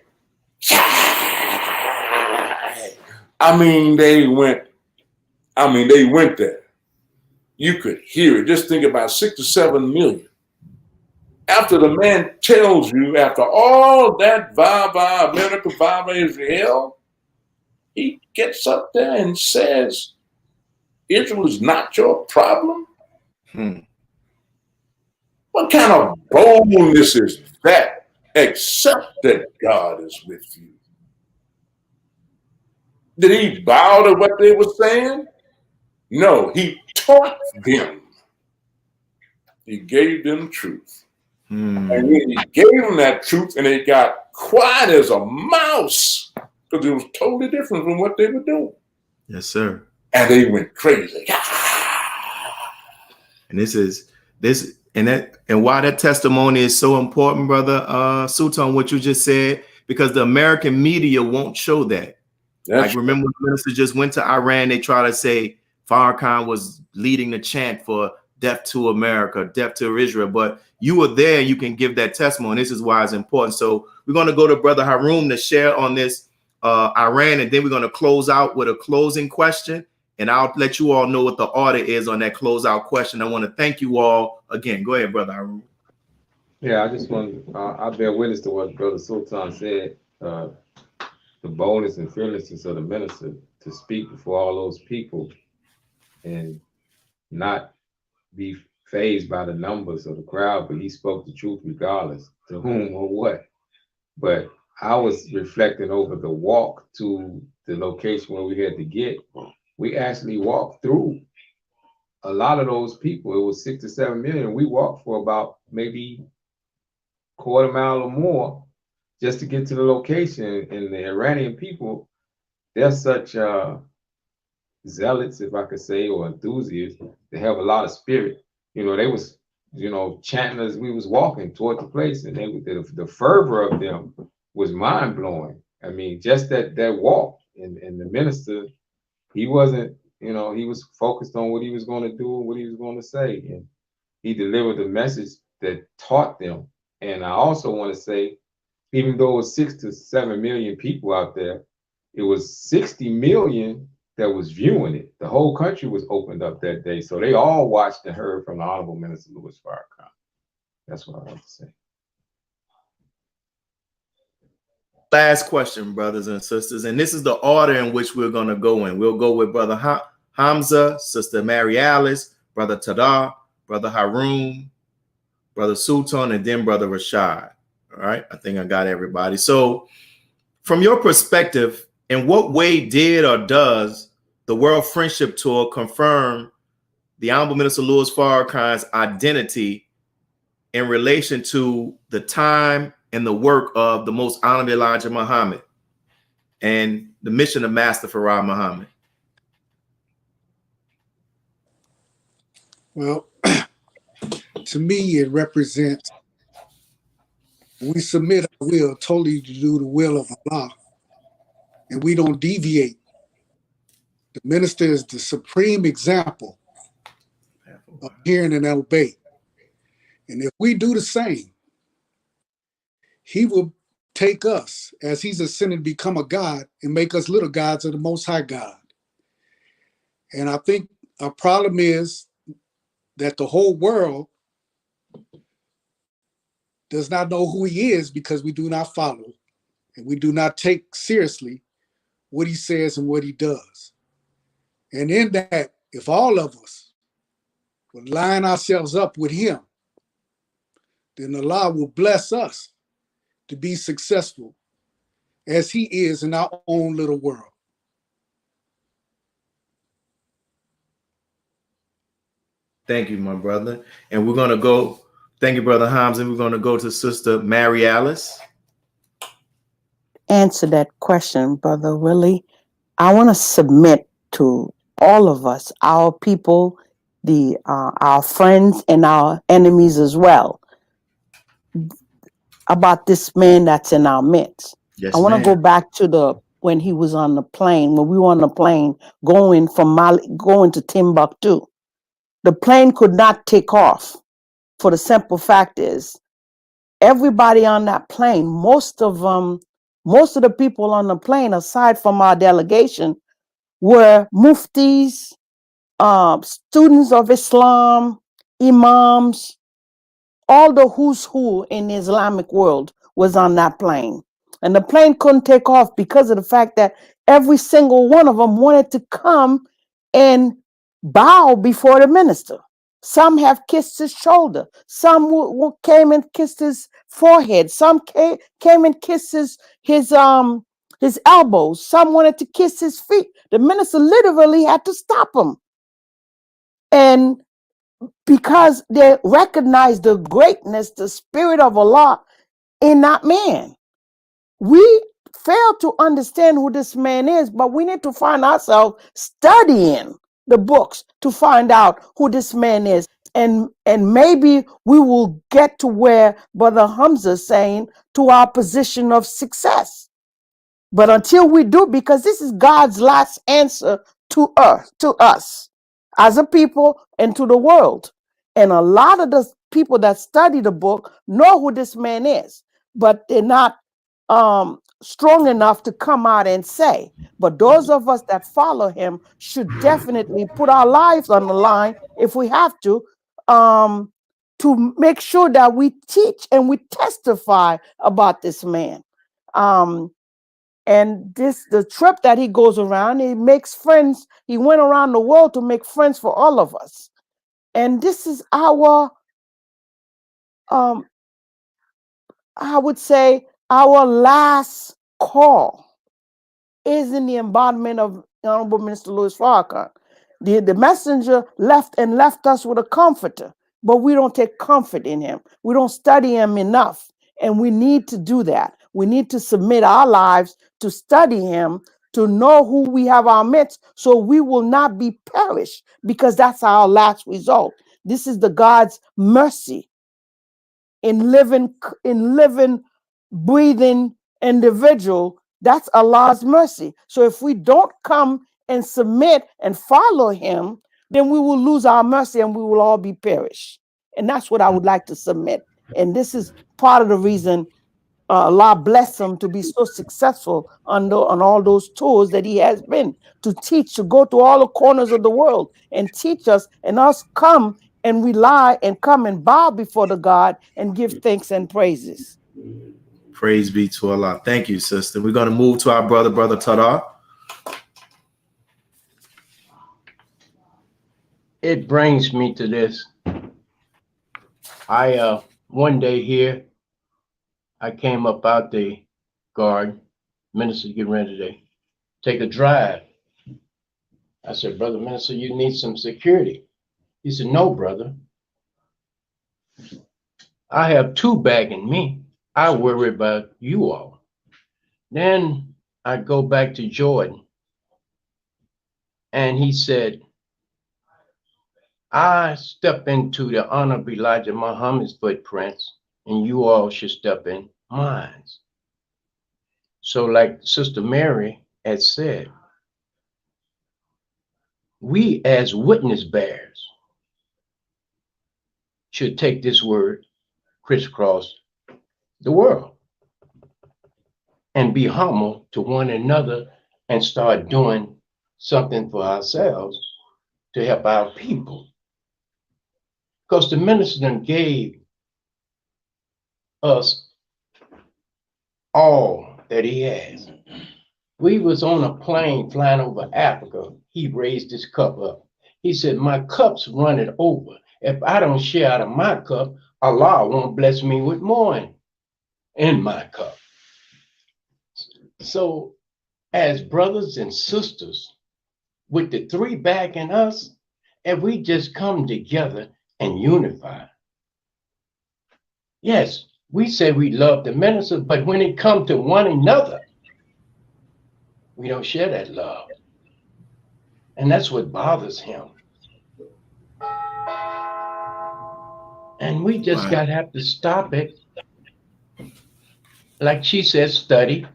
they went there. You could hear it. Just think about 6 to 7 million After the man tells you, after all that Vava, America, Vava, Israel, he gets up there and says, Israel is not your problem? What kind of boldness is that, except that God is with you? Did he bow to what they were saying? No, he taught them. He gave them truth. And when he gave them that truth and they got quiet as a mouse, because it was totally different from what they were doing. Yes, sir. And they went crazy. And why that testimony is so important, brother Sultan, what you just said, because the American media won't show that. Like, remember when the minister just went to Iran, they try to say Farrakhan was leading the chant for death to America, death to Israel, but you were there, you can give that testimony. This is why it's important. So we're going to go to Brother Haroon to share on this Iran, and then we're going to close out with a closing question, and I'll let you all know what the order is on that closeout question. I want to thank you all again. Go ahead, Brother Haroon. Yeah, I just want I bear witness to what Brother Sultan said, the boldness and fearlessness of the minister to speak before all those people and not be fazed by the numbers of the crowd, but he spoke the truth regardless to whom or what. But I was reflecting over the walk to the location where we had to get. We actually walked through a lot of those people. It was 6 to 7 million. We walked for about maybe quarter mile or more just to get to the location. And the Iranian people, they're such zealots, if I could say, or enthusiasts. They have a lot of spirit. You know, they was, you know, chanting as we was walking toward the place, and they the fervor of them was mind blowing. I mean, just that walk, and the minister, he wasn't, you know, he was focused on what he was going to do and what he was going to say, and he delivered the message that taught them. And I also want to say, even though it was 6 to 7 million people out there, it was 60 million that was viewing it. The whole country was opened up that day. So they all watched and heard from the Honorable Minister Louis Farrakhan. That's what I want to say. Last question, brothers and sisters. And this is the order in which we're going to go in. We'll go with Brother Hamza, Sister Mary Alice, Brother Tadar, Brother Haroon, Brother Sultan, and then Brother Rashad. All right. I think I got everybody. So from your perspective, in what way did or does the World Friendship Tour confirm the Honorable Minister Louis Farrakhan's identity in relation to the time and the work of the Most Honorable Elijah Muhammad and the mission of Master Farad Muhammad? Well, to me, it represents we submit our will totally to do the will of Allah, and we don't deviate. The minister is the supreme example of hearing and obey. And if we do the same, he will take us as he's ascended to become a God and make us little gods of the Most High God. And I think our problem is that the whole world does not know who he is because we do not follow and we do not take seriously what he says and what he does. And in that, if all of us would line ourselves up with him, then Allah will bless us to be successful as he is in our own little world. Thank you, my brother. And we're going to go, thank you, Brother Hamza. We're going to go to Sister Mary Alice. Answer that question, Brother Willie. I want to submit to all of us, our people, our friends and our enemies as well, about this man that's in our midst. Yes, I want to go back to when he was on the plane, when we were on the plane going from Mali, going to Timbuktu. The plane could not take off for the simple fact is everybody on that plane, most of the people on the plane, aside from our delegation, were muftis, students of Islam, imams, all the who's who in the Islamic world was on that plane. And the plane couldn't take off because of the fact that every single one of them wanted to come and bow before the minister. Some have kissed his shoulder. Some came and kissed his forehead. Some came and kissed his elbows. Some wanted to kiss his feet. The minister literally had to stop him. And because they recognized the greatness, the spirit of Allah in that man. We fail to understand who this man is, but we need to find ourselves studying the books to find out who this man is. And maybe we will get to where Brother Hamza is saying, to our position of success. But until we do, because this is God's last answer to us as a people and to the world. And a lot of the people that study the book know who this man is, but they're not strong enough to come out and say. But those of us that follow him should definitely put our lives on the line if we have to make sure that we teach and we testify about this man. And the trip that he goes around, he makes friends. He went around the world to make friends for all of us. And this is our, I would say, our last call is in the embodiment of Honorable Minister Louis Farrakhan. The messenger left us with a comforter, but we don't take comfort in him. We don't study him enough. And we need to do that. We need to submit our lives to study him, to know who we have our midst, so we will not be perished, because that's our last result. This is the God's mercy in living, breathing individual. That's Allah's mercy. So if we don't come and submit and follow him, then we will lose our mercy and we will all be perished. And that's what I would like to submit. And this is part of the reason Allah bless him to be so successful on all those tours that he has been, to teach, to go to all the corners of the world and teach us, and us come and rely and come and bow before the God and give thanks and praises. Praise be to Allah. Thank you, sister. We're going to move to our brother Tadar. It brings me to this. I one day here, I came up out the guard, minister getting ready to take a drive. I said, Brother Minister, you need some security. He said, no, brother. I have two bagging me. I worry about you all. Then I go back to Jordan. And he said, I step into the Honorable Elijah Muhammad's footprints, and you all should step in mine. So like Sister Mary has said, we as witness bearers should take this word crisscross the world and be humble to one another and start doing something for ourselves to help our people. Because the minister then gave us all that he has. We was on a plane flying over Africa. He raised his cup up. He said, my cup's running over. If I don't share out of my cup, Allah won't bless me with more in my cup. So as brothers and sisters, with the three backing us, if we just come together and unify. Yes, we say we love the minister, but when it comes to one another, we don't share that love. And that's what bothers him. And we just gotta have to stop it. Like she says, study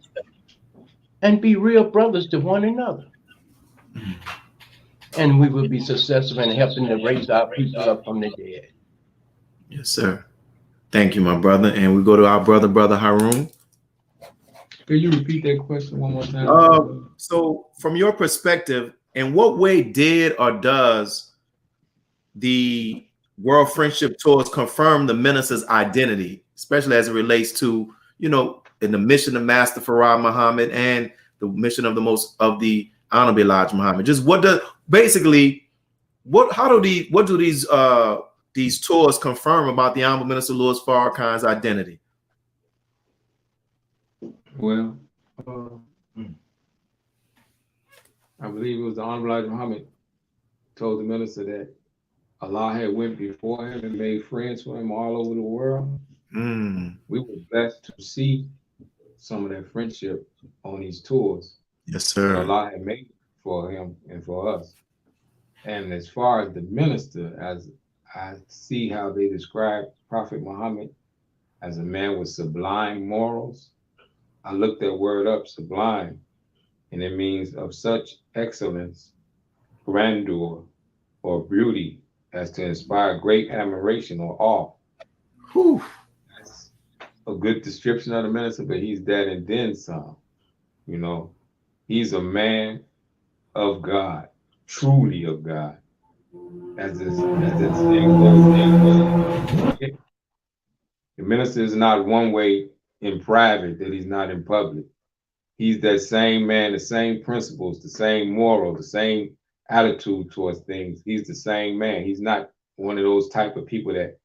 and be real brothers to one another. And we will be successful in helping to raise our people up from the dead. Yes, sir. Thank you, my brother. And we go to our brother Harun. Can you repeat that question one more time? So from your perspective, in what way did or does the World Friendship Tours confirm the minister's identity, especially as it relates to, you know, in the mission of Master Farad Muhammad and the mission of the Honorable Elijah Muhammad. Just what do these tours confirm about the Honorable Minister Louis Farrakhan's identity? Well, I believe it was the Honorable Elijah Muhammad told the minister that Allah had went before him and made friends for him all over the world. We were blessed to see some of that friendship on these tours. Yes, sir. That Allah had made for him and for us. And as far as the minister, as I see how they describe Prophet Muhammad as a man with sublime morals, I looked that word up, sublime, and it means of such excellence, grandeur, or beauty as to inspire great admiration or awe. Whew. That's a good description of the minister, but he's that and then some. You know, he's a man of God, truly of God. As it's the minister is not one way in private that he's not in public. He's that same man, the same principles, the same moral, the same attitude towards things. He's the same man. He's not one of those type of people that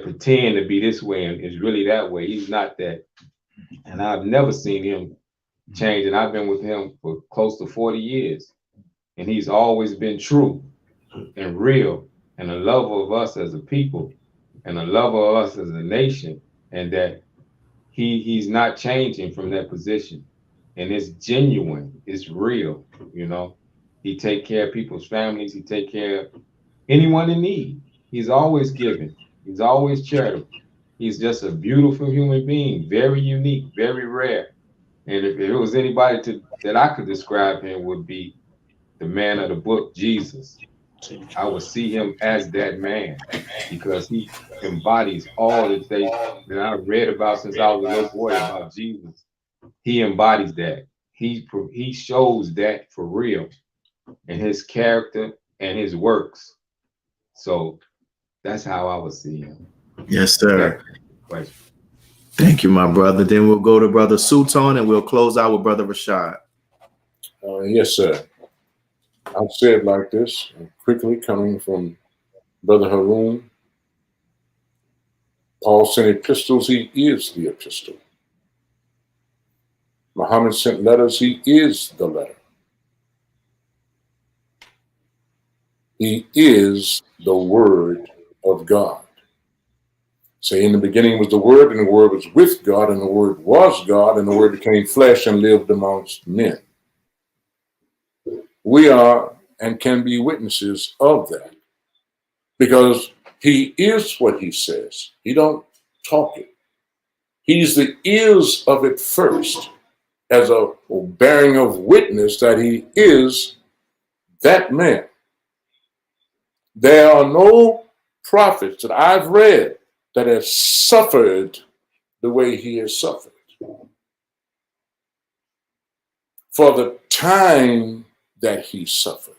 pretend to be this way and is really that way. He's not that. And I've never seen him change. And I've been with him for close to 40 years. And he's always been true and real and a lover of us as a people and a lover of us as a nation. And that he's not changing from that position. And it's genuine, it's real, you know. He take care of people's families, he take care of anyone in need. He's always giving, he's always charitable. He's just a beautiful human being, very unique, very rare. And if it was anybody that I could describe him, would be the man of the book, Jesus. I would see him as that man because he embodies all that I read about since I was a little boy about Jesus. He embodies that. He shows that for real in his character and his works. So that's how I would see him. Yes, sir. Thank you, my brother. Then we'll go to Brother Sultan and we'll close out with Brother Rashad. Yes, sir. I'll say it like this, quickly coming from Brother Haroon. Paul sent epistles, he is the epistle. Muhammad sent letters, he is the letter. He is the Word of God. Say, in the beginning was the Word, and the Word was with God, and the Word was God, and the Word became flesh and lived amongst men. We are and can be witnesses of that because he is what he says. He don't talk it. He's the is of it first as a bearing of witness that he is that man. There are no prophets that I've read that have suffered the way he has suffered. For the time that he suffered.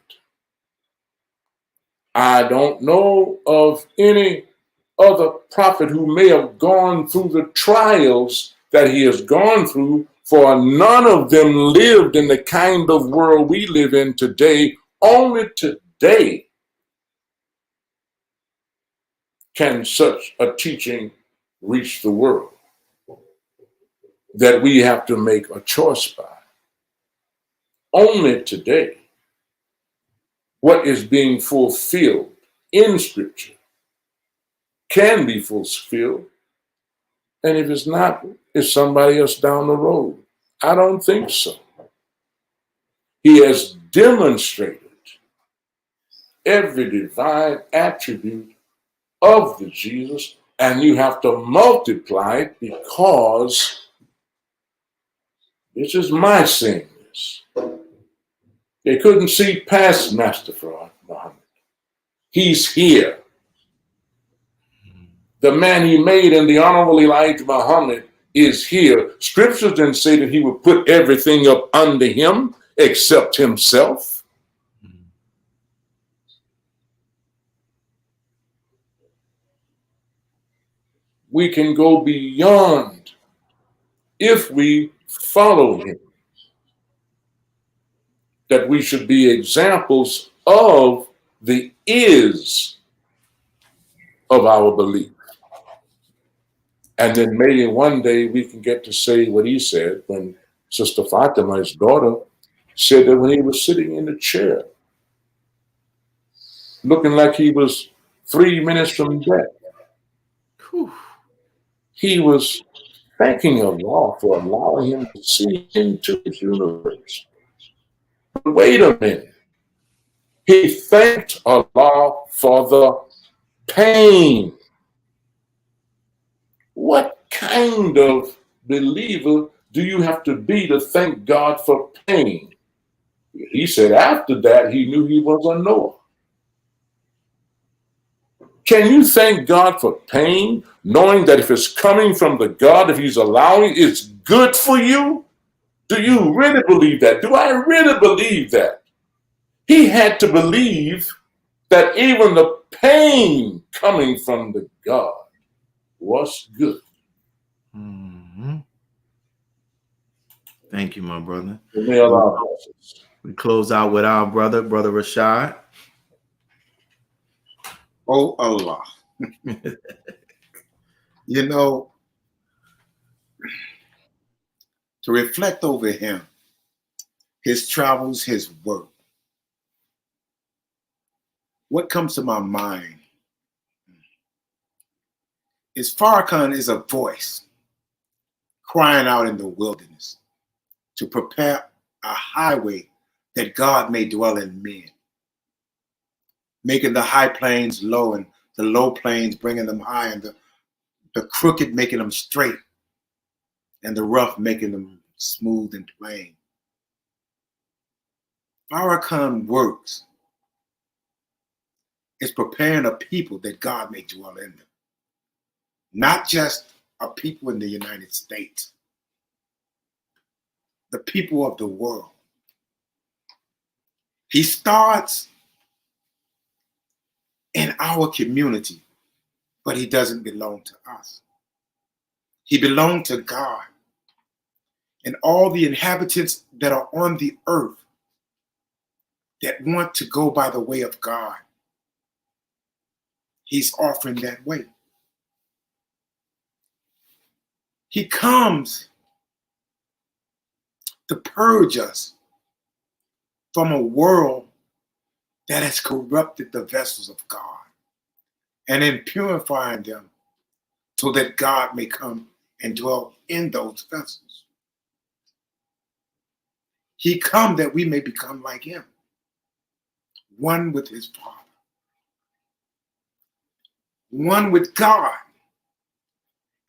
I don't know of any other prophet who may have gone through the trials that he has gone through, for none of them lived in the kind of world we live in today. Only today can such a teaching reach the world that we have to make a choice by. Only today, what is being fulfilled in Scripture can be fulfilled. And if it's not, it's somebody else down the road. I don't think so. He has demonstrated every divine attribute of the Jesus, and you have to multiply it because this is my saying this. They couldn't see past Master Farad Muhammad. He's here. The man he made in the Honorable Elijah Muhammad is here. Scriptures didn't say that he would put everything up under him except himself. we can go beyond if we follow him. That we should be examples of the is of our belief. And then maybe one day we can get to say what he said when Sister Fatima, his daughter, said that when he was sitting in the chair, looking like he was 3 minutes from death, he was thanking Allah for allowing him to see into his universe. But wait a minute. He thanked Allah for the pain. What kind of believer do you have to be to thank God for pain? He said after that, he knew he was a Noah. Can you thank God for pain, knowing that if it's coming from the God, if he's allowing, it's good for you? Do you really believe that? Do I really believe that? He had to believe that even the pain coming from the God was good. Mm-hmm. Thank you, my brother. We close out with our brother Rashad. Oh, Allah. You know, to reflect over him, his travels, his work, what comes to my mind is Farrakhan is a voice crying out in the wilderness to prepare a highway that God may dwell in men, making the high plains low and the low plains bringing them high, and the crooked making them straight, and the rough making them smooth and plain. Farrakhan works is preparing a people that God may dwell in them. Not just a people in the United States, the people of the world. He starts in our community, but he doesn't belong to us. He belonged to God. And all the inhabitants that are on the earth that want to go by the way of God, he's offering that way. He comes to purge us from a world that has corrupted the vessels of God, and in purifying them so that God may come and dwell in those vessels. He come that we may become like him, one with his Father, one with God.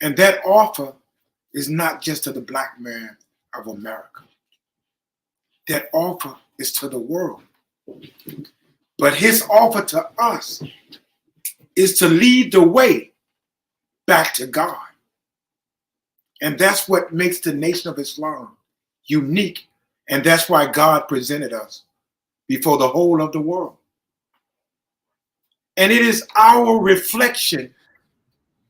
And that offer is not just to the black man of America. That offer is to the world. But his offer to us is to lead the way back to God. And that's what makes the Nation of Islam unique. And that's why God presented us before the whole of the world. And it is our reflection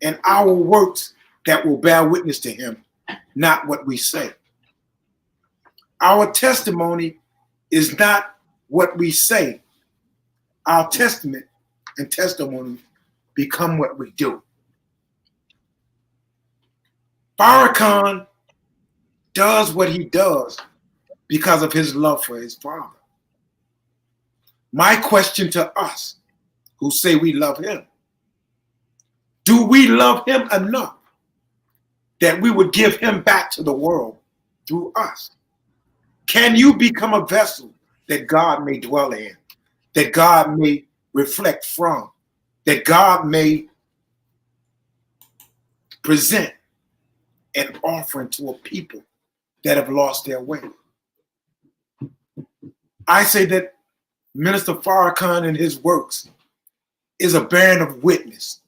and our works that will bear witness to him, not what we say. Our testimony is not what we say. Our testament and testimony become what we do. Farrakhan does what he does because of his love for his Father. My question to us who say we love him, do we love him enough that we would give him back to the world through us? Can you become a vessel that God may dwell in, that God may reflect from, that God may present an offering to a people that have lost their way? I say that Minister Farrakhan and his works is a bearing of witness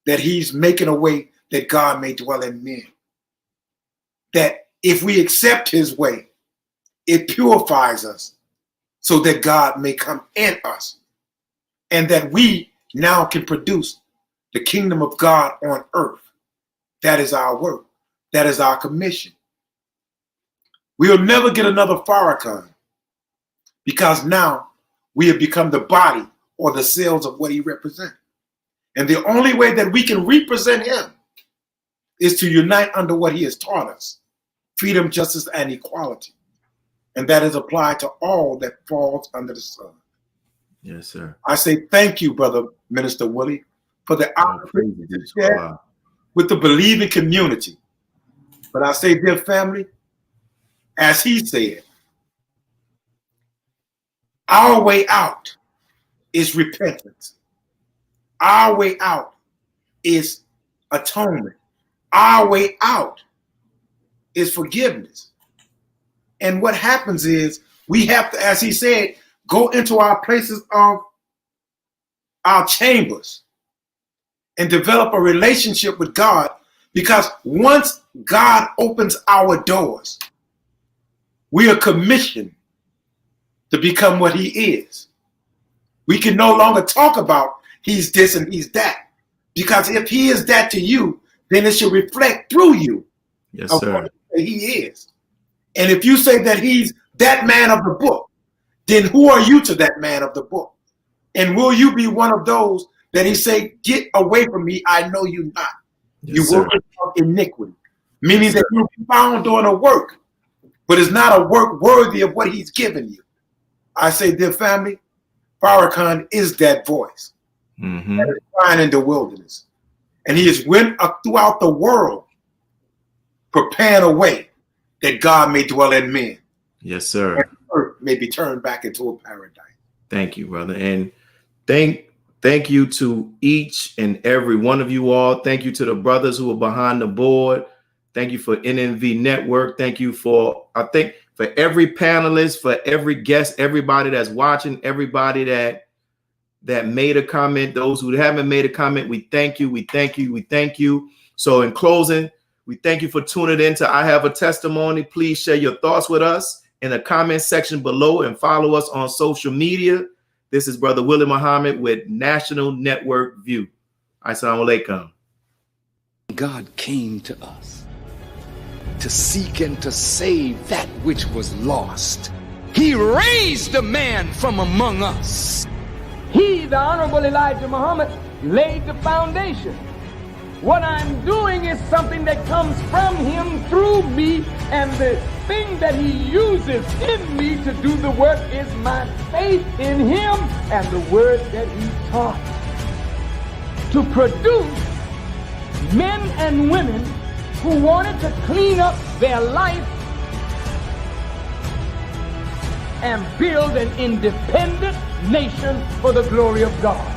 that he's making a way that God may dwell in men. That if we accept his way, it purifies us so that God may come in us, and that we now can produce the kingdom of God on earth. That is our work. That is our commission. We'll never get another Farrakhan because now we have become the body or the cells of what he represents. And the only way that we can represent him is to unite under what he has taught us: freedom, justice, and equality. And that is applied to all that falls under the sun. Yes, sir. I say thank you, Brother Minister Willie, for the opportunity to share with the believing community. But I say, dear family, as he said, our way out is repentance. Our way out is atonement. Our way out is forgiveness. And what happens is we have to, as he said, go into our places of our chambers and develop a relationship with God, because once God opens our doors, we are commissioned to become what he is. We can no longer talk about he's this and he's that, because if he is that to you, then it should reflect through you. Yes, of sir. what he is. And if you say that he's that man of the book, then who are you to that man of the book? And will you be one of those that he say, get away from me, I know you not. Yes, You work of iniquity, meaning that you'll be found doing a work, but it's not a work worthy of what he's given you. I say, dear family, Farrakhan is that voice that is crying in the wilderness. And he has went up throughout the world preparing a way that God may dwell in men. Yes, sir. And the earth may be turned back into a paradise. Thank you, brother. And thank you to each and every one of you all. Thank you to the brothers who are behind the board. Thank you for NNV Network. Thank you for, I think, for every panelist, for every guest, everybody that's watching, everybody that made a comment, those who haven't made a comment. We thank you. We thank you. We thank you. So in closing, we thank you for tuning in to I Have a Testimony. Please share your thoughts with us in the comment section below and follow us on social media. This is Brother Willie Muhammad with National Network View. Assalamu alaikum. God came to us to seek and to save that which was lost. He raised a man from among us. He, the Honorable Elijah Muhammad, laid the foundation. What I'm doing is something that comes from him through me, and the thing that he uses in me to do the work is my faith in him and the word that he taught. To produce men and women who wanted to clean up their life and build an independent nation for the glory of God.